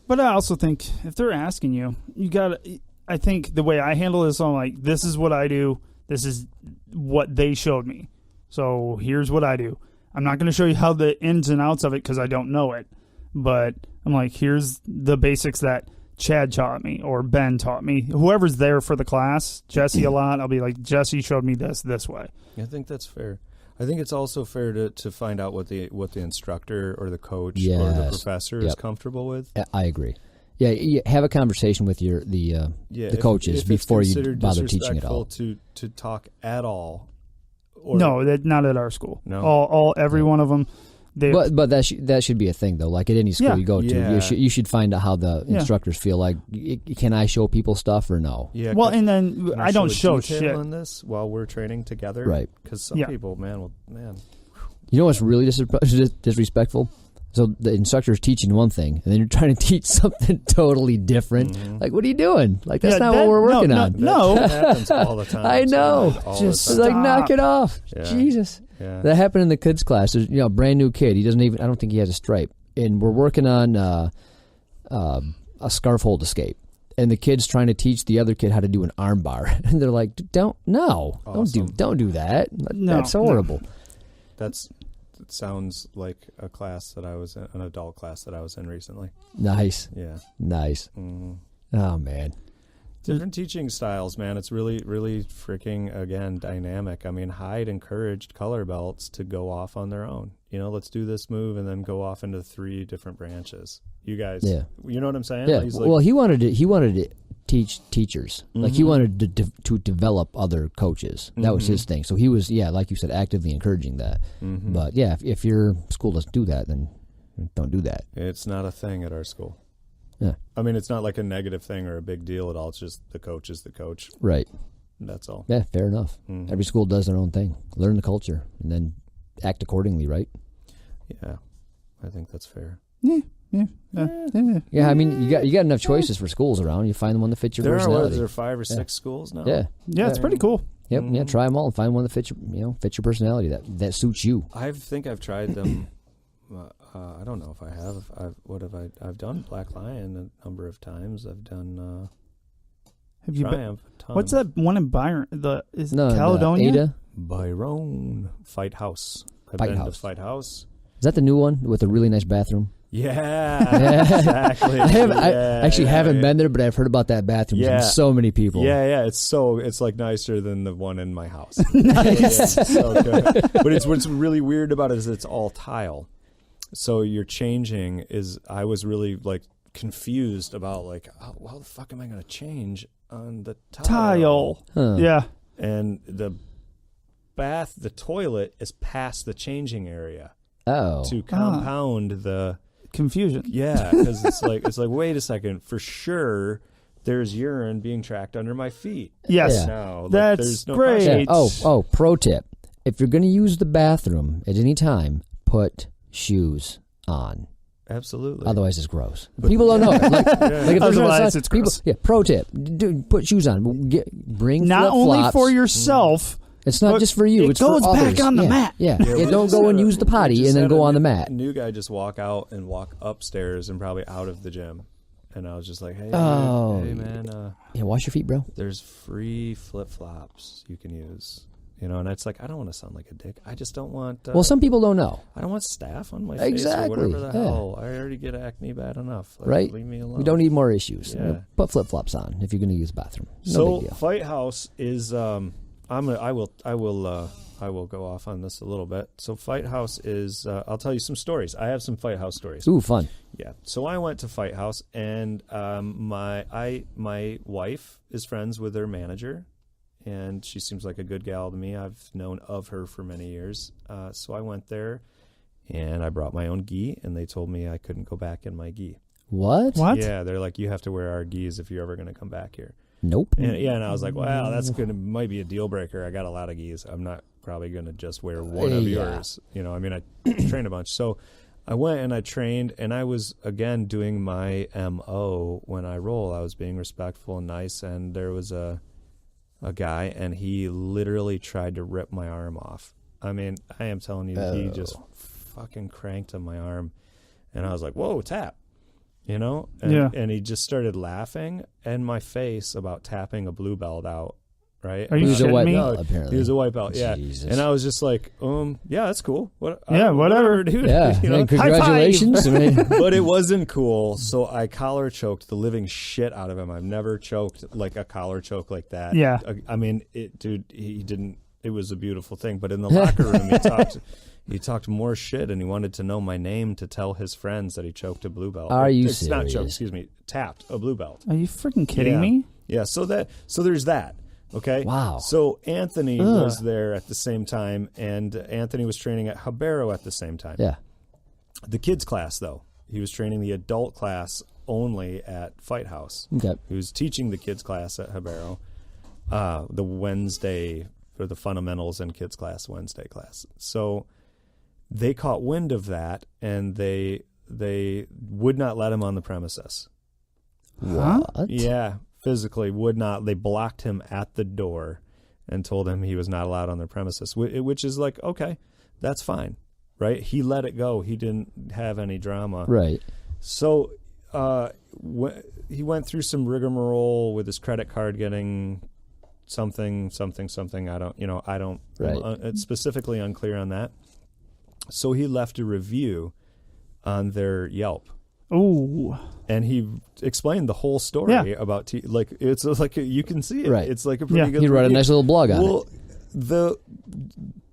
But I also think if they're asking you, you got. I think the way I handle this, I'm like, this is what I do. This is what they showed me. So here's what I do. I'm not going to show you how the ins and outs of it because I don't know it. But I'm like, here's the basics that Chad taught me or Ben taught me. Whoever's there for the class, Jesse a lot, I'll be like, Jesse showed me this way. I think that's fair. I think it's also fair to find out what the instructor or the coach or the professor is comfortable with. I agree. Yeah, you have a conversation with the coaches before you bother teaching at all. To talk at all. No, not at our school. No, every one of them. But that should be a thing though. Like at any school you go to, you should find out how the instructors feel. Like, can I show people stuff or no? Yeah. Well, and then I don't show shit on this while we're training together, right? Because some people, man. You know what's really disrespectful? So the instructor is teaching one thing, and then you're trying to teach something totally different. Like, what are you doing? Like, that's not what we're working on. No. That happens all the time. I know. Just It's like, knock it off. Yeah. Jesus. Yeah. That happened in the kids' class. There's, a brand new kid. He doesn't even, I don't think he has a stripe. And we're working on a scarf hold escape. And the kid's trying to teach the other kid how to do an arm bar. And they're like, don't do that. No, That's horrible. It sounds like a class that I was in, an adult class that I was in recently. Nice. Yeah. Nice. Mm-hmm. Oh, man. Different teaching styles, man. It's really, really freaking, again, dynamic. I mean, Hyde encouraged color belts to go off on their own. Let's do this move and then go off into 3 different branches. You guys, you know what I'm saying? Yeah. He's like, Well, he wanted to teach teachers. Like, he wanted to develop other coaches. That was his thing. So he was, like you said, actively encouraging that. But, if your school doesn't do that, then don't do that. it's not a thing at our school. Yeah. I mean, it's not like a negative thing or a big deal at all. It's just the coach is the coach. Right. That's all. Yeah, fair enough. Every school does their own thing. Learn the culture and then act accordingly, right? Yeah, I think that's fair. Yeah, I mean, you got enough choices for schools around. You find the one that fits your personality. There are 5 or 6 schools now. Yeah, it's pretty cool. Yep, yeah. Try them all and find one that fits your personality that suits you. I think I've tried them. I don't know if I have. I've done Black Lion a number of times. I've done Have you Triumph. What's that one in Byron? No, Caledonia? Ada? Byron Fight House. I've Fight been House. to Fight House. Is that the new one with a really nice bathroom? Yeah, exactly. I actually haven't been there, but I've heard about that bathroom from so many people. Yeah. It's like nicer than the one in my house. Nice. It's so good. But what's really weird about it is it's all tile. So you're changing I was really like confused about like, how the fuck am I going to change on the tile? Huh. Yeah. And the toilet is past the changing area. Oh. To compound the confusion. Yeah, because it's like wait a second, for sure there's urine being tracked under my feet. Yes. Yeah. No, that's there's no great. Oh, pro tip. If you're going to use the bathroom at any time, put shoes on. Absolutely. Otherwise, it's gross. People don't know it. Like if Otherwise, it's gross. Pro tip. Put shoes on. Bring not flip-flops. only for yourself. It's not just for you. It's goes for others. back on the mat. Yeah. Don't go and use the potty and then go on the mat. New guy just walk out and walk upstairs and probably out of the gym. And I was just like, hey man, wash your feet, bro. there's free flip-flops you can use. And it's like, I don't want to sound like a dick. I just don't want... well, some people don't know. I don't want staph on my Exactly. face or whatever the hell. I already get acne bad enough. Like, right? Leave me alone. We don't need more issues. Yeah. Put flip-flops on if you're going to use the bathroom. No big deal. Fight House is... I will go off on this a little bit. So Fight House is... I'll tell you some stories. I have some Fight House stories. Ooh, fun. Yeah. So I went to Fight House, and my wife is friends with their manager, and she seems like a good gal to me. I've known of her for many years. So I went there, and I brought my own gi, and they told me I couldn't go back in my gi. What? Yeah, they're like, you have to wear our gis if you're ever going to come back here. Nope. And I was like, wow, might be a deal breaker. I got a lot of gis. I'm not probably going to just wear one of yours. I trained a bunch. So I went and I trained, and I was, again, doing my MO when I roll. I was being respectful and nice, and there was a guy, and he literally tried to rip my arm off. I mean, I am telling you, he just fucking cranked on my arm, and I was like, whoa, tap. And he just started laughing in my face about tapping a blue belt out, right? Are you shitting me? Belt, apparently. He was a white belt, yeah. Jesus. And I was just like, yeah, that's cool. Whatever, dude. Yeah, congratulations. But it wasn't cool, so I collar choked the living shit out of him. I've never choked like a collar choke like that. Yeah. I mean, he didn't. It was a beautiful thing. But in the locker room, he talked more shit, and he wanted to know my name to tell his friends that he choked a blue belt. Are you serious? serious? Not choked, excuse me, tapped a blue belt. Are you freaking kidding me? Yeah, so there's that. Okay. Wow. So Anthony was there at the same time, and Anthony was training at Ribeiro at the same time. Yeah. The kids class, though, he was training the adult class only at Fight House. Okay. He was teaching the kids class at Ribeiro, the Wednesday for the fundamentals and kids class Wednesday class. So They caught wind of that, and they would not let him on the premises. What? Yeah, physically would not. They blocked him at the door and told him he was not allowed on their premises, which is like, okay, that's fine, right? He let it go. He didn't have any drama. Right. So he went through some rigmarole with his credit card getting something. I don't. Right. I'm specifically unclear on that. So he left a review on their Yelp. Ooh. And he explained the whole story about it's like you can see it. Right. It's like a pretty good. He wrote a nice little blog on it.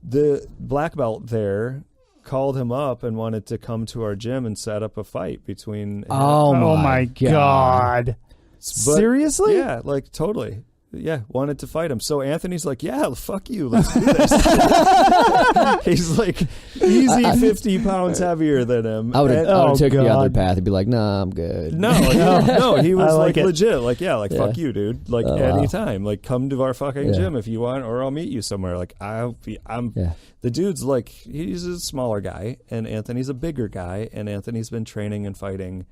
The black belt there called him up and wanted to come to our gym and set up a fight between. Oh my God! Seriously? Yeah, like totally. Yeah, wanted to fight him. So Anthony's like, yeah, fuck you. Let's do this. He's like easy 50 pounds heavier than him. I would have taken the other path and be like, nah, I'm good. No, he was like legit. Like, fuck you, dude. Like, anytime. Like, come to our fucking gym if you want, or I'll meet you somewhere. Like, the dude's like, he's a smaller guy, and Anthony's a bigger guy, and Anthony's been training and fighting.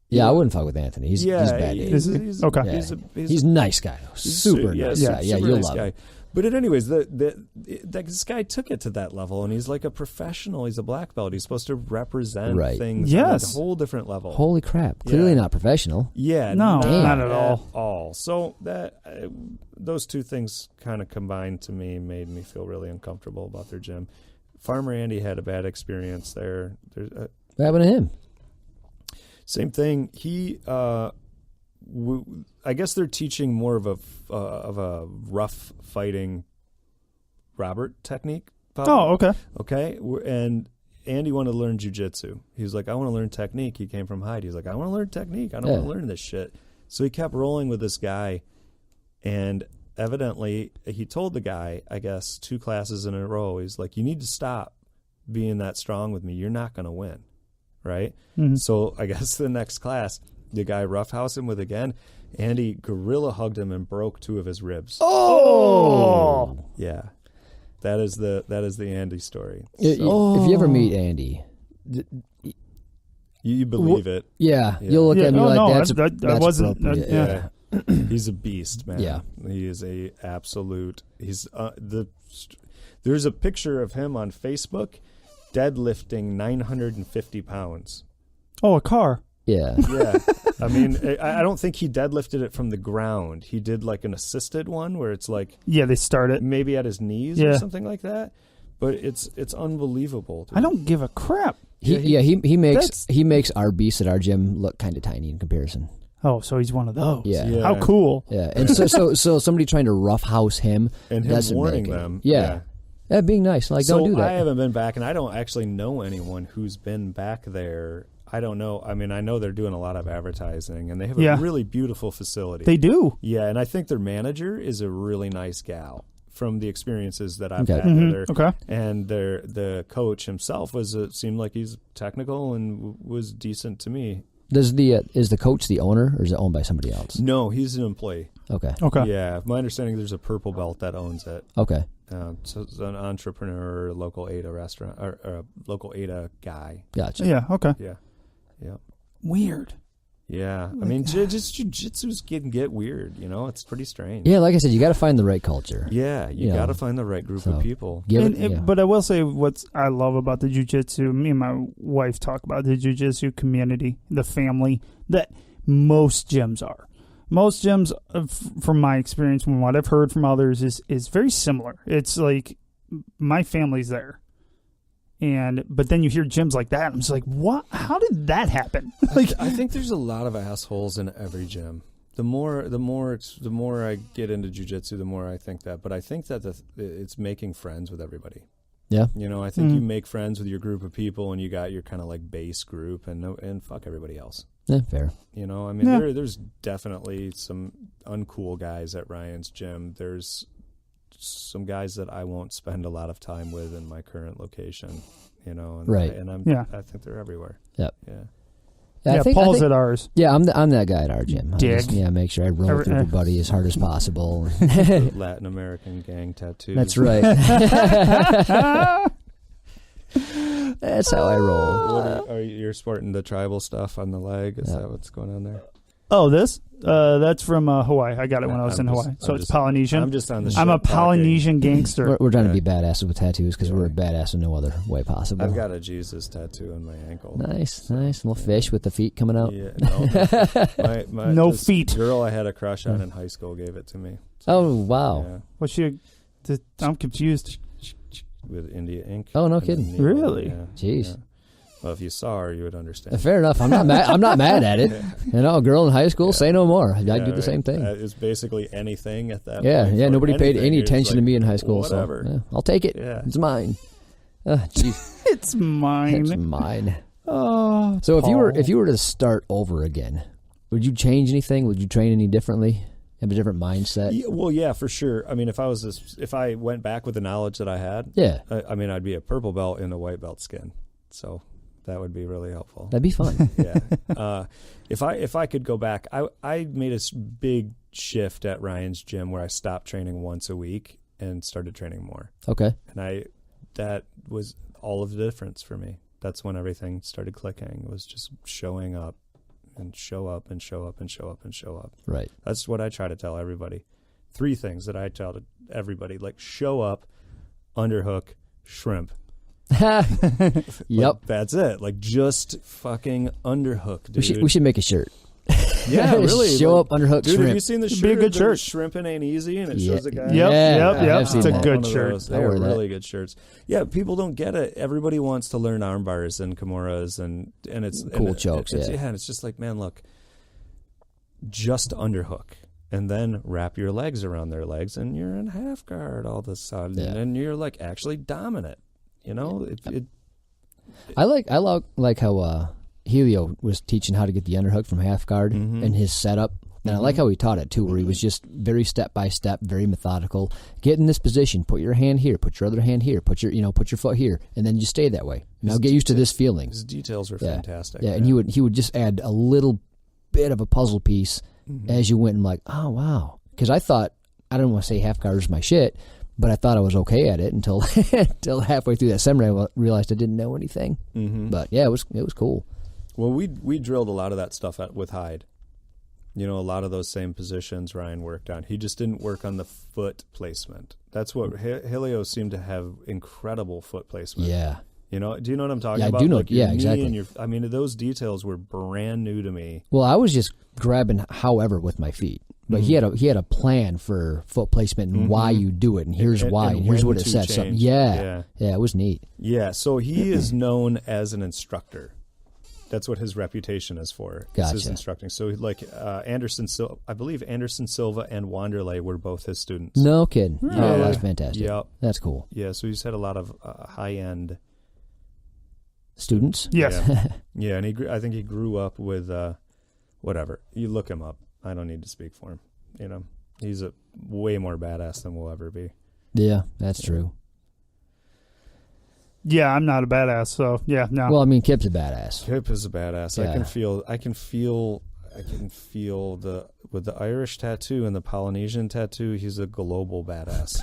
Yeah, I wouldn't fuck with Anthony. He's bad. He's a nice guy. Super nice guy. Yeah, you'll love him. But anyways, this guy took it to that level, and he's like a professional. He's a black belt. He's supposed to represent things at a whole different level. Holy crap. Clearly not professional. Yeah. No, not at all. So those two things kind of combined to me made me feel really uncomfortable about their gym. Farmer Andy had a bad experience there. What happened to him? Same thing. He, I guess they're teaching more of a rough fighting Robert technique. Probably. Oh, okay. Okay, and Andy wanted to learn jiu-jitsu. He was like, I want to learn technique. He came from Hyde. He was like, I want to learn technique. I don't want to learn this shit. So he kept rolling with this guy, and evidently he told the guy, I guess, 2 classes in a row, he's like, you need to stop being that strong with me. You're not going to win. Right? Mm-hmm. So I guess the next class, the guy roughhoused him with again. Andy gorilla hugged him and broke 2 of his ribs. Oh! Yeah. That is the Andy story. If you ever meet Andy, you believe it. Yeah. You'll look at me like that's wasn't. appropriate. Yeah. He's a beast, man. Yeah. He is a absolute. He's there's a picture of him on Facebook deadlifting 950 pounds. Oh, a car. Yeah. Yeah. I mean, I don't think he deadlifted it from the ground. He did like an assisted one where it's like... Yeah, they start it. Maybe at his knees or something like that. But it's unbelievable. Dude. I don't give a crap. He makes our beasts at our gym look kind of tiny in comparison. Oh, so he's one of those. Yeah. How cool. Yeah. And so somebody trying to roughhouse him... And him warning them. Yeah. That being nice. Like, don't do that. I haven't been back, and I don't actually know anyone who's been back there. I don't know. I mean, I know they're doing a lot of advertising, and they have a really beautiful facility. They do. Yeah, and I think their manager is a really nice gal from the experiences that I've had Mm-hmm. with her. Okay. And the coach himself seemed like he's technical and was decent to me. Is the coach the owner, or is it owned by somebody else? No, he's an employee. Okay. Yeah, my understanding there's a purple belt that owns it. Okay. So it's an entrepreneur, local Ada restaurant, or a local Ada guy. Gotcha. Yeah. Okay. Yeah. Weird. Yeah. I mean, just jiu-jitsu's can get weird. It's pretty strange. Yeah, like I said, you got to find the right culture. Yeah, you got to find the right group of people. But I will say what I love about the jiu-jitsu, me and my wife talk about the jiu-jitsu community, the family, that most gyms are. Most gyms, from my experience, from what I've heard from others, is very similar. It's like my family's there. But then you hear gyms like that, and I'm just like, what? How did that happen? I think there's a lot of assholes in every gym. The more I get into jiu-jitsu, the more I think that. But I think that it's making friends with everybody. Yeah. I think you make friends with your group of people, and you got your kind of like base group, and fuck everybody else. Yeah, fair. I mean, there's definitely some uncool guys at Ryan's gym. There's some guys that I won't spend a lot of time with in my current location, and right. I think they're everywhere. Yep. Yeah. I think Paul's at ours. Yeah, I'm that guy at our gym. Dick. Make sure I roll with everybody as hard as possible. Latin American gang tattoos. That's right. That's how I roll. You're sporting the tribal stuff on the leg? Is that what's going on there? Oh, this? That's from Hawaii. I got it when I was in Hawaii. So it's Polynesian. I'm a Polynesian gangster. We're trying to be badasses with tattoos because we're a badass in no other way possible. I've got a Jesus tattoo on my ankle. Nice. Little fish with the feet coming out. Yeah, no, no feet. Girl I had a crush on in high school gave it to me. Oh, wow. Yeah. What's she? I'm confused. With India ink. Oh, no kidding. Really? Yeah. Jeez. Yeah. Well, if you saw her, you would understand. Fair enough. I'm not mad. I'm not mad at it. You know, a girl in high school, say no more. I'd do the same thing. It's basically anything at that point. Yeah. Nobody paid any attention to me in high school. Whatever. So I'll take it. Yeah. It's mine. Jeez. It's mine. It's mine. Oh. So Paul. if you were to start over again, would you change anything? Would you train any differently? Have a different mindset? Yeah, well, yeah, for sure. I mean, if I went back with the knowledge that I had, I mean, I'd be a purple belt in a white belt skin. So that would be really helpful. That'd be fun. Yeah. If I could go back, I made a big shift at Ryan's gym where I stopped training once a week and started training more. Okay. And that was all of the difference for me. That's when everything started clicking. It was just showing up and show up and show up and show up and show up. Right. That's what I try to tell everybody. 3 things that I tell to everybody, like show up, underhook, shrimp. Yep. That's it. Like just fucking underhook, dude. We should make a shirt. Yeah, really. Show up, underhook, dude, shrimp. Have you seen the shirt? Be a good shirt. Shrimping ain't easy, and it shows the guy. Yep. I've It's a seen good One of shirt. those. They are really good shirts. Yeah, people don't get it. Everybody wants to learn arm bars and kimuras and it's cool chokes. And it's just like, man, look, just underhook. And then wrap your legs around their legs, and you're in half guard all of a sudden, and you're like actually dominant. You know, I like how Helio was teaching how to get the underhook from half guard and his setup. And I like how he taught it too, where he was just very step by step, very methodical. Get in this position, put your hand here, put your other hand here, put your foot here, and then just stay that way. Now get used to this feeling. His details were fantastic. Yeah, and he would just add a little bit of a puzzle piece as you went, and I'm like, oh wow, because I thought, I don't want to say half guard is my shit, but I thought I was okay at it until halfway through that seminar I realized I didn't know anything. But yeah, it was cool. Well, we drilled a lot of that stuff with Hyde. You know, a lot of those same positions Ryan worked on. He just didn't work on the foot placement. That's what Helio seemed to have incredible foot placement. Yeah. You know, do you know what I'm talking about? I do know. Like your knee exactly. and I mean, those details were brand new to me. Well, I was just grabbing however with my feet. But he had a plan for foot placement and why you do it, and here's why, and here's what it says. So, yeah, it was neat. Yeah, so he is known as an instructor. That's what his reputation is for. Gotcha. Is instructing. So like I believe Anderson Silva and Wanderlei were both his students. No kidding. Yeah. Oh, that's fantastic. Yeah. That's cool. Yeah, so he's had a lot of high-end students. Yes. Yeah, and I think he grew up with whatever. You look him up. I don't need to speak for him. You know, he's a way more badass than we'll ever be. Yeah, that's true. Yeah, I'm not a badass, so yeah, no. Well, I mean, Kip's a badass. Kip is a badass. Yeah. I can feel with the Irish tattoo and the Polynesian tattoo, he's a global badass.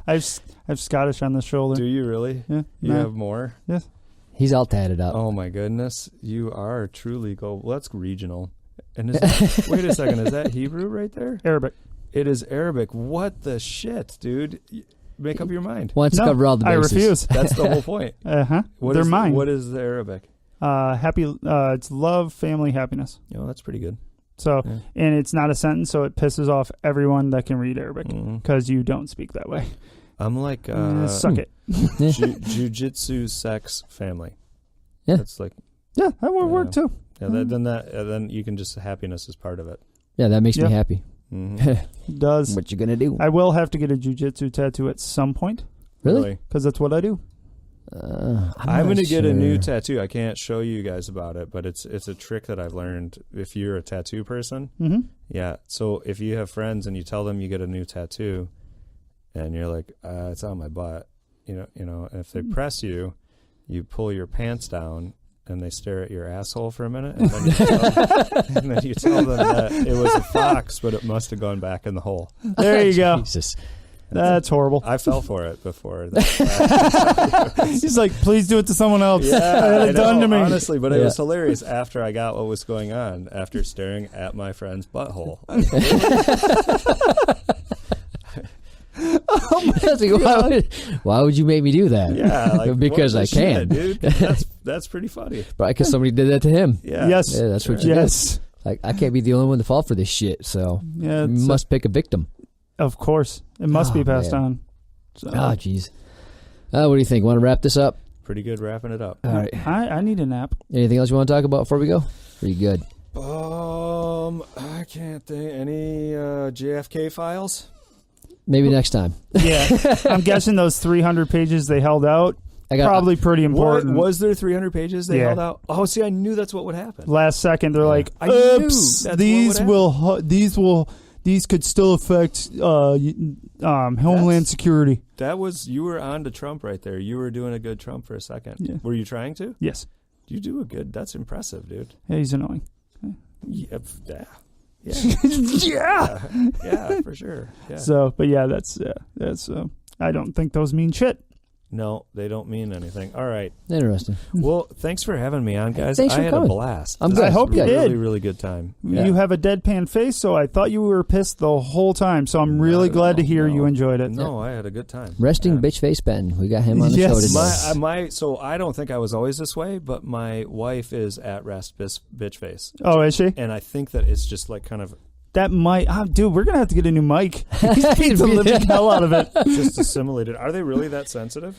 I have Scottish on the shoulder. Do you really? Yeah. You have more? Yes. He's all tatted up. Oh my goodness. You are truly global. Well, that's regional. And wait a second, is that Hebrew right there? Arabic. It is Arabic. What the shit, dude? Make up your mind. Wants to cover all the bases. I refuse. That's the whole point. They're mine. What is the Arabic? Happy. It's love, family, happiness. Oh, that's pretty good. So, and it's not a sentence, so it pisses off everyone that can read Arabic because you don't speak that way. I'm like, suck it. Jiu-jitsu, sex, family. Yeah, that's like. Yeah, that would work too. Yeah, then you can just happiness is part of it. Yeah, that makes me happy. It does. What you gonna do? I will have to get a jiu-jitsu tattoo at some point. Really? Because that's what I do. I'm going to get a new tattoo. I can't show you guys about it, but it's a trick that I've learned if you're a tattoo person. Yeah. So if you have friends and you tell them you get a new tattoo and you're like, it's on my butt, you know, and if they press you, you pull your pants down and they stare at your asshole for a minute, and then you tell them that it was a fox, but it must have gone back in the hole. There you go. Jesus. That's horrible. I fell for it before. He's like, please do it to someone else. Yeah, It's done to me. Honestly, but it was hilarious after I got what was going on, after staring at my friend's butthole. Why would you make me do that? Yeah, like, because I can, dude. That's pretty funny. Right? Because somebody did that to him. Yeah. Yes. Yeah, that's what you Yes. did. Like, I can't be the only one to fall for this shit. So Yeah, you must pick a victim. Of course. It must be passed man. on. So. Oh, jeez. What do you think? Want to wrap this up? Pretty good wrapping it up. All right. I need a nap. Anything else you want to talk about before we go? Are you good? I can't think. Any JFK files? Maybe next time. Yeah. I'm guessing those 300 pages they held out, probably pretty important. Was there 300 pages they held out? Oh, see, I knew that's what would happen. Last second, they're like, I knew oops, that's these could still affect Homeland Security. That was, you were on to Trump right there. You were doing a good Trump for a second. Yeah. Were you trying to? Yes. You do a good. That's impressive, dude. Yeah, he's annoying. Yeah. Yeah. For sure. Yeah. So, but yeah, that's I don't think those mean shit. No, they don't mean anything. All right. Interesting. Well, thanks for having me on, guys. Thanks for I had coming. a blast. I'm This good. I was hope you really, did. really good time. Yeah. You have a deadpan face, so I thought you were pissed the whole time. So I'm really glad to hear you enjoyed it. No, I had a good time. Resting bitch face Ben. We got him on the show today. So I don't think I was always this way, but my wife is at rest bitch face. Oh, is she? And I think that it's just like kind of That mic, dude, we're gonna have to get a new mic. He's beat the living hell out of it. just assimilated. Are they really that sensitive?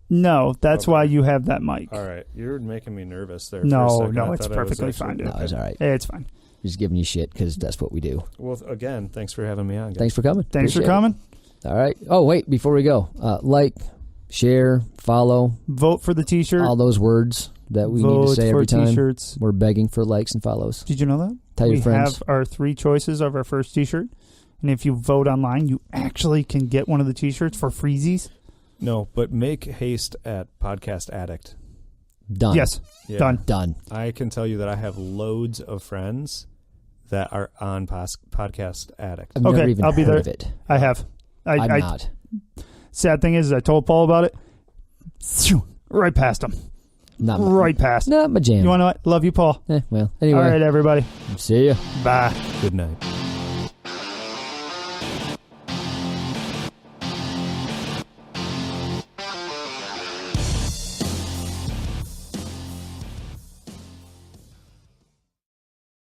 No, that's why you have that mic. All right, you're making me nervous there. No, for a second. it's perfectly fine, dude. No, it's all right. Hey, it's fine. Just giving you shit because that's what we do. Well, again, thanks for having me on, guys. Thanks for coming. Thanks Appreciate for coming. it. All right. Oh, wait, before we go, like, share, follow. Vote for the T-shirt. All those words that we need to say every time. T-shirts. We're begging for likes and follows. Did you know that? Tell your friends. We have our 3 choices of our first T-shirt. And if you vote online, you actually can get one of the T-shirts for freezies. No, but make haste at Podcast Addict. Done. Yes. Yeah. Done. I can tell you that I have loads of friends that are on Podcast Addict. I've never even I'll be heard there. of it. I have. I'm not. Sad thing is, I told Paul about it. Right past him. Right past. Not my jam. You want to know what? Love you, Paul. Well, anyway. All right, everybody. See ya. Bye. Good night.